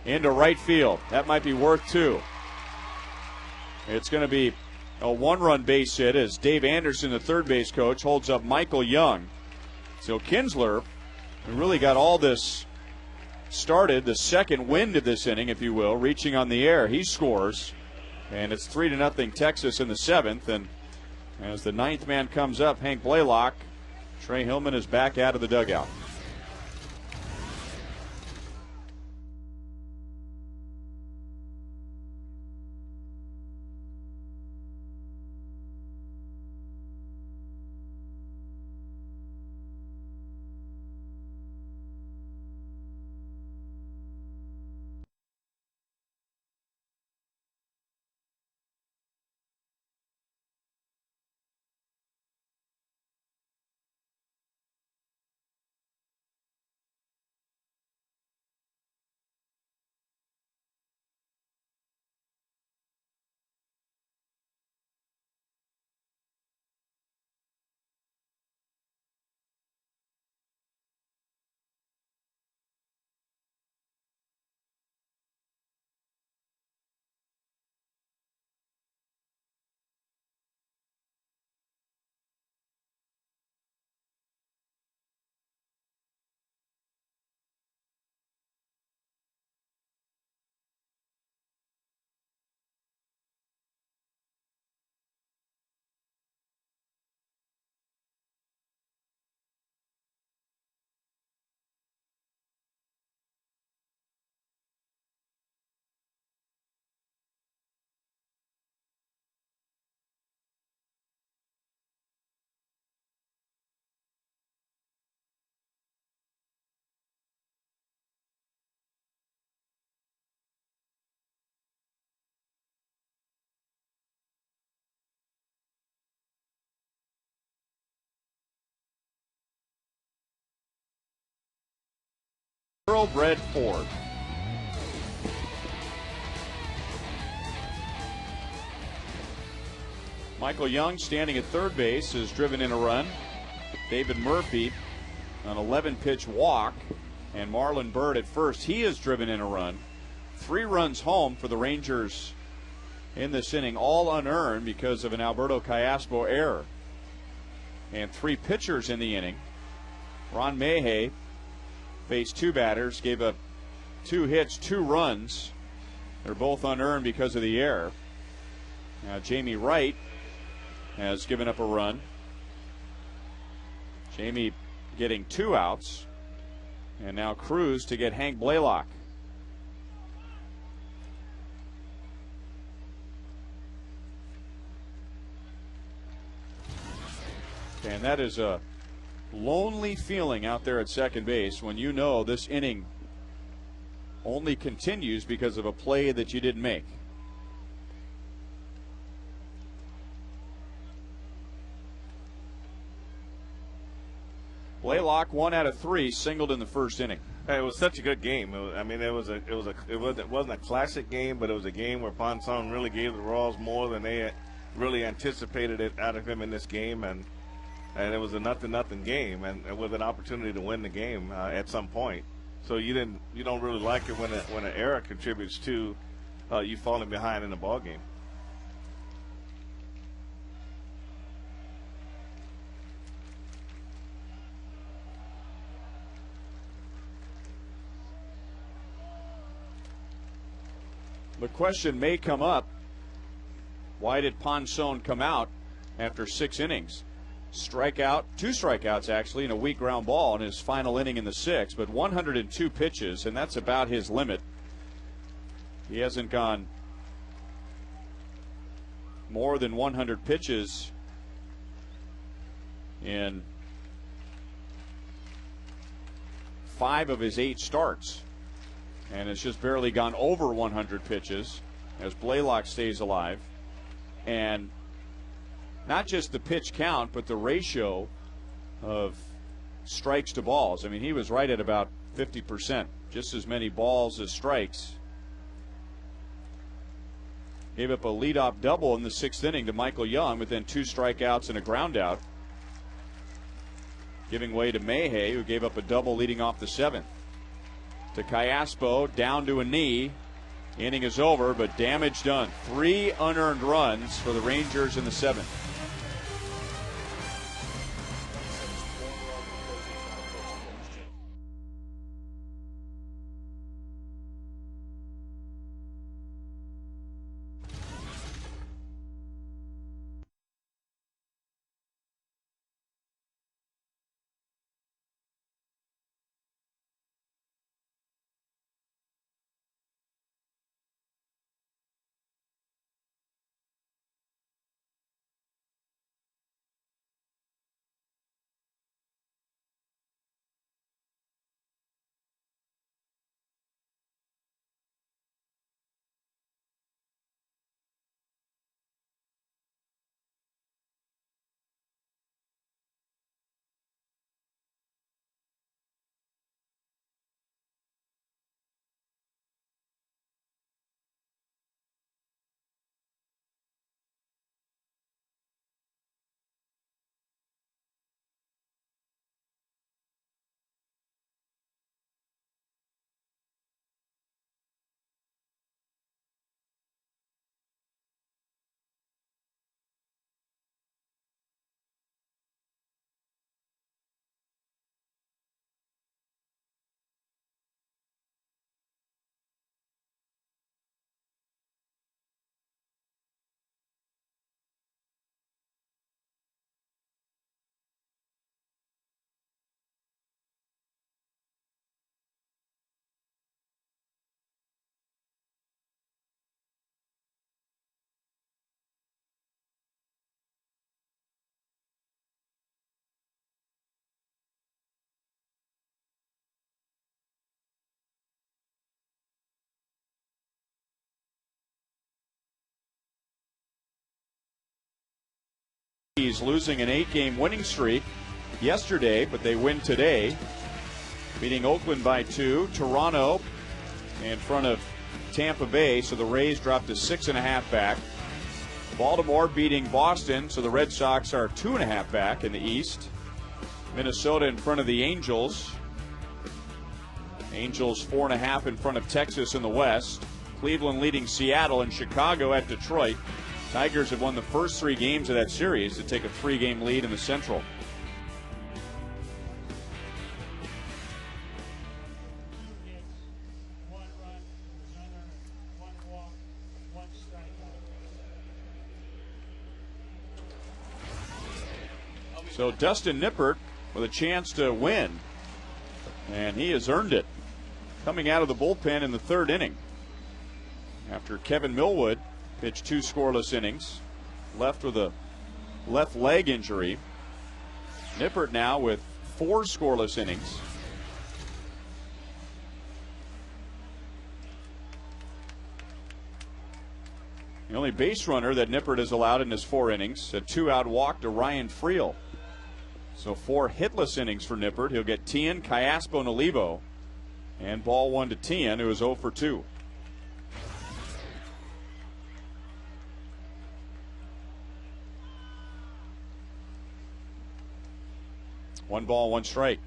Into right field. That might be worth 2. It's going to be a 1-run base hit as Dave Anderson, the third base coach, holds up Michael Young. So Kinsler, who really got all this started, the second wind of this inning, if you will, reaching on the air, he scores. And it's 3-0 Texas in the 7th. And as the 9th man comes up, Hank Blaylock, Trey Hillman is back out of the dugout. Thoroughbred Ford. Michael Young, standing at third base, has driven in a run. David Murphy, an 11-pitch walk, and Marlon Byrd at first. He has driven in a run. 3 runs home for the Rangers in this inning, all unearned because of an Alberto Callaspo error. And 3 pitchers in the inning. Ron Mayhay faced 2 batters, gave up 2 hits, 2 runs. They're both unearned because of the error. Now Jamie Wright has given up a run. Jamie getting 2 outs. And now Cruz to get Hank Blaylock. And that is a lonely feeling out there at second base when you know this inning only continues because of a play that you didn't make. Blaylock, 1 out of 3, singled in the first inning. It was such a good game. It wasn't a classic game, but it was a game where Ponson really gave the Royals more than they had really anticipated it out of him in this game, and it was a 0-0 game, and with an opportunity to win the game at some point. So you don't really like it when an error contributes to you falling behind in the ball game. The question may come up, why did Ponson come out after 6 innings? 2 strikeouts actually, and a weak ground ball in his final inning in the 6th, but 102 pitches, and that's about his limit. He hasn't gone more than 100 pitches in 5 of his 8 starts. And it's just barely gone over 100 pitches as Blaylock stays alive. And not just the pitch count, but the ratio of strikes to balls. I mean, he was right at about 50%, just as many balls as strikes. Gave up a leadoff double in the 6th inning to Michael Young, but then 2 strikeouts and a ground out, giving way to Mayhay, who gave up a double leading off the 7th. To Callaspo, down to a knee. Inning is over, but damage done. 3 unearned runs for the Rangers in the 7th. He's losing an 8-game winning streak yesterday, but they win today. beating Oakland by 2. Toronto in front of Tampa Bay, so the Rays dropped to 6.5 back. Baltimore beating Boston, so the Red Sox are 2.5 back in the East. Minnesota in front of the Angels. Angels 4.5 in front of Texas in the West. Cleveland leading Seattle, and Chicago at Detroit. Tigers have won the first 3 games of that series to take a 3-game lead in the Central. So Dustin Nippert with a chance to win, and he has earned it. Coming out of the bullpen in the 3rd inning after Kevin Millwood pitched 2 scoreless innings, left with a left leg injury. Nippert now with 4 scoreless innings. The only base runner that Nippert has allowed in his 4 innings, a 2-out walk to Ryan Friel. So 4 hitless innings for Nippert. He'll get Tien, Callaspo, and Olivo. And ball 1 to Tien, who is 0 for 2. One ball, 1 strike.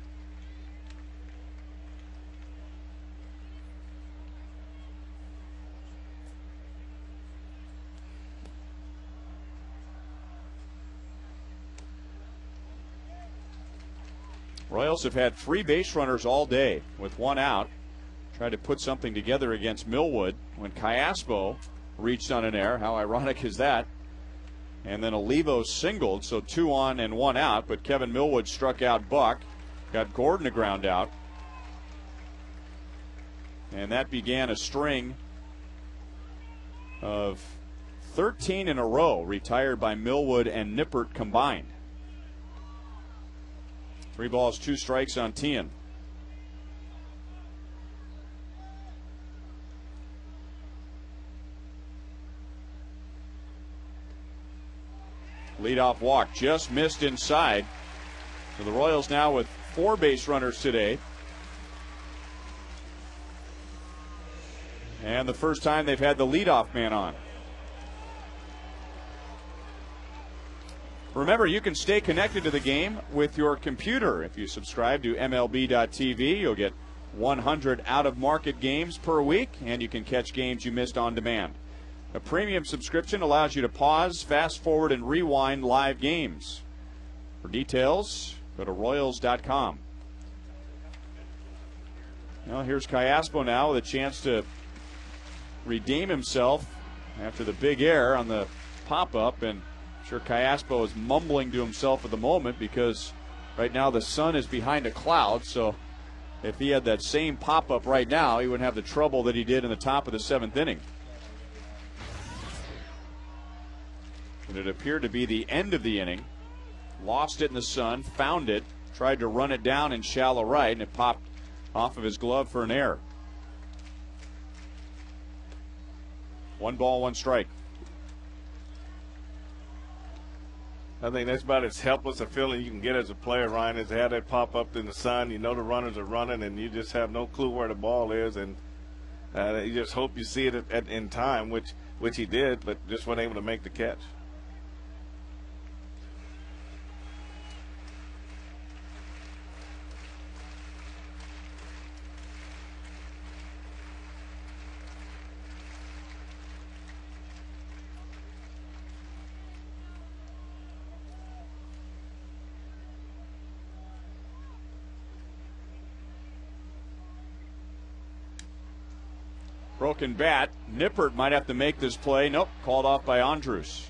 Royals have had 3 base runners all day with 1 out. Tried to put something together against Millwood when Callaspo reached on an error. How ironic is that? And then Olivo singled, so 2 on and 1 out. But Kevin Millwood struck out Buck, got Gordon a ground out. And that began a string of 13 in a row retired by Millwood and Nippert combined. 3 balls, 2 strikes on Tien. Leadoff walk just missed inside. So the Royals now with 4 base runners today. And the first time they've had the leadoff man on. Remember, you can stay connected to the game with your computer. If you subscribe to MLB.tv, you'll get 100 out-of-market games per week, and you can catch games you missed on demand. A premium subscription allows you to pause, fast forward, and rewind live games. For details, go to Royals.com. Well, here's Callaspo now with a chance to redeem himself after the big error on the pop-up, and I'm sure Callaspo is mumbling to himself at the moment because right now the sun is behind a cloud, so if he had that same pop-up right now, he wouldn't have the trouble that he did in the top of the 7th inning. And it appeared to be the end of the inning. Lost it in the sun, found it, tried to run it down in shallow right, and it popped off of his glove for an error. 1 ball, 1 strike. I think that's about as helpless a feeling you can get as a player, Ryan, is to have that pop up in the sun. You know the runners are running, and you just have no clue where the ball is, and you just hope you see it in time, which he did, but just wasn't able to make the catch. Broken bat. Nippert might have to make this play. Nope, called off by Andrus.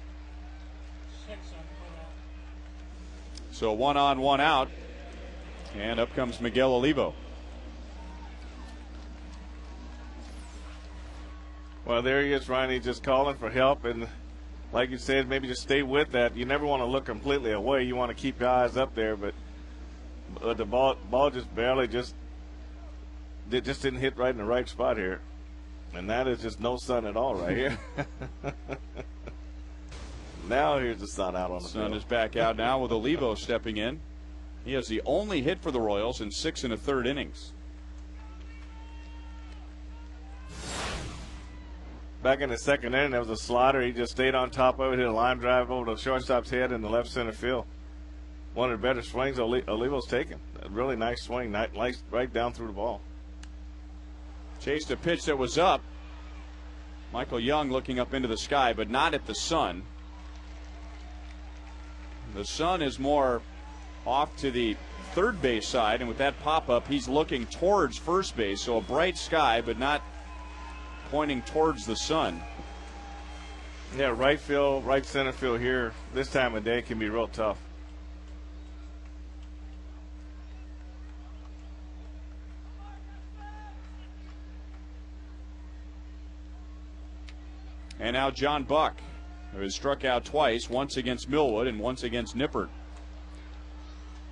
So 1 on, 1 out. And up comes Miguel Olivo. Well, there he is, Ryan. He's just calling for help. And like you said, maybe just stay with that. You never want to look completely away. You want to keep your eyes up there. But the ball just barely didn't hit right in the right spot here. And that is just no sun at all right here. Now here's the sun out on the field. Sun is back out now with Olivo stepping in. He has the only hit for the Royals in 6 1/3 innings. Back in the second inning, there was a slider. He just stayed on top of it, hit a line drive over the shortstop's head in the left center field. One of the better swings Olivo's taken. A really nice swing, nice right down through the ball. Chased a pitch that was up. Michael Young looking up into the sky, but not at the sun. The sun is more off to the third base side, and with that pop-up, he's looking towards first base. So a bright sky, but not pointing towards the sun. Yeah, right field, right center field here this time of day can be real tough. And now John Buck, who has struck out twice, once against Millwood and once against Nippert.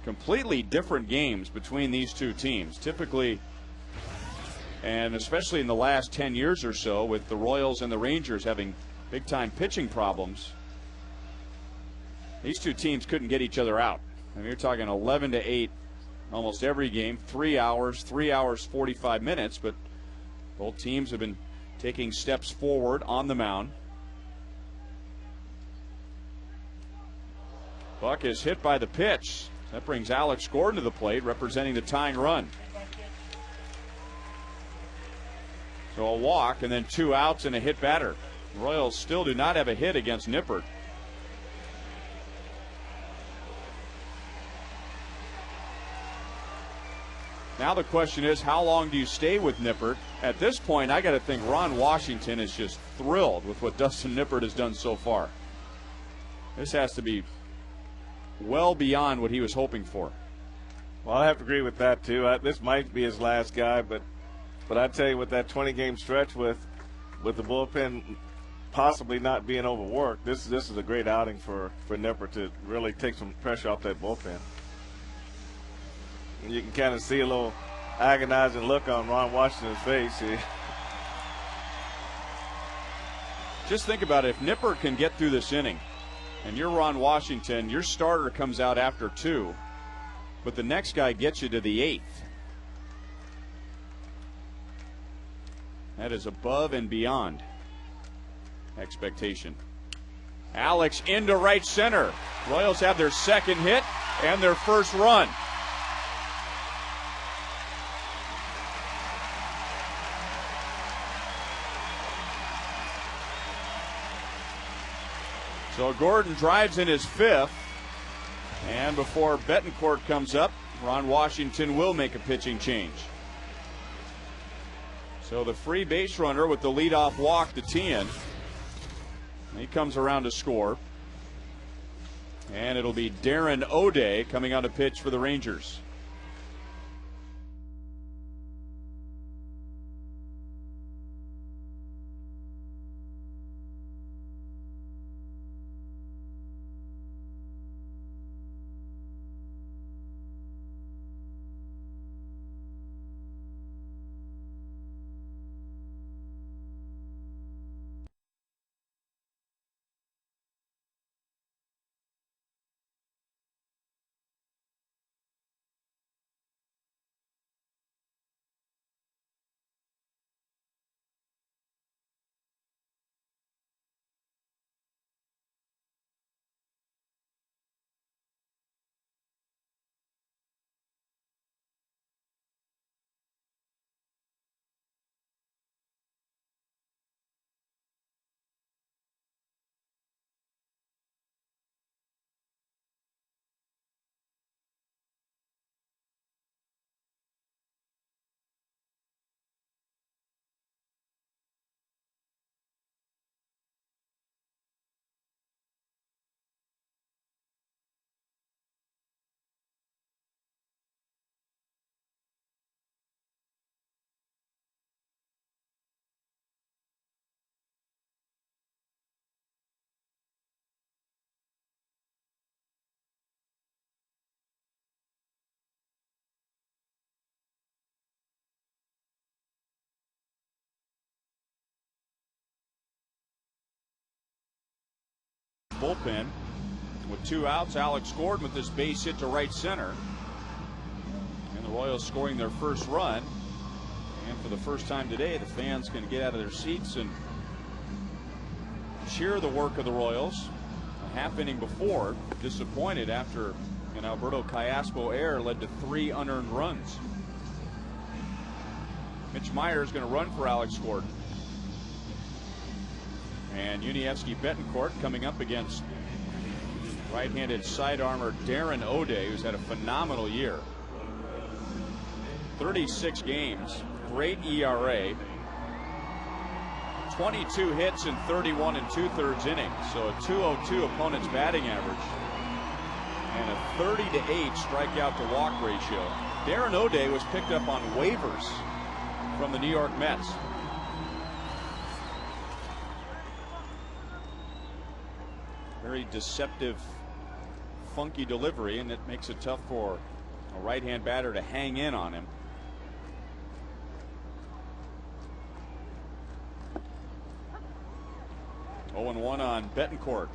Completely different games between these two teams. Typically, and especially in the last 10 years or so, with the Royals and the Rangers having big-time pitching problems, these two teams couldn't get each other out. I mean, you're talking 11-8 almost every game, 3 hours, 45 minutes, but both teams have been taking steps forward on the mound. Buck is hit by the pitch. That brings Alex Gordon to the plate, representing the tying run. So a walk and then 2 outs and a hit batter. The Royals still do not have a hit against Nippert. Now the question is, how long do you stay with Nippert? At this point, I got to think Ron Washington is just thrilled with what Dustin Nippert has done so far. This has to be well beyond what he was hoping for. Well, I have to agree with that too. This might be his last guy, but I tell you, with that 20-game stretch with the bullpen possibly not being overworked, this is a great outing for Nippert to really take some pressure off that bullpen. You can kind of see a little agonizing look on Ron Washington's face. Just think about it. If Nippert can get through this inning, and you're Ron Washington, your starter comes out after 2, but the next guy gets you to the 8th. That is above and beyond expectation. Alex into right center. Royals have their second hit and their first run. So Gordon drives in his 5th, and before Betancourt comes up, Ron Washington will make a pitching change. So the free base runner with the leadoff walk to Tien. He comes around to score. And it'll be Darren O'Day coming on to pitch for the Rangers. Bullpen with 2 outs. Alex Gordon with this base hit to right center. Royals scoring their first run. And for the first time today, the fans can get out of their seats and cheer the work of the Royals. A half inning before, disappointed after an Alberto Callaspo error led to 3 unearned runs. Mitch Meyer is going to run for Alex Gordon. And Yuniesky Betancourt coming up against right-handed side armor Darren O'Day, who's had a phenomenal year. 36 games, great ERA, 22 hits in 31 2/3 innings, so a .202 opponent's batting average and a 30-8 strikeout to walk ratio. Darren O'Day was picked up on waivers from the New York Mets. Very deceptive, funky delivery, and it makes it tough for a right-hand batter to hang in on him. Oh, 0-1 on Betancourt.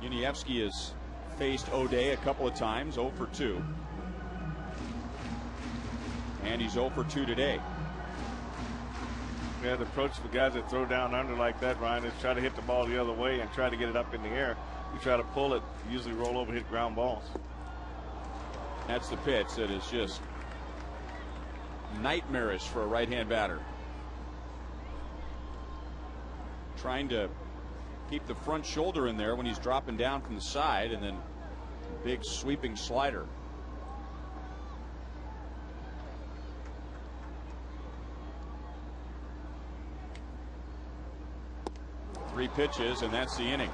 Yuniesky has faced O'Day a couple of times, 0 for 2. And he's 0 for 2 today. Yeah, the approach for guys that throw down under like that, Ryan, is try to hit the ball the other way and try to get it up in the air. You try to pull it, usually roll over, hit ground balls. That's the pitch that is just nightmarish for a right-hand batter. Trying to keep the front shoulder in there when he's dropping down from the side, and then big sweeping slider. Three pitches, and that's the inning.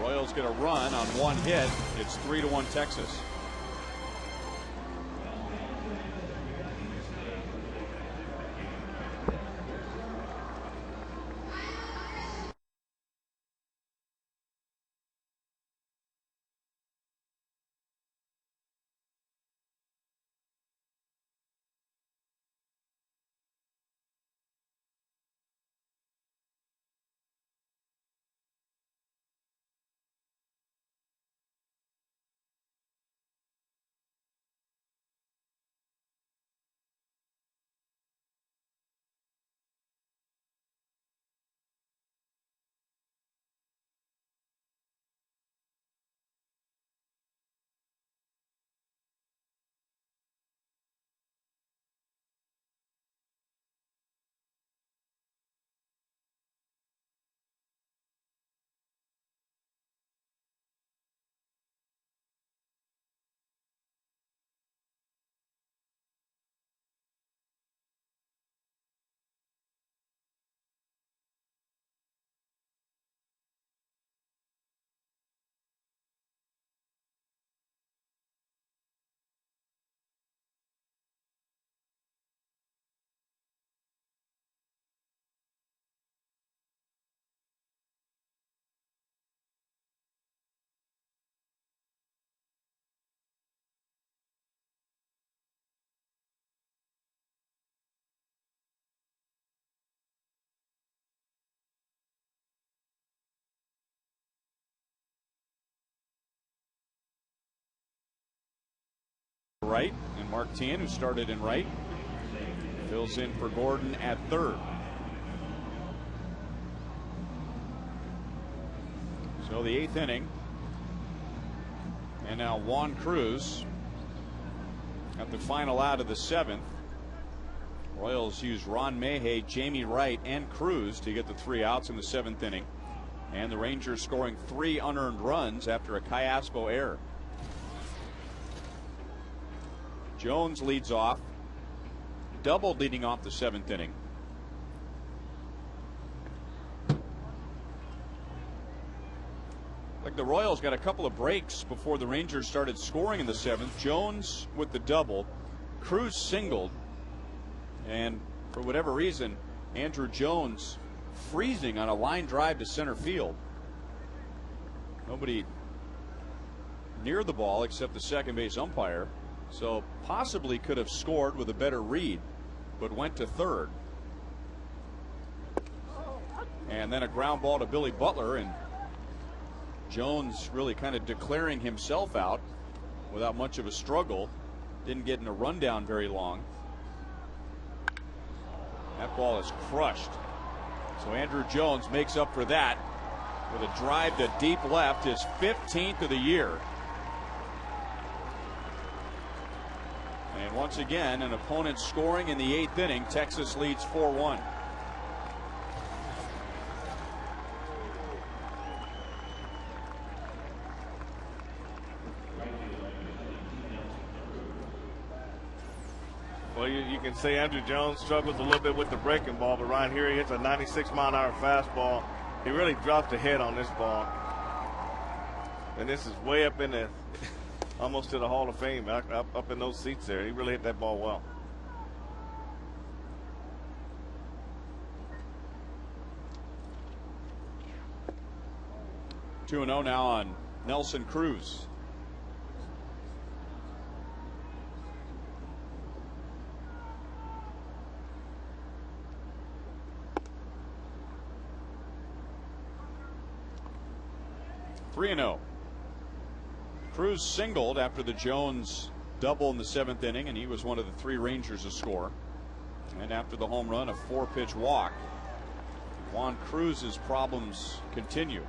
Royals get a run on 1 hit. It's 3-1 Texas. Right, and Mark Tien, who started in right, fills in for Gordon at third. So the 8th inning, and now Juan Cruz at the final out of the 7th. Royals use Ron Mayhay, Jamie Wright, and Cruz to get the 3 outs in the 7th inning, and the Rangers scoring 3 unearned runs after a Callaspo error. Jones leads off, doubled leading off the 7th inning. Like the Royals got a couple of breaks before the Rangers started scoring in the 7th. Jones with the double, Cruz singled, and for whatever reason, Andrew Jones freezing on a line drive to center field. Nobody near the ball except the second base umpire. So possibly could have scored with a better read, but went to third. And then a ground ball to Billy Butler, and Jones really kind of declaring himself out without much of a struggle. didn't get in a rundown very long. That ball is crushed. So Andrew Jones makes up for that with a drive to deep left, his 15th of the year. And once again, an opponent scoring in the 8th inning. Texas leads 4-1. Well, you can say Andrew Jones struggles a little bit with the breaking ball, but right here he hits a 96-mile-an-hour fastball. He really dropped the head on this ball. And this is way up in the, almost to the Hall of Fame, up in those seats there. He really hit that ball well. Two and 0 now on Nelson Cruz. Three and 0. Cruz singled after the Jones double in the 7th inning, and he was one of the 3 Rangers to score. And after the home run, a 4-pitch walk. Juan Cruz's problems continue.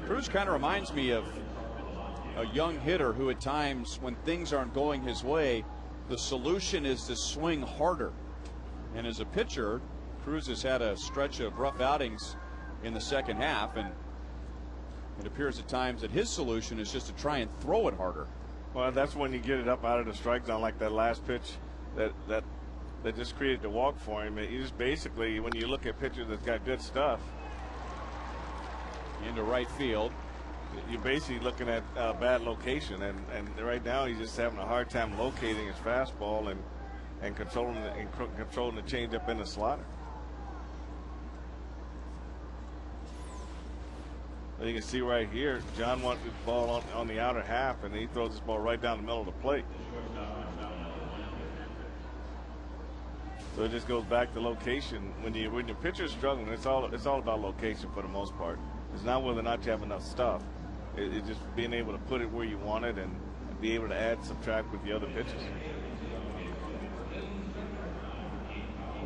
Cruz kind of reminds me of a young hitter who at times when things aren't going his way, the solution is to swing harder. And as a pitcher, Cruz has had a stretch of rough outings in the second half, and it appears at times that his solution is just to try and throw it harder. Well, that's when you get it up out of the strike zone, like that last pitch that just created the walk for him. You just basically, when you look at pitchers that's got good stuff, into right field, you're basically looking at bad location, and right now he's just having a hard time locating his fastball and controlling the changeup in the slider. You can see right here, John wants the ball on the outer half, and he throws this ball right down the middle of the plate. So it just goes back to location. When your pitcher's struggling, it's all about location for the most part. It's not whether or not you have enough stuff. It's just being able to put it where you want it and be able to add, subtract with the other pitches.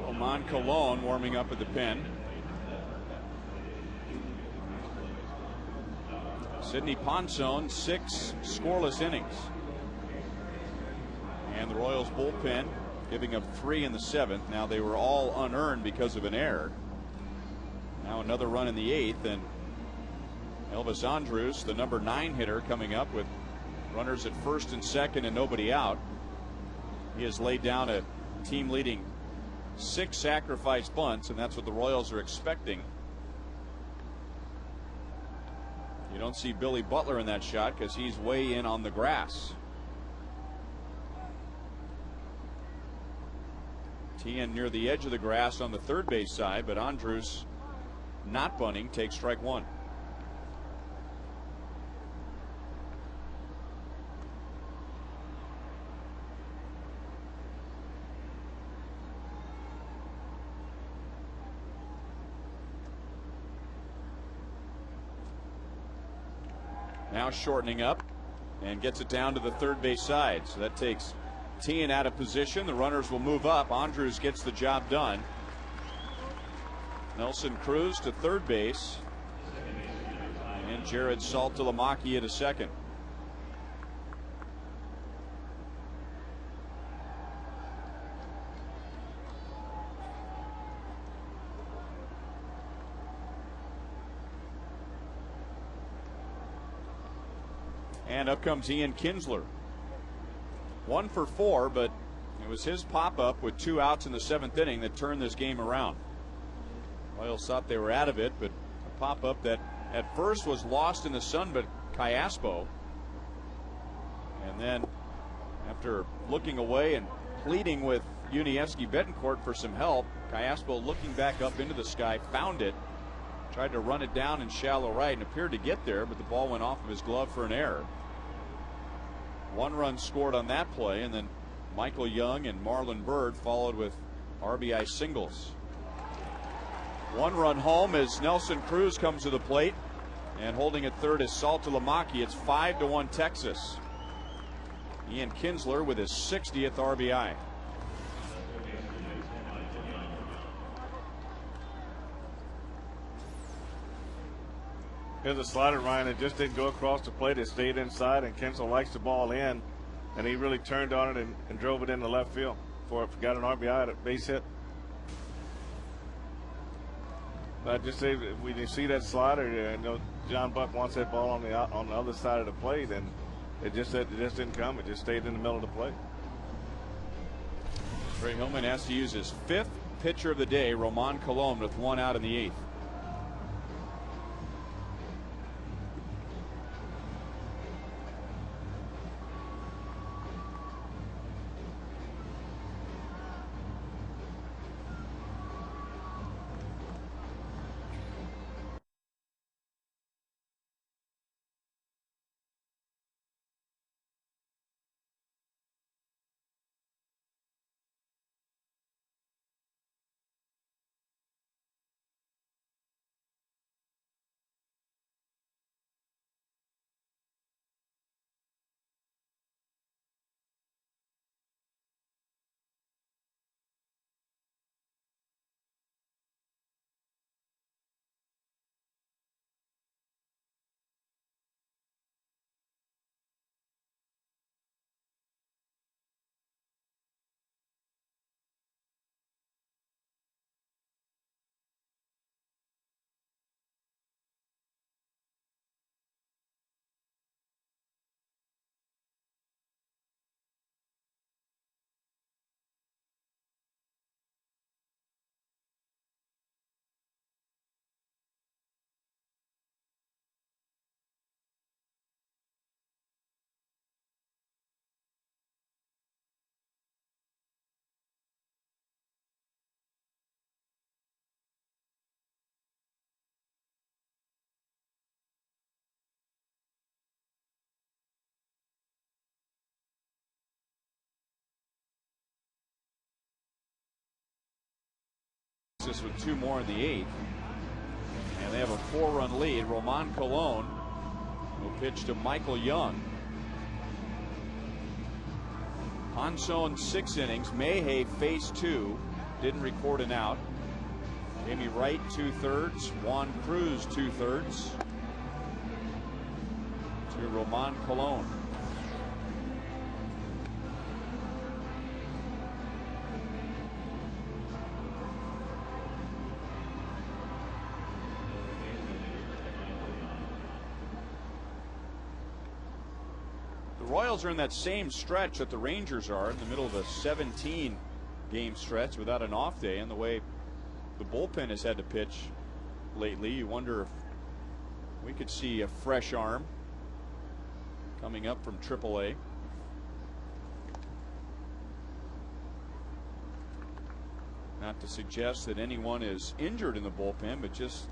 Oman Colon warming up at the pen. Sidney Ponson, 6 scoreless innings. And the Royals bullpen giving up 3 in the 7th. Now they were all unearned because of an error. Now another run in the 8th, and Elvis Andrus, the number 9 hitter, coming up with runners at first and second and nobody out. He has laid down a team leading 6 sacrifice bunts, and that's what the Royals are expecting. You don't see Billy Butler in that shot because he's way in on the grass. Tien near the edge of the grass on the third base side, but Andrus not bunting, takes strike 1. Now shortening up and gets it down to the third base side. So that takes Tien out of position. The runners will move up. Andrus gets the job done. Nelson Cruz to third base. And Jared Saltalamacchia to second. And up comes Ian Kinsler. 1 for 4, but it was his pop-up with 2 outs in the 7th inning that turned this game around. Royals thought they were out of it, but a pop-up that at first was lost in the sun, but Callaspo. And then after looking away and pleading with Unievsky Betancourt for some help, Callaspo looking back up into the sky, found it, tried to run it down in shallow right and appeared to get there, but the ball went off of his glove for an error. 1 run scored on that play, and then Michael Young and Marlon Byrd followed with RBI singles. 1 run home as Nelson Cruz comes to the plate. And holding at third is Saltalamacchia. It's 5-1 Texas. Ian Kinsler with his 60th RBI. Here's a slider, Ryan. It just didn't go across the plate. It stayed inside, and Kinsler likes the ball in, and he really turned on it and drove it into left field for it. Got an RBI, a base hit. I just say, when you see that slider, you know John Buck wants that ball on the other side of the plate, and it just didn't come. It just stayed in the middle of the plate. Trey Hillman has to use his 5th pitcher of the day, Roman Colon, with 1 out in the 8th. With 2 more in the 8th, and they have a 4-run lead. Roman Colon will pitch to Michael Young. Hanson 6 innings. Mayhay faced 2, didn't record an out. Jamie Wright 2/3, Juan Cruz 2/3 to Roman Colon. The Royals are in that same stretch that the Rangers are, in the middle of a 17-game stretch without an off day, and the way the bullpen has had to pitch lately, you wonder if we could see a fresh arm coming up from AAA. Not to suggest that anyone is injured in the bullpen, but just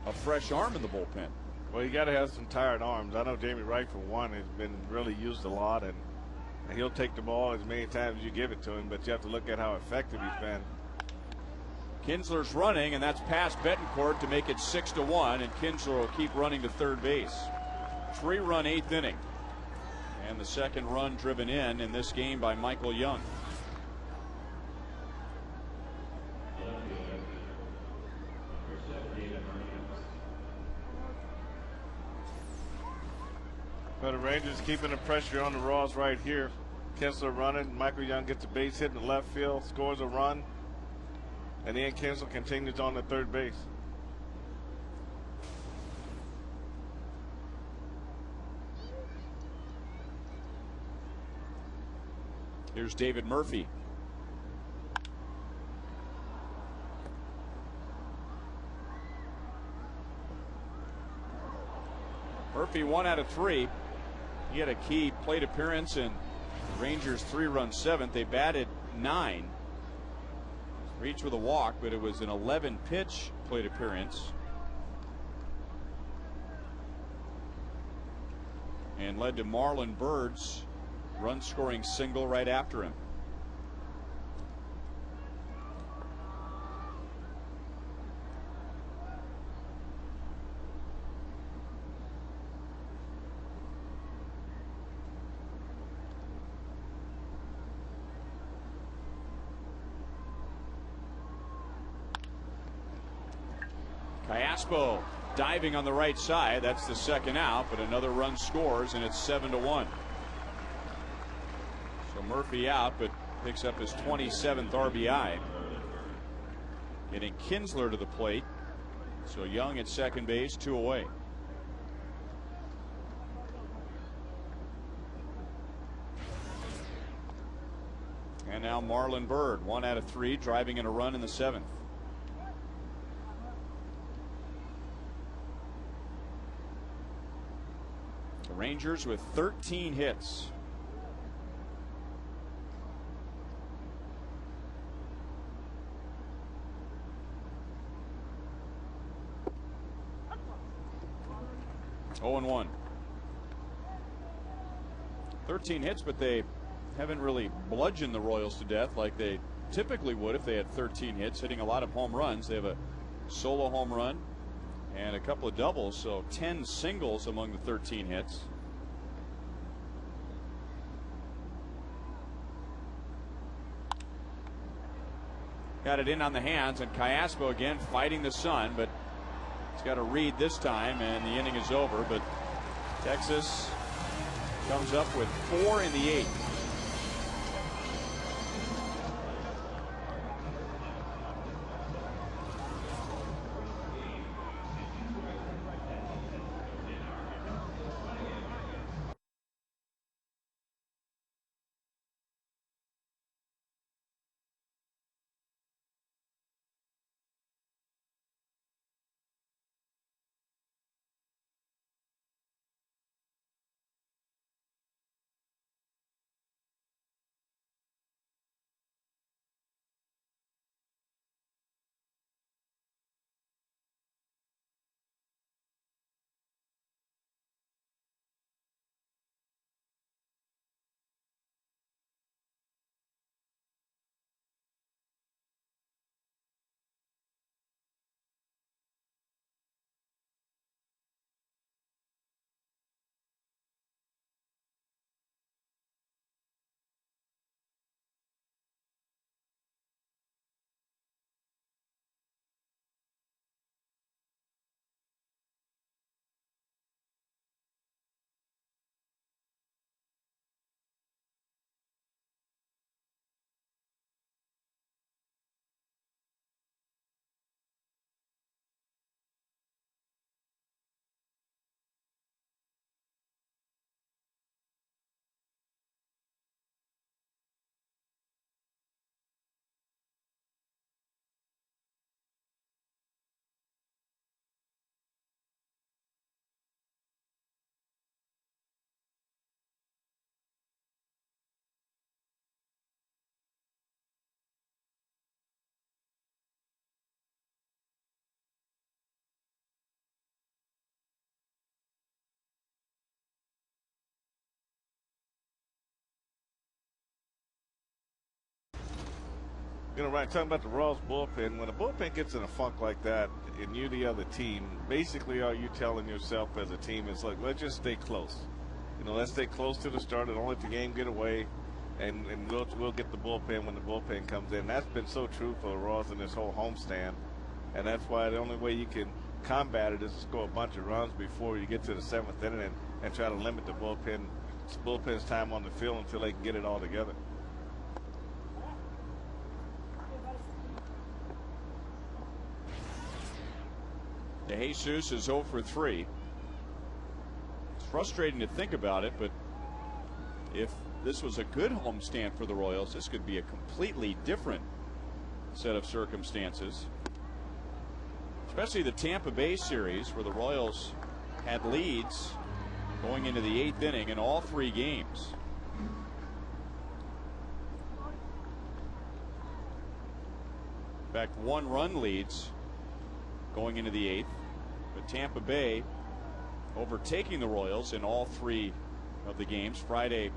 a fresh arm in the bullpen. Well, you got to have some tired arms. I know Jamie Wright, for one, has been really used a lot, and he'll take the ball as many times as you give it to him, but you have to look at how effective he's been. Kinsler's running, and that's past Betancourt to make it 6-1, and Kinsler will keep running to third base. 3-run 8th inning, and the second run driven in this game by Michael Young. But the Rangers keeping the pressure on the Raws right here. Kinsler running. Michael Young gets a base hit in the left field, scores a run, and then Kinsler continues on the third base. Here's David Murphy. Murphy 1 out of 3. He had a key plate appearance in the Rangers' 3-run 7th. They batted 9. Reached with a walk, but it was an 11-pitch plate appearance. And led to Marlon Byrd's run-scoring single right after him. Callaspo diving on the right side. That's the second out, but another run scores, and it's 7-1. So Murphy out, but picks up his 27th RBI. Getting Kinsler to the plate. So Young at second base, 2 away. And now Marlon Byrd, 1 out of 3, driving in a run in the 7th. The Rangers with 13 hits. Oh and 1. 13 hits, but they haven't really bludgeoned the Royals to death like they typically would if they had 13 hits, hitting a lot of home runs. They have a solo home run and a couple of doubles, so 10 singles among the 13 hits. Got it in on the hands, and Callaspo again fighting the sun, but he's got a read this time, and the inning is over. But Texas comes up with 4 in the 8th. You know, Ryan, talking about the Royals bullpen, when a bullpen gets in a funk like that and you're the other team, basically all you telling yourself as a team is, like, let's just stay close. You know, let's stay close to the start and don't let the game get away, and we'll get the bullpen when the bullpen comes in. That's been so true for the Royals in this whole homestand, and that's why the only way you can combat it is to score a bunch of runs before you get to the 7th inning and try to limit the bullpen's time on the field until they can get it all together. De Jesus is 0 for 3. It's frustrating to think about it, but if this was a good homestand for the Royals, this could be a completely different set of circumstances. Especially the Tampa Bay series, where the Royals had leads going into the 8th inning in all 3 games. In fact, 1-run leads going into the 8th, but Tampa Bay overtaking the Royals in all 3 of the games, Friday,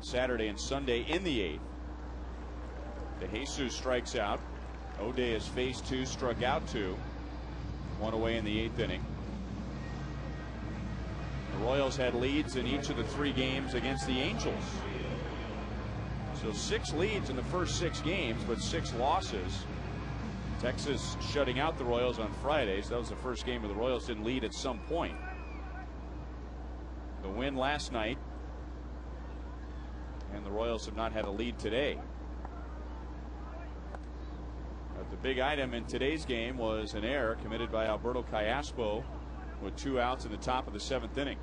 Saturday, and Sunday in the 8th. De Jesus strikes out. O'Day has faced 2, struck out 2. 1 away in the 8th inning. The Royals had leads in each of the 3 games against the Angels. So 6 leads in the first 6 games, but 6 losses. Texas shutting out the Royals on Friday, so that was the first game where the Royals didn't lead at some point. The win last night, and the Royals have not had a lead today. But the big item in today's game was an error committed by Alberto Callaspo with 2 outs in the top of the 7th inning.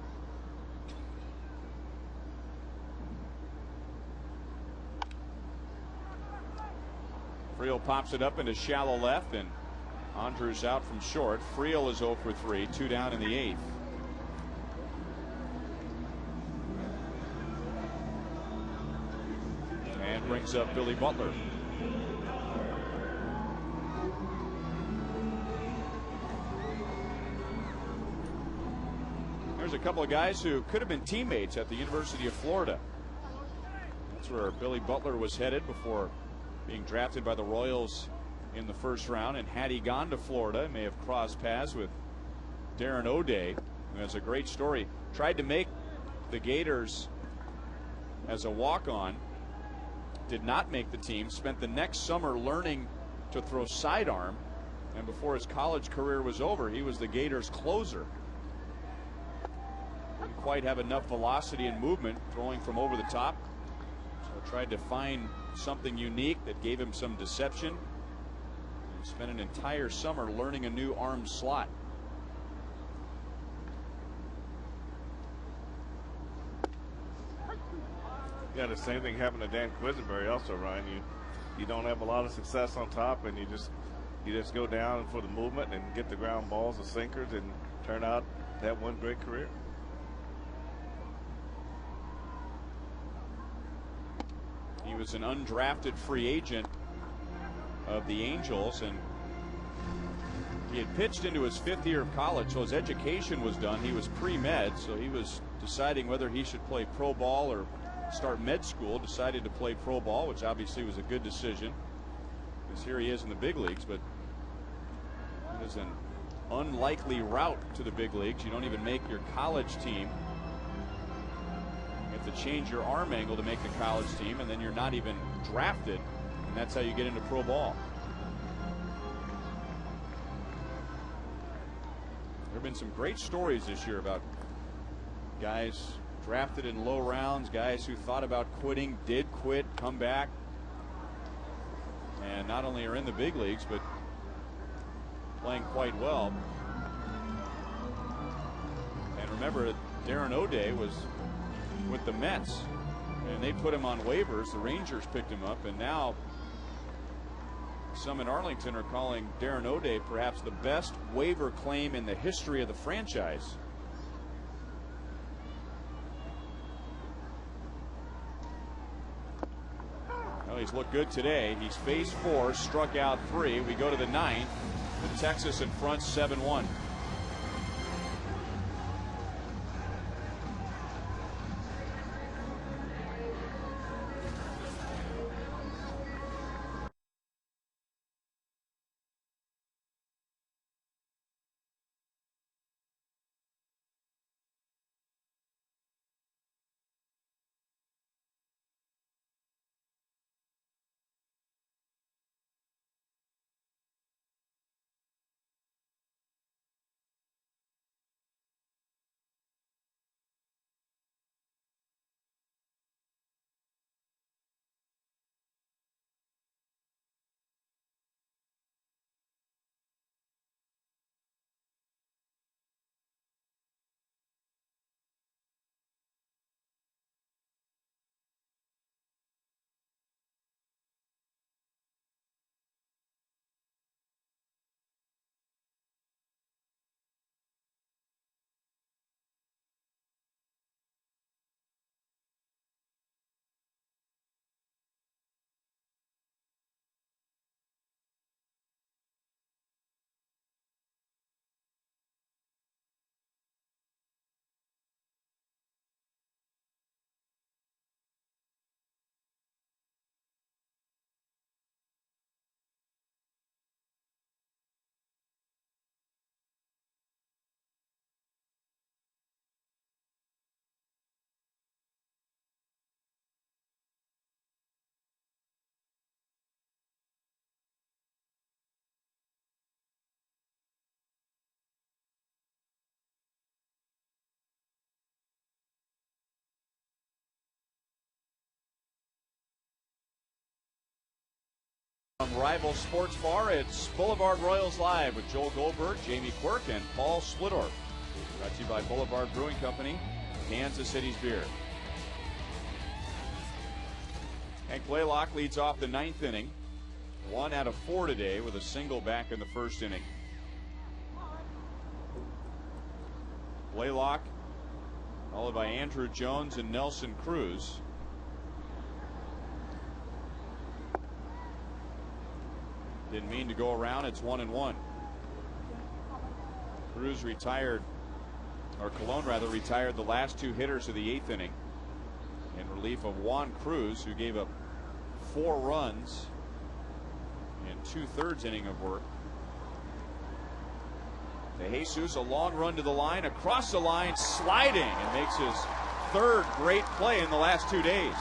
Friel pops it up into shallow left, and Andrews out from short. Friel is 0 for 3, 2 down in the 8th. And brings up Billy Butler. There's a couple of guys who could have been teammates at the University of Florida. That's where Billy Butler was headed before being drafted by the Royals in the first round. And had he gone to Florida, may have crossed paths with Darren O'Day, who has a great story. Tried to make the Gators as a walk-on, did not make the team, spent the next summer learning to throw sidearm, and before his college career was over, he was the Gators closer. Didn't quite have enough velocity and movement throwing from over the top, so tried to find something unique that gave him some deception, and spent an entire summer learning a new arm slot. Yeah, the same thing happened to Dan Quisenberry also, Ryan. You don't have a lot of success on top, and you just go down for the movement and get the ground balls, the sinkers, and turn out to have one great career. He was an undrafted free agent of the Angels, and he had pitched into his 5th year of college, so his education was done. He was pre-med, so he was deciding whether he should play pro ball or start med school. Decided to play pro ball, which obviously was a good decision, because here he is in the big leagues. But it is an unlikely route to the big leagues. You don't even make your college team. You have to change your arm angle to make the college team, and then you're not even drafted, and that's how you get into pro ball. There have been some great stories this year about guys drafted in low rounds, guys who thought about quitting, did quit, come back, and not only are in the big leagues, but playing quite well. And remember, Darren O'Day was with the Mets, and they put him on waivers. The Rangers picked him up, and now some in Arlington are calling Darren O'Day perhaps the best waiver claim in the history of the franchise. Well, he's looked good today. He's faced 4, struck out 3. We go to the 9th, with Texas in front 7-1. From Rival Sports Bar, it's Boulevard Royals Live with Joel Goldberg, Jamie Quirk, and Paul Splittorff. Brought to you by Boulevard Brewing Company, Kansas City's beer. Hank Blaylock leads off the 9th inning. 1 out of 4 today with a single back in the 1st inning. Blaylock, followed by Andrew Jones and Nelson Cruz. Didn't mean to go around. It's 1-1. Cruz retired, or Colon rather, retired the last 2 hitters of the 8th inning in relief of Juan Cruz, who gave up 4 runs in 2/3 inning of work. De Jesus, a long run to the line, across the line, sliding, and makes his 3rd great play in the last 2 days.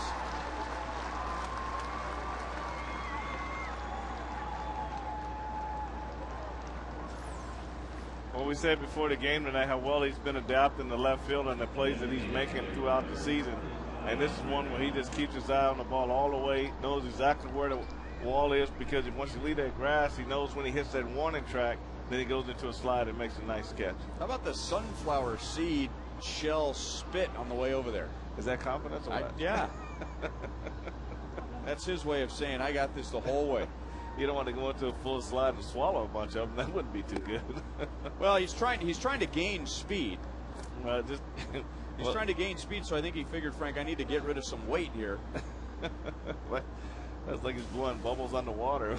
Well, we said before the game tonight how well he's been adapting to left field and the plays that he's making throughout the season. And this is one where he just keeps his eye on the ball all the way, knows exactly where the wall is, because once you leave that grass, he knows when he hits that warning track, then he goes into a slide and makes a nice catch. How about the sunflower seed shell spit on the way over there? Is that confidence or what? Yeah. That's his way of saying, I got this the whole way. You don't want to go into a full slide and swallow a bunch of them. That wouldn't be too good. Well, he's trying to gain speed. He's Well, trying to gain speed, so I think he figured, Frank, I need to get rid of some weight here. That's like he's blowing bubbles on the water.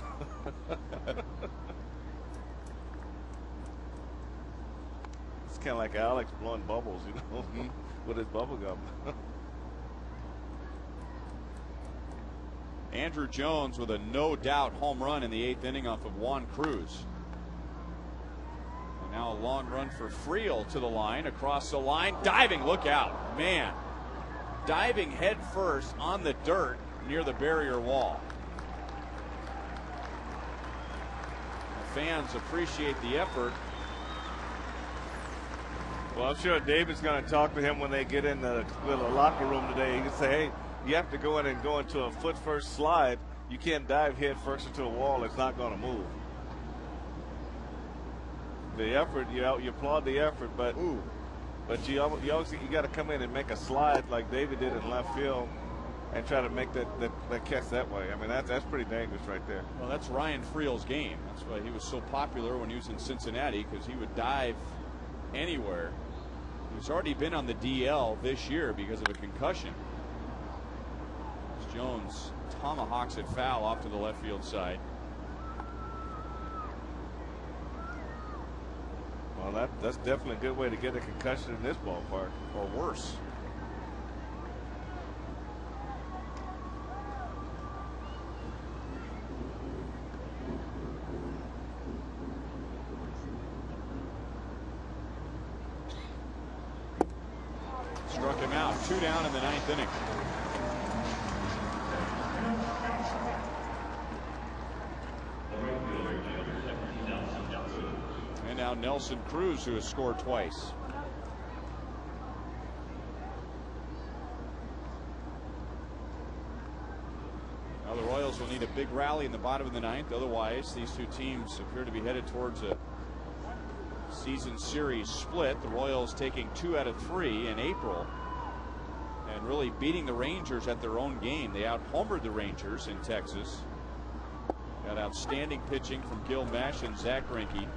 It's kind of like Alex blowing bubbles, you know, with his bubble gum. Andrew Jones with a no-doubt home run in the 8th inning off of Juan Cruz. And now a long run for Friel to the line, across the line, diving, look out, man. Diving head first on the dirt near the barrier wall. The fans appreciate the effort. Well, I'm sure David's going to talk to him when they get in the locker room today. He can say, hey, you have to go in and go into a foot-first slide. You can't dive head first into a wall. It's not going to move. The effort, you applaud the effort, but you obviously got to come in and make a slide like David did in left field and try to make that catch that way. I mean, that's pretty dangerous right there. Well, that's Ryan Friel's game. That's why he was so popular when he was in Cincinnati, because he would dive anywhere. He's already been on the DL this year because of a concussion. As Jones tomahawks it foul off to the left field side. Well, that's definitely a good way to get a concussion in this ballpark. Or worse. Struck him out. 2 down in the 9th inning. And now Nelson Cruz, who has scored twice. Now the Royals will need a big rally in the bottom of the 9th. Otherwise, these two teams appear to be headed towards a season series split. The Royals taking 2 out of 3 in April and really beating the Rangers at their own game. They out-homered the Rangers in Texas. Got outstanding pitching from Gil Mesh and Zach Greinke.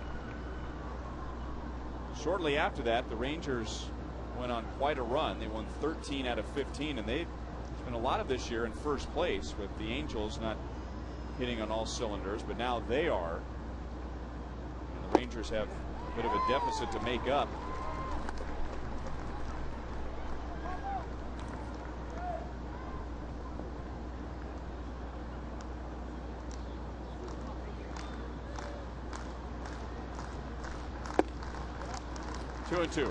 Shortly after that, the Rangers went on quite a run. They won 13 out of 15, and they've spent a lot of this year in first place, with the Angels not hitting on all cylinders, but now they are. And the Rangers have a bit of a deficit to make up. Two and two.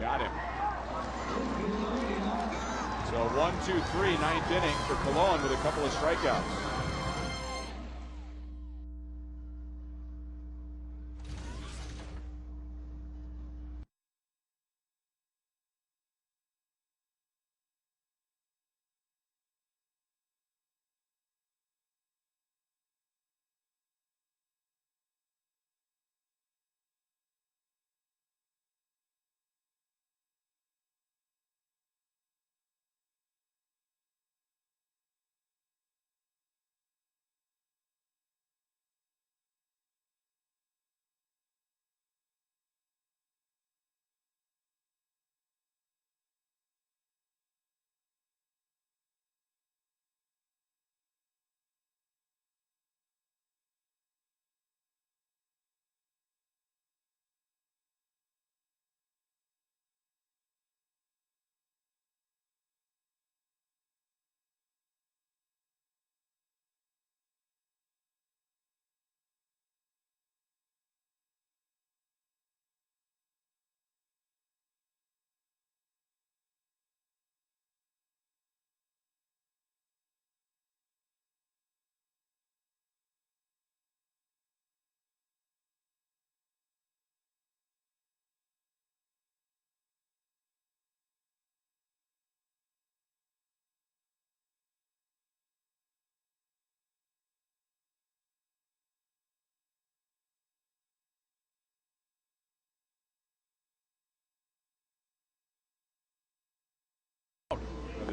Got him. So 1-2-3, 9th inning for Colon with a couple of strikeouts.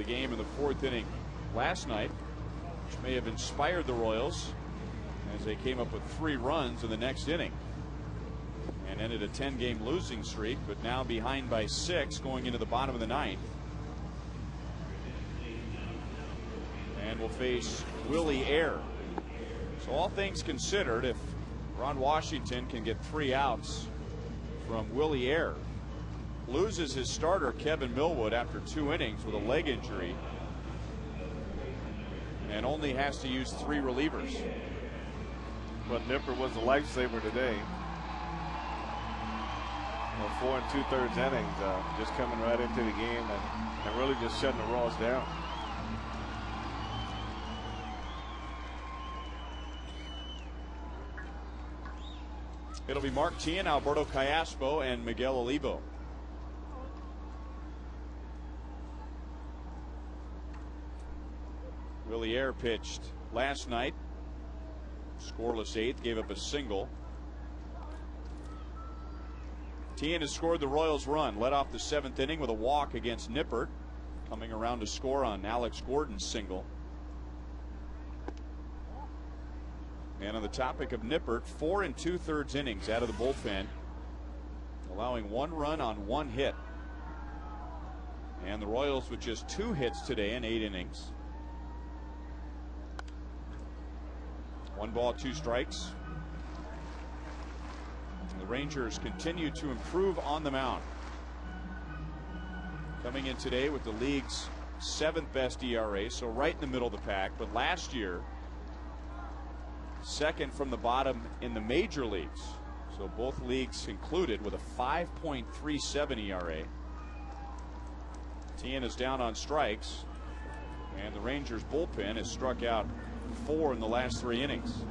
game in the 4th inning last night, which may have inspired the Royals as they came up with 3 runs in the next inning and ended a 10-game losing streak, but now behind by 6 going into the bottom of the 9th. And will face Willie Air. So all things considered, if Ron Washington can get 3 outs from Willie Air, loses his starter Kevin Millwood after 2 innings with a leg injury, and only has to use 3 relievers. But Nipper was a lifesaver today. 4 2/3 innings, just coming right into the game and really just shutting the Royals down. It'll be Mark Teahen, Alberto Callaspo, and Miguel Olivo. Willie Air pitched last night. Scoreless 8th, gave up a single. Teahen has scored the Royals run, led off the 7th inning with a walk against Nippert, coming around to score on Alex Gordon's single. And on the topic of Nippert, 4 2/3 innings out of the bullpen, allowing 1 run on 1 hit. And the Royals with just 2 hits today in 8 innings. 1 ball, 2 strikes. The Rangers continue to improve on the mound. Coming in today with the league's 7th best ERA, so right in the middle of the pack. But last year, 2nd from the bottom in the major leagues. So both leagues included with a 5.37 ERA. Teahen is down on strikes, and the Rangers bullpen has struck out 4 in the last 3 innings.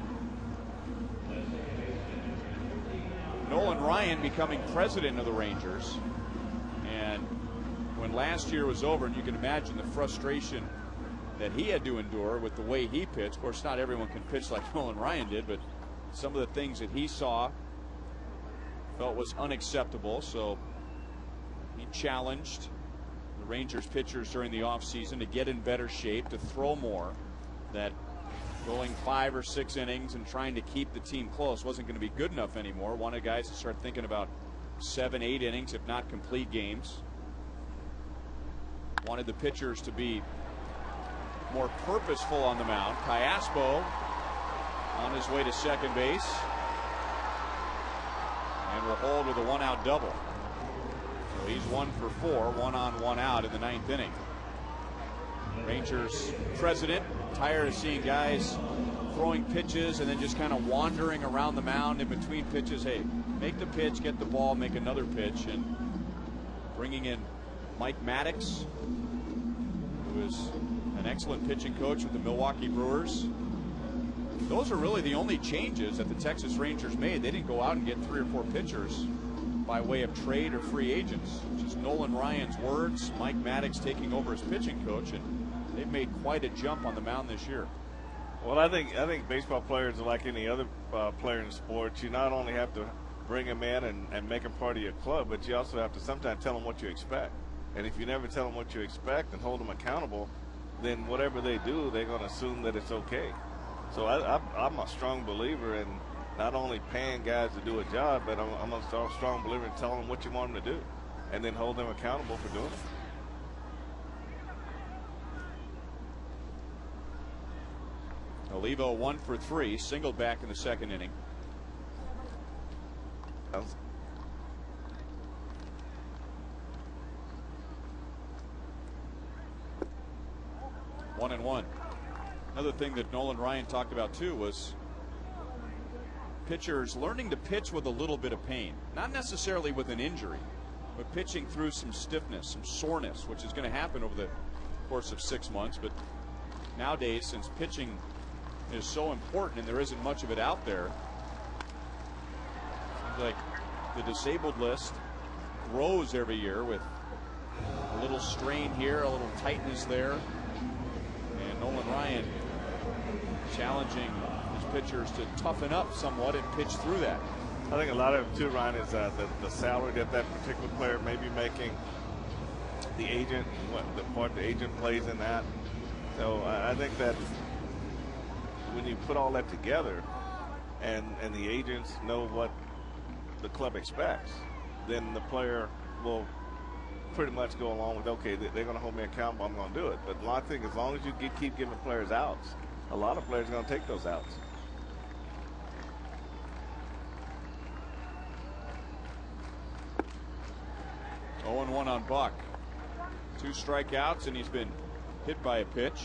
Nolan Ryan becoming president of the Rangers, and when last year was over, and you can imagine the frustration that he had to endure with the way he pitched. Of course, not everyone can pitch like Nolan Ryan did, but some of the things that he saw felt was unacceptable. So he challenged the Rangers pitchers during the offseason to get in better shape, to throw more, that going 5 or 6 innings and trying to keep the team close wasn't going to be good enough anymore. Wanted guys to start thinking about 7, 8 innings, if not complete games. Wanted the pitchers to be more purposeful on the mound. Callaspo on his way to second base and will hold with a 1-out double. So he's 1 for 4, 1 on, 1 out in the 9th inning. Rangers president tired of seeing guys throwing pitches and then just kind of wandering around the mound in between pitches. Hey, make the pitch, get the ball, make another pitch. And bringing in Mike Maddox, who is an excellent pitching coach with the Milwaukee Brewers. Those are really the only changes that the Texas Rangers made. They didn't go out and get 3 or 4 pitchers by way of trade or free agents. Just Nolan Ryan's words, Mike Maddox taking over as pitching coach, and they've made quite a jump on the mound this year. Well, I think baseball players are like any other player in sports. You not only have to bring them in and make them part of your club, but you also have to sometimes tell them what you expect. And if you never tell them what you expect and hold them accountable, then whatever they do, they're going to assume that it's okay. So I'm a strong believer in not only paying guys to do a job, but I'm a strong believer in telling them what you want them to do and then hold them accountable for doing it. Olivo 1 for 3, singled back in the 2nd inning. One and one. Another thing that Nolan Ryan talked about too was pitchers learning to pitch with a little bit of pain, not necessarily with an injury, but pitching through some stiffness, some soreness, which is going to happen over the course of 6 months. But nowadays, since pitching is so important and there isn't much of it out there, seems like the disabled list grows every year with a little strain here, a little tightness there. And Nolan Ryan challenging his pitchers to toughen up somewhat and pitch through that. I think a lot of it too, Ryan, is the salary that particular player may be making the agent, what the part the agent plays in that. So I think that when you put all that together, and the agents know what the club expects, then the player will pretty much go along with, okay, they're going to hold me accountable, I'm going to do it. But I think as long as you keep giving players outs, a lot of players are going to take those outs. Oh, 0-1 on Buck. 2 strikeouts, and he's been hit by a pitch.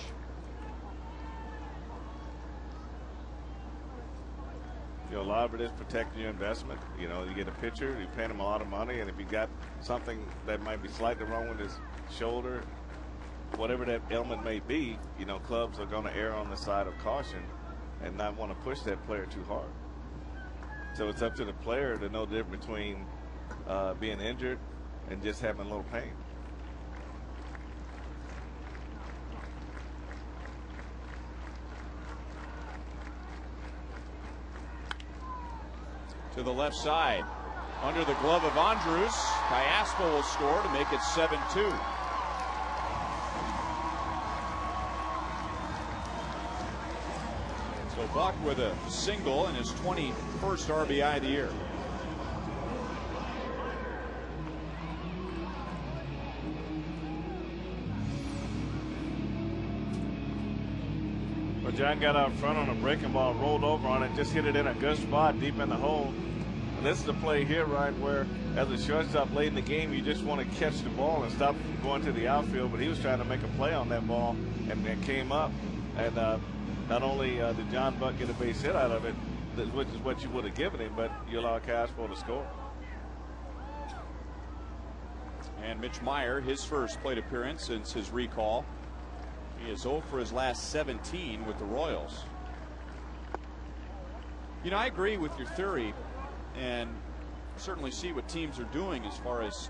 You know, a lot of it is protecting your investment. You know, you get a pitcher, you pay him a lot of money, and if you got something that might be slightly wrong with his shoulder, whatever that ailment may be, you know, clubs are going to err on the side of caution and not want to push that player too hard. So it's up to the player to know the difference between being injured and just having a little pain. To the left side, under the glove of Andrews, Cayaspo will score to make it 7-2. So Buck with a single and his 21st RBI of the year. Well, John got out front on a breaking ball, rolled over on it, just hit it in a good spot deep in the hole. And this is the play here, right, where as a shortstop late in the game, you just want to catch the ball and stop from going to the outfield. But he was trying to make a play on that ball and came up. And not only did John Buck get a base hit out of it, which is what you would have given him, but you allow Cashflow to score. And Mitch Meyer, his first plate appearance since his recall. He is 0 for his last 17 with the Royals. You know, I agree with your theory and certainly see what teams are doing as far as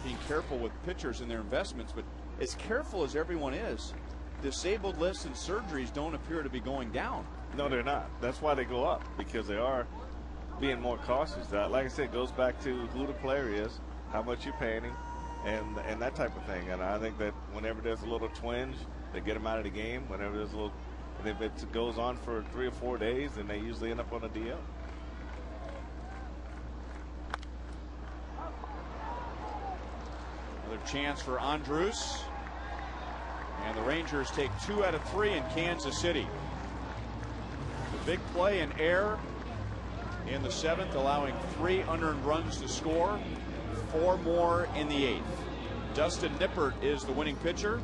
being careful with pitchers and their investments, but as careful as everyone is, disabled lists and surgeries don't appear to be going down. No, they're not. That's why they go up, because they are being more cautious. Like I said, it goes back to who the player is, how much you're paying him, and that type of thing. And I think that whenever there's a little twinge, they get him out of the game. Whenever there's a little, and if it goes on for 3 or 4 days, then they usually end up on a DL. Another chance for Andrews. And the Rangers take 2 out of 3 in Kansas City. The big play in air in the 7th, allowing 3 unearned runs to score, 4 more in the 8th. Dustin Nippert is the winning pitcher.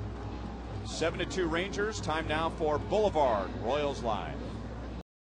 7-2 Rangers. Time now for Boulevard Royals Live.